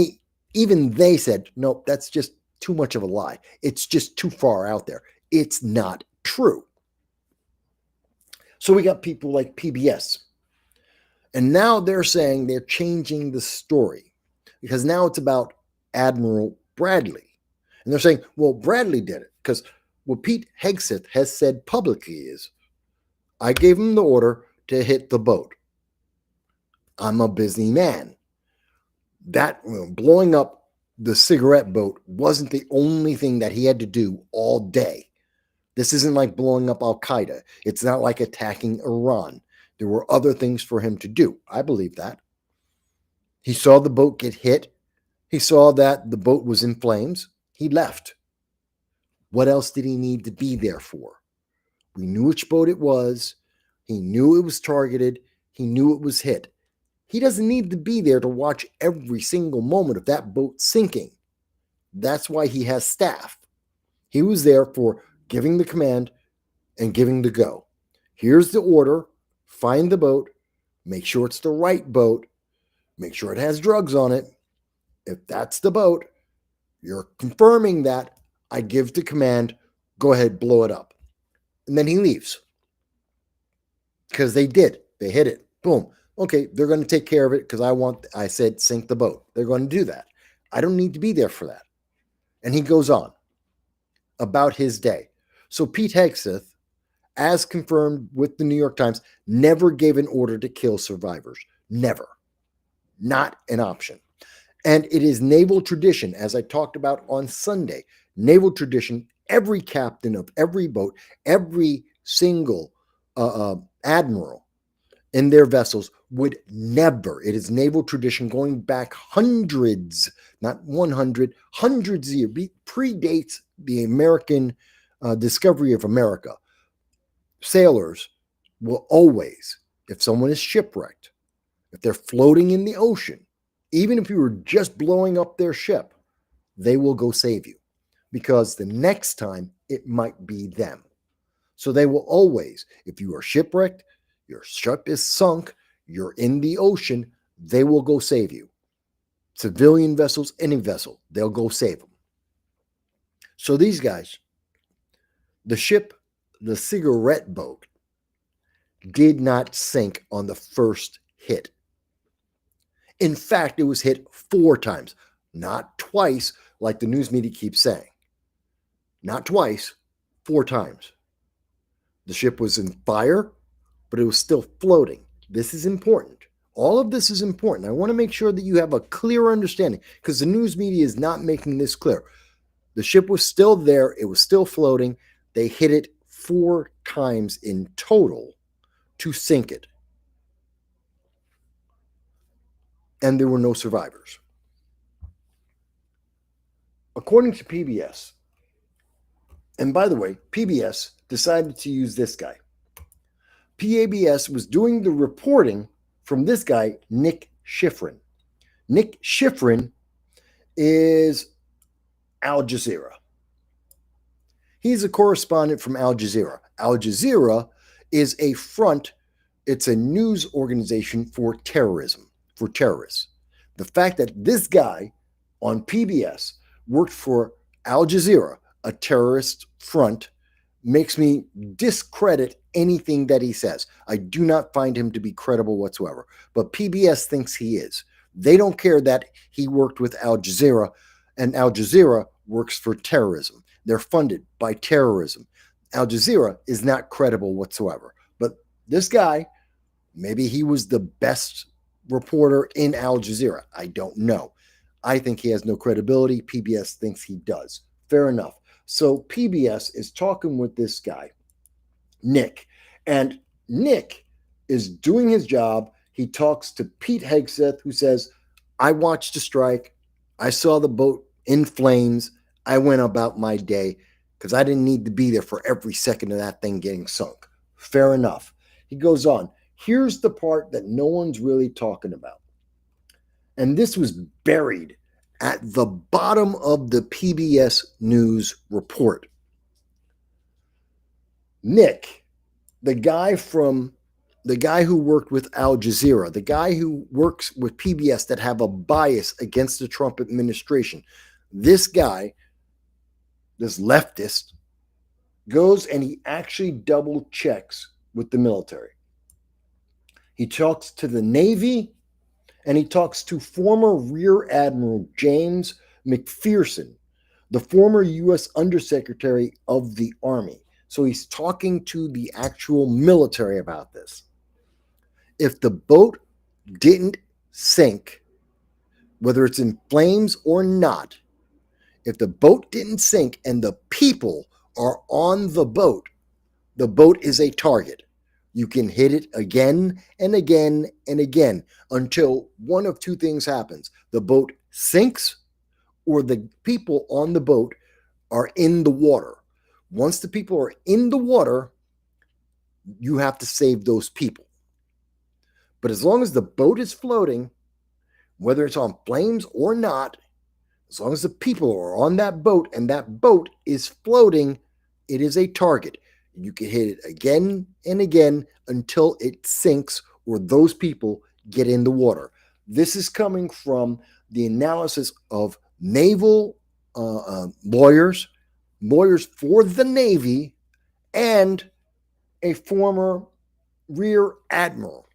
S2: even they said, no, that's just too much of a lie. It's just too far out there. It's not true. So we got people like PBS. And now they're saying they're changing the story because now it's about Admiral Bradley. And they're saying, well, Bradley did it because what Pete Hegseth has said publicly is, I gave him the order to hit the boat. I'm a busy man. That blowing up the cigarette boat wasn't the only thing that he had to do all day. This isn't like blowing up Al-Qaeda. It's not like attacking Iran. There were other things for him to do. I believe that. He saw the boat get hit. He saw that the boat was in flames. He left. What else did he need to be there for? We knew which boat it was. He knew it was targeted. He knew it was hit. He doesn't need to be there to watch every single moment of that boat sinking. That's why he has staff. He was there for giving the command and giving the go. Here's the order. Find the boat. Make sure it's the right boat. Make sure it has drugs on it. If that's the boat, you're confirming that. I give the command. Go ahead, blow it up. And then he leaves. Because they did. They hit it. Boom. Okay, they're going to take care of it because I said sink the boat. They're going to do that. I don't need to be there for that. And he goes on about his day. So Pete Hegseth, as confirmed with the New York Times, never gave an order to kill survivors. Never. Not an option. And it is naval tradition, as I talked about on Sunday, naval tradition, every captain of every boat, every single admiral in their vessels would never, it is naval tradition going back hundreds, not 100, hundreds of years, predates the American discovery of America. Sailors will always, if someone is shipwrecked, if they're floating in the ocean, even if you were just blowing up their ship, they will go save you because the next time it might be them. So they will always, if you are shipwrecked, your ship is sunk, you're in the ocean, they will go save you. Civilian vessels, any vessel, they'll go save them. So these guys, the ship, the cigarette boat, did not sink on the first hit. In fact, it was hit 4 times, not twice, like the news media keeps saying. Not twice, 4 times. The ship was in fire, but it was still floating. This is important. All of this is important. I want to make sure that you have a clear understanding because the news media is not making this clear. The ship was still there. It was still floating. They hit it 4 times in total to sink it. And there were no survivors. According to PBS, and by the way, PBS decided to use this guy. PBS was doing the reporting from this guy, Nick Schifrin. Nick Schifrin is Al Jazeera. He's a correspondent from Al Jazeera. Al Jazeera is a front It's a news organization for terrorism, for terrorists. The fact that this guy on PBS worked for Al Jazeera, a terrorist front, makes me discredit anything that he says. I do not find him to be credible whatsoever. But PBS thinks he is. They don't care that he worked with Al Jazeera, and Al Jazeera works for terrorism. They're funded by terrorism. Al Jazeera is not credible whatsoever. But this guy, maybe he was the best reporter in Al Jazeera. I don't know. I think he has no credibility. PBS thinks he does. Fair enough. So PBS is talking with this guy, Nick, and Nick is doing his job. He talks to Pete Hegseth, who says, I watched the strike. I saw the boat in flames. I went about my day because I didn't need to be there for every second of that thing getting sunk. Fair enough. He goes on. Here's the part that no one's really talking about. And this was buried at the bottom of the PBS News report. Nick, the guy who worked with Al Jazeera, the guy who works with PBS that have a bias against the Trump administration, this guy, this leftist, goes and he actually double checks with the military. He talks to the Navy, and he talks to former Rear Admiral James McPherson, the former U.S. Undersecretary of the Army. So he's talking to the actual military about this. If the boat didn't sink, whether it's in flames or not, if the boat didn't sink and the people are on the boat is a target. You can hit it again and again and again until one of two things happens. The boat sinks or the people on the boat are in the water. Once the people are in the water, you have to save those people. But as long as the boat is floating, whether it's on flames or not, as long as the people are on that boat and that boat is floating, it is a target. You can hit it again and again until it sinks or those people get in the water. This is coming from the analysis of naval lawyers for the Navy, and a former rear admiral.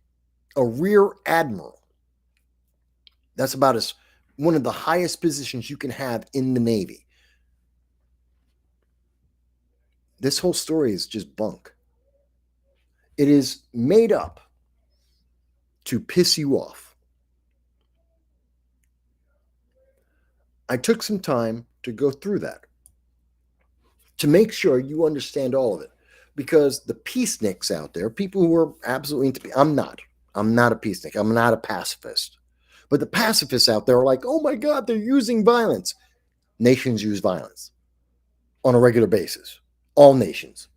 S2: A rear admiral. That's about one of the highest positions you can have in the Navy. This whole story is just bunk. It is made up to piss you off. I took some time to go through that to make sure you understand all of it, because the peaceniks out there, people who are absolutely into peace, I'm not a peacenik. I'm not a pacifist. But the pacifists out there are like, oh my God, they're using violence. Nations use violence on a regular basis. All nations.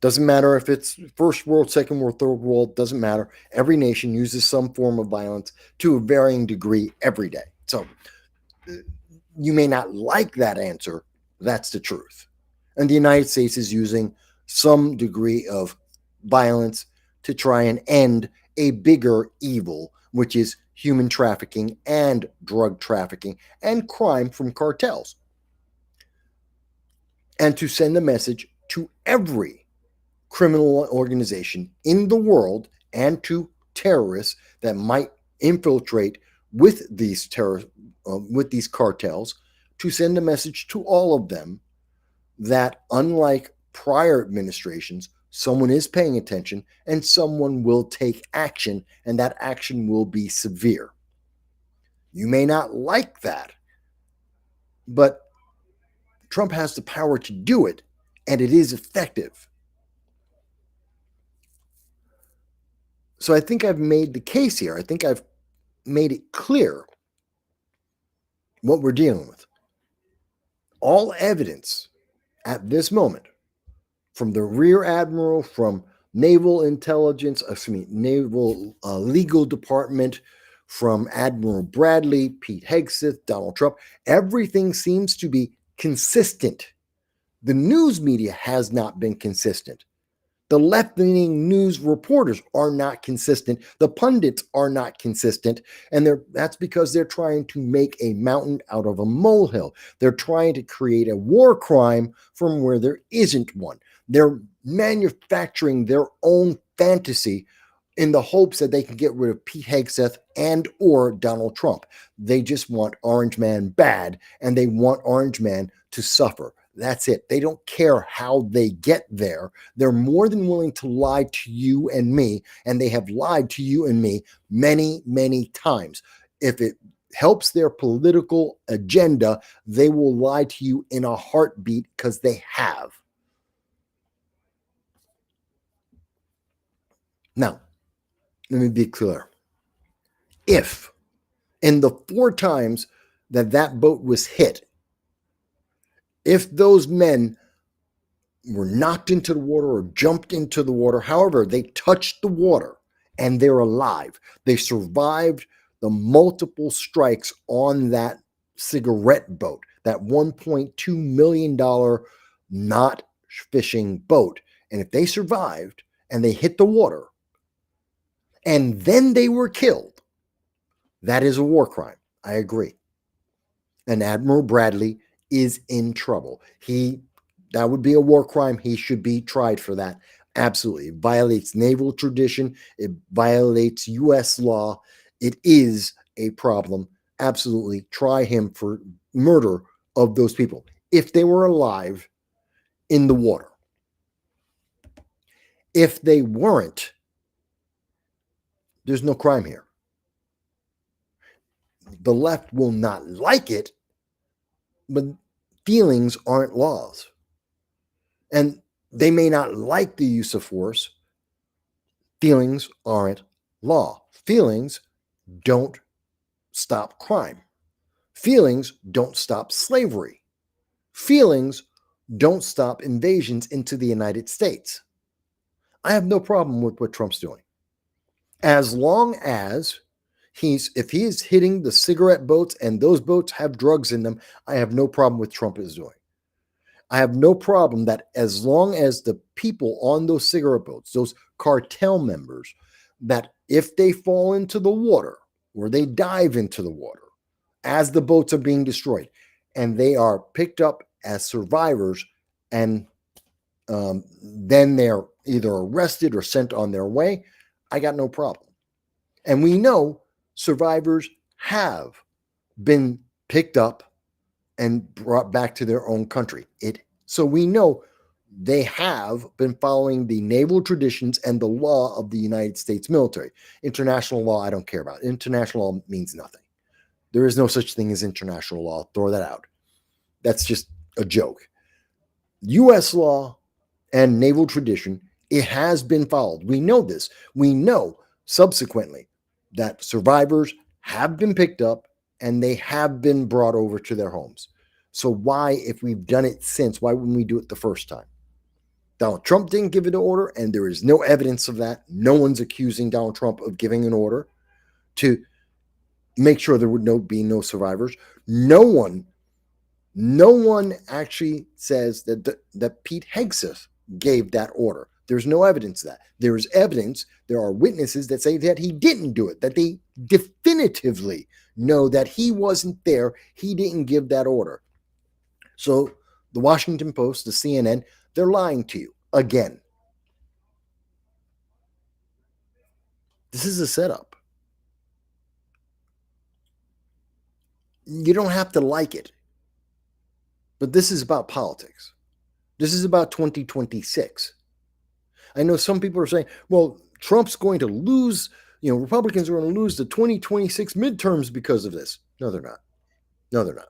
S2: Doesn't matter if it's first world, second world, third world, doesn't matter. Every nation uses some form of violence to a varying degree every day. So you may not like that answer. That's the truth. And the United States is using some degree of violence to try and end a bigger evil, which is human trafficking and drug trafficking and crime from cartels. And to send a message to every criminal organization in the world and to terrorists that might infiltrate with these cartels, to send a message to all of them that, unlike prior administrations, someone is paying attention and someone will take action, and that action will be severe. You may not like that, but Trump has the power to do it, and it is effective. So I think I've made the case here. I think I've made it clear what we're dealing with. All evidence at this moment, from the Rear Admiral, from Naval Intelligence, Naval Legal Department, from Admiral Bradley, Pete Hegseth, Donald Trump, everything seems to be consistent. The news media has not been consistent. The left-leaning news reporters are not consistent. The pundits are not consistent. And that's because they're trying to make a mountain out of a molehill. They're trying to create a war crime from where there isn't one. They're manufacturing their own fantasy in the hopes that they can get rid of Pete Hegseth and or Donald Trump. They just want Orange Man bad, and they want Orange Man to suffer. That's it. They don't care how they get there. They're more than willing to lie to you and me, and they have lied to you and me many, many times. If it helps their political agenda, they will lie to you in a heartbeat because they have. Now, let me be clear. If in the 4 times that boat was hit, if those men were knocked into the water or jumped into the water, however, they touched the water and they're alive. They survived the multiple strikes on that cigarette boat, that $1.2 million not fishing boat. And if they survived and they hit the water and then they were killed, that is a war crime. I agree. And Admiral Bradley is in trouble. That would be a war crime. He should be tried for that. Absolutely. It violates naval tradition. It violates U.S. law. It is a problem. Absolutely. Try him for murder of those people if they were alive in the water. If they weren't, there's no crime here. The left will not like it, but feelings aren't laws. And they may not like the use of force. Feelings aren't law. Feelings don't stop crime. Feelings don't stop slavery. Feelings don't stop invasions into the United States. I have no problem with what Trump's doing. As long as if he is hitting the cigarette boats and those boats have drugs in them, I have no problem with Trump is doing. I have no problem that as long as the people on those cigarette boats, those cartel members, that if they fall into the water or they dive into the water as the boats are being destroyed and they are picked up as survivors and then they're either arrested or sent on their way, I got no problem. And we know survivors have been picked up and brought back to their own country. So we know they have been following the naval traditions and the law of the United States military. International law, I don't care about. International law means nothing. There is no such thing as international law. Throw that out. That's just a joke. U.S. law and naval tradition, it has been followed. We know this. We know subsequently that survivors have been picked up and they have been brought over to their homes. So why, if we've done it since, why wouldn't we do it the first time? Donald Trump didn't give it an order, and there is no evidence of that. No one's accusing Donald Trump of giving an order to make sure there would be no survivors. No one actually says that Pete Hegseth gave that order. There's no evidence of that. There is evidence. There are witnesses that say that he didn't do it, that they definitively know that he wasn't there. He didn't give that order. So the Washington Post, the CNN, they're lying to you again. This is a setup. You don't have to like it. But this is about politics. This is about 2026. I know some people are saying, well, Trump's going to lose, Republicans are going to lose the 2026 midterms because of this. No, they're not. No, they're not.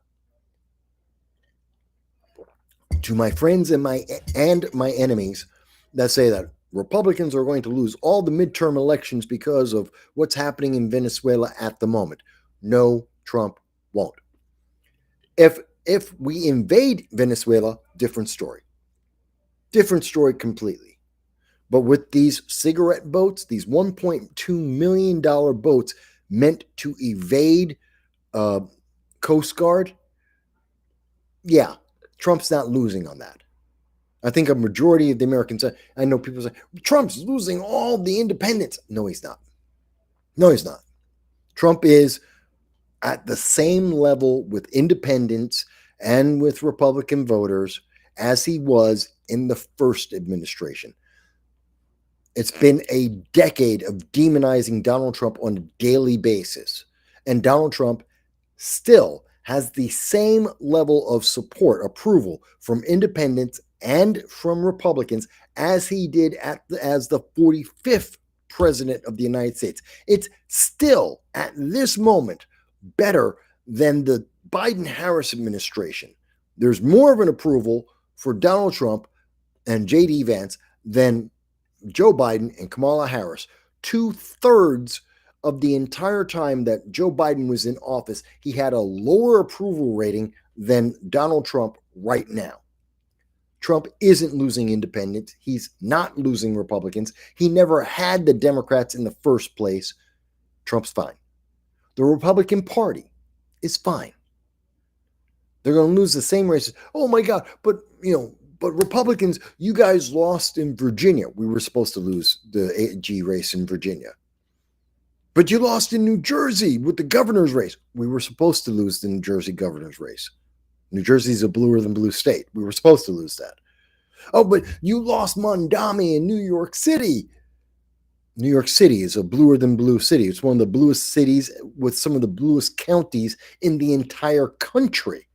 S2: To my friends and my enemies that say that Republicans are going to lose all the midterm elections because of what's happening in Venezuela at the moment. No, Trump won't. If we invade Venezuela, different story. Different story completely. But with these cigarette boats, these $1.2 million boats meant to evade Coast Guard, yeah, Trump's not losing on that. I think a majority of the Americans, I know people say, Trump's losing all the independents. No, he's not. No, he's not. Trump is at the same level with independents and with Republican voters as he was in the first administration. It's been a decade of demonizing Donald Trump on a daily basis. And Donald Trump still has the same level of support, approval from independents and from Republicans as he did as the 45th president of the United States. It's still, at this moment, better than the Biden-Harris administration. There's more of an approval for Donald Trump and J.D. Vance than Joe Biden and Kamala Harris. 2/3 of the entire time that Joe Biden was in office, he had a lower approval rating than Donald Trump right now. Trump isn't losing independents. He's not losing Republicans. He never had the Democrats in the first place. Trump's fine. The Republican Party is fine. They're going to lose the same races. Oh my God, but Republicans, you guys lost in Virginia. We were supposed to lose the AG race in Virginia. But you lost in New Jersey with the governor's race. We were supposed to lose the New Jersey governor's race. New Jersey's a bluer than blue state. We were supposed to lose that. Oh, but you lost Mondami in New York City. New York City is a bluer than blue city. It's one of the bluest cities with some of the bluest counties in the entire country.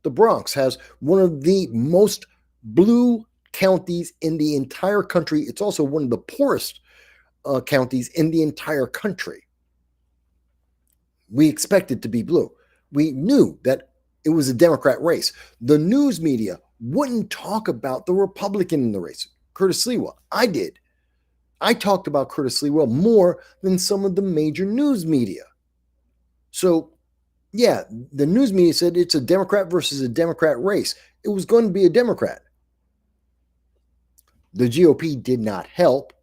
S2: The Bronx has one of the most blue counties in the entire country. It's also one of the poorest counties in the entire country. We expected to be blue. We knew that it was a Democrat race. The news media wouldn't talk about the Republican in the race, Curtis Lewa. I did. I talked about Curtis Lewa more than some of the major news media. So, yeah, the news media said it's a Democrat versus a Democrat race. It was going to be a Democrat. The GOP did not help.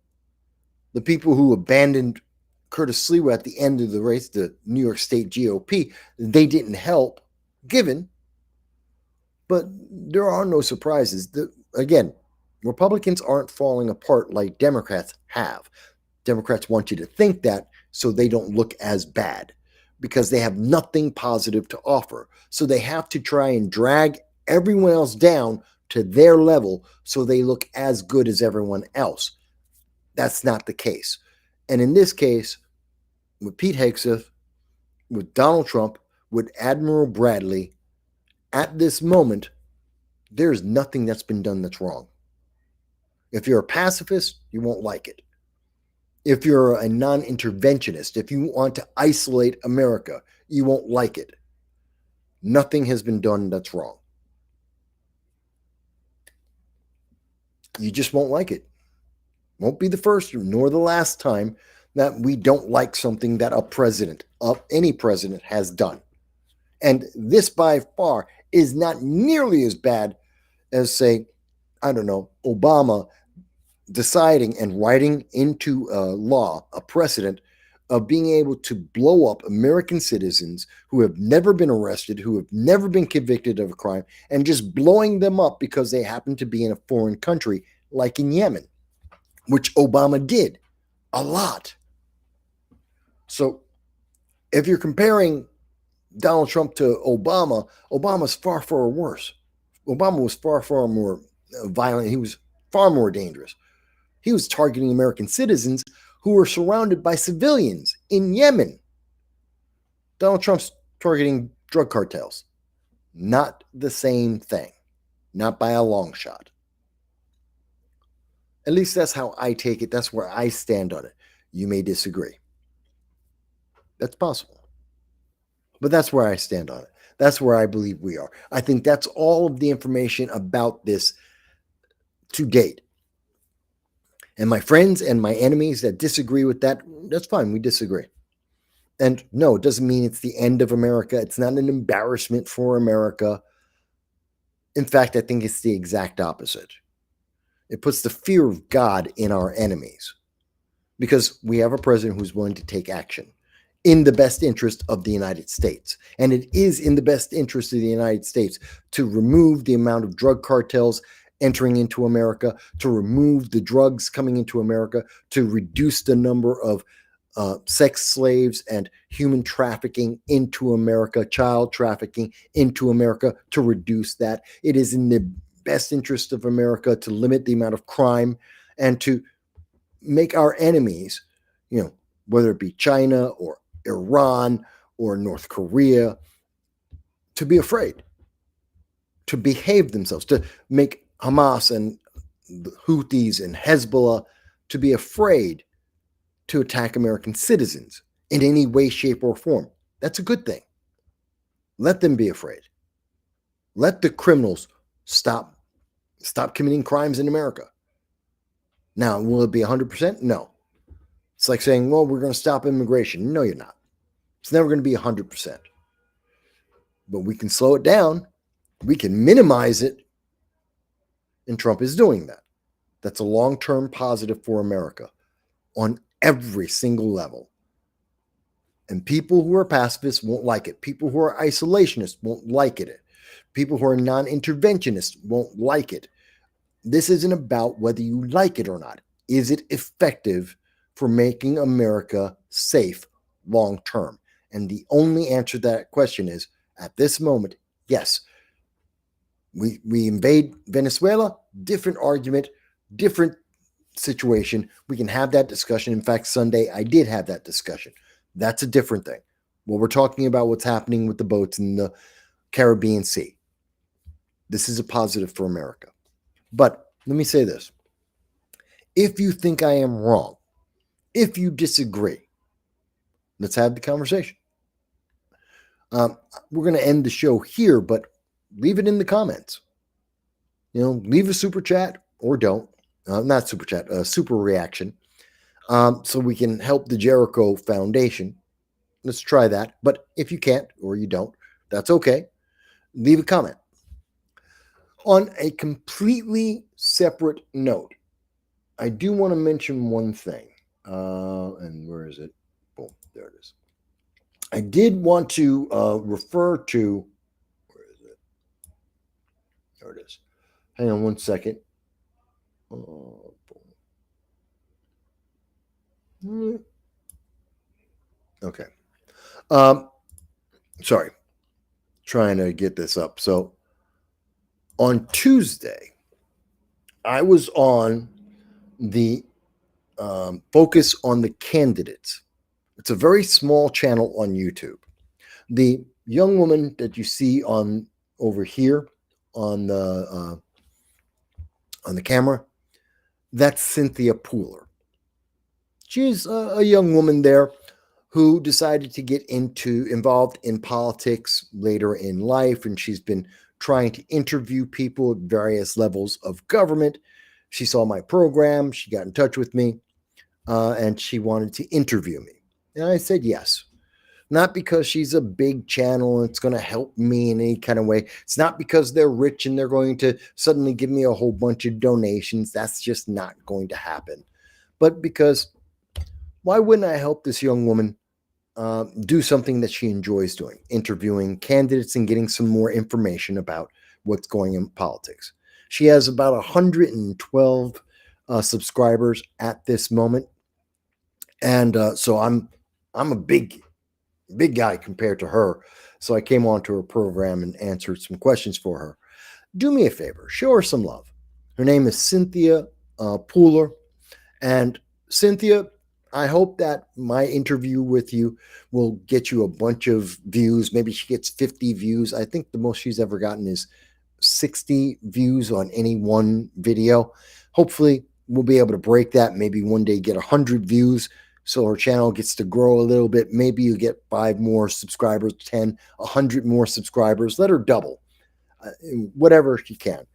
S2: The people who abandoned Curtis Lewa at the end of the race, the New York State GOP, they didn't help, given. But there are no surprises. Again, Republicans aren't falling apart like Democrats have. Democrats want you to think that so they don't look as bad because they have nothing positive to offer. So they have to try and drag everyone else down to their level so they look as good as everyone else. That's not the case. And in this case, with Pete Hegseth, with Donald Trump, with Admiral Bradley, at this moment, there's nothing that's been done that's wrong. If you're a pacifist, you won't like it. If you're a non-interventionist, if you want to isolate America, you won't like it. Nothing has been done that's wrong. You just won't like it. Won't be the first nor the last time that we don't like something that any president has done. And this by far is not nearly as bad as, say, I don't know, Obama deciding and writing into law a precedent of being able to blow up American citizens who have never been arrested, who have never been convicted of a crime, and just blowing them up because they happen to be in a foreign country, like in Yemen, which Obama did a lot. So if you're comparing Donald Trump to Obama, Obama's far, far worse. Obama was far, far more violent. He was far more dangerous. He was targeting American citizens who were surrounded by civilians in Yemen. Donald Trump's targeting drug cartels. Not the same thing. Not by a long shot. At least that's how I take it. That's where I stand on it. You may disagree. That's possible. But that's where I stand on it. That's where I believe we are. I think that's all of the information about this to date. And my friends and my enemies that disagree with that, that's fine. We disagree. And no, it doesn't mean it's the end of America. It's not an embarrassment for America. In fact, I think it's the exact opposite. It puts the fear of God in our enemies because we have a president who's willing to take action in the best interest of the United States. And it is in the best interest of the United States to remove the amount of drug cartels entering into America, to remove the drugs coming into America, to reduce the number of sex slaves and human trafficking into America, child trafficking into America, to reduce that. It is in the best interest of America to limit the amount of crime and to make our enemies, whether it be China or Iran or North Korea, to be afraid, to behave themselves, to make Hamas and the Houthis and Hezbollah to be afraid to attack American citizens in any way, shape, or form. That's a good thing. Let them be afraid. Let the criminals stop committing crimes in America. Now, will it be 100%? No. It's like saying, well, we're going to stop immigration. No, you're not. It's never going to be 100%. But we can slow it down. We can minimize it. And Trump is doing that. That's a long-term positive for America on every single level. And people who are pacifists won't like it. People who are isolationists won't like it. People who are non-interventionists won't like it. This isn't about whether you like it or not. Is it effective for making America safe long-term? And the only answer to that question is, at this moment, yes. We invade Venezuela, different argument, different situation. We can have that discussion. In fact, Sunday, I did have that discussion. That's a different thing. Well, we're talking about what's happening with the boats in the Caribbean Sea. This is a positive for America. But let me say this. If you think I am wrong, if you disagree, let's have the conversation. We're going to end the show here, but leave it in the comments. Leave a super chat or don't. Not super chat, super reaction. So we can help the Jericho Foundation. Let's try that. But if you can't or you don't, that's okay. Leave a comment. On a completely separate note, I do want to mention one thing. And where is it? Boom, there it is. I did want to refer to, where is it? There it is. Hang on one second. Okay. Sorry. Trying to get this up. So on Tuesday, I was on the Focus on the Candidates. It's a very small channel on YouTube. The young woman that you see on over here on the camera, that's Cynthia Pooler. She's a young woman there who decided to get involved in politics later in life, and she's been trying to interview people at various levels of government. She saw my program, she got in touch with me, and she wanted to interview me. And I said yes. Not because she's a big channel and it's going to help me in any kind of way. It's not because they're rich and they're going to suddenly give me a whole bunch of donations. That's just not going to happen. But because why wouldn't I help this young woman do something that she enjoys doing, interviewing candidates and getting some more information about what's going in politics. She has about 112 subscribers at this moment. And so I'm a big guy compared to her. So I came onto her program and answered some questions for her. Do me a favor, show her some love. Her name is Cynthia Pooler. And Cynthia, I hope that my interview with you will get you a bunch of views. Maybe she gets 50 views. I think the most she's ever gotten is 60 views on any one video. Hopefully we'll be able to break that. Maybe one day get 100 views. So her channel gets to grow a little bit. Maybe you get 5 more subscribers, 10, 100 more subscribers. Let her double, whatever she can.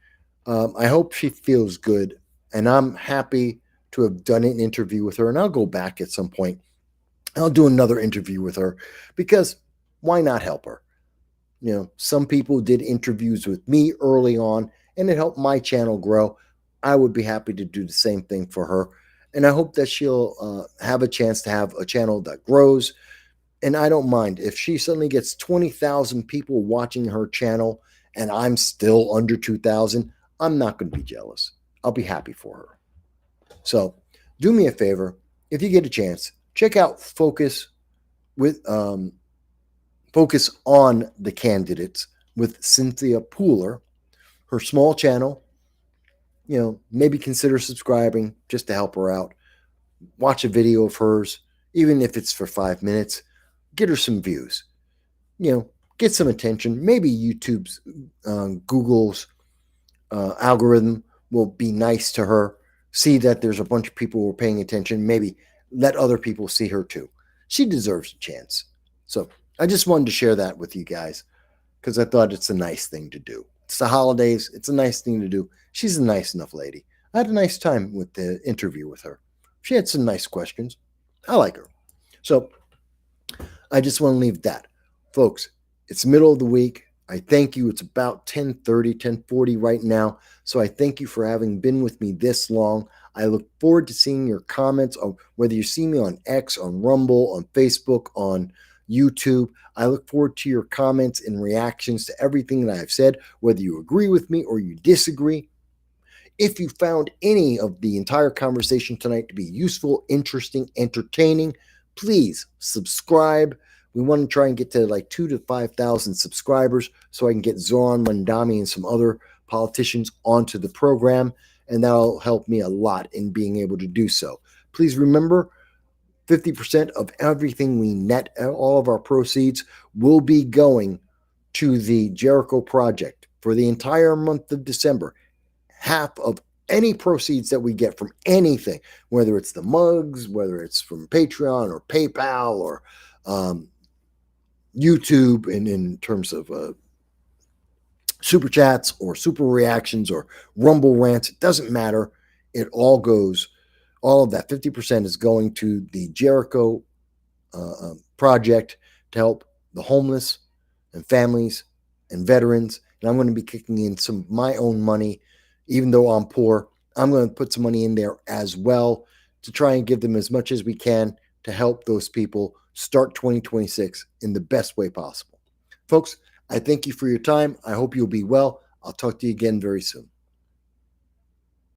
S2: I hope she feels good. And I'm happy to have done an interview with her. And I'll go back at some point. I'll do another interview with her because why not help her? Some people did interviews with me early on and it helped my channel grow. I would be happy to do the same thing for her. And I hope that she'll have a chance to have a channel that grows. And I don't mind if she suddenly gets 20,000 people watching her channel and I'm still under 2,000. I'm not going to be jealous. I'll be happy for her. So do me a favor. If you get a chance, check out Focus on the Candidates with Cynthia Pooler, her small channel. Maybe consider subscribing just to help her out. Watch a video of hers, even if it's for 5 minutes. Get her some views. Get some attention. Maybe YouTube's, Google's algorithm will be nice to her. See that there's a bunch of people who are paying attention. Maybe let other people see her too. She deserves a chance. So I just wanted to share that with you guys because I thought it's a nice thing to do. It's the holidays. It's a nice thing to do. She's a nice enough lady. I had a nice time with the interview with her. She had some nice questions. I like her. So I just want to leave that. Folks, it's middle of the week. I thank you. It's about 10:30, 10:40 right now. So I thank you for having been with me this long. I look forward to seeing your comments on whether you see me on X, on Rumble, on Facebook, on YouTube. I look forward to your comments and reactions to everything that I've said, whether you agree with me or you disagree. If you found any of the entire conversation tonight to be useful, interesting, entertaining, please subscribe. We want to try and get to like 2,000 to 5,000 subscribers so I can get Zoran Mandami and some other politicians onto the program, and that'll help me a lot in being able to do so. Please remember, 50% of everything we net, all of our proceeds, will be going to the Jericho Project for the entire month of December. Half of any proceeds that we get from anything, whether it's the mugs, whether it's from Patreon or PayPal or YouTube, and in terms of super chats or super reactions or Rumble rants, it doesn't matter. It all goes, all of that 50% is going to the Jericho Project to help the homeless and families and veterans. And I'm going to be kicking in some of my own money. Even though I'm poor, I'm going to put some money in there as well to try and give them as much as we can to help those people start 2026 in the best way possible. Folks, I thank you for your time. I hope you'll be well. I'll talk to you again very soon.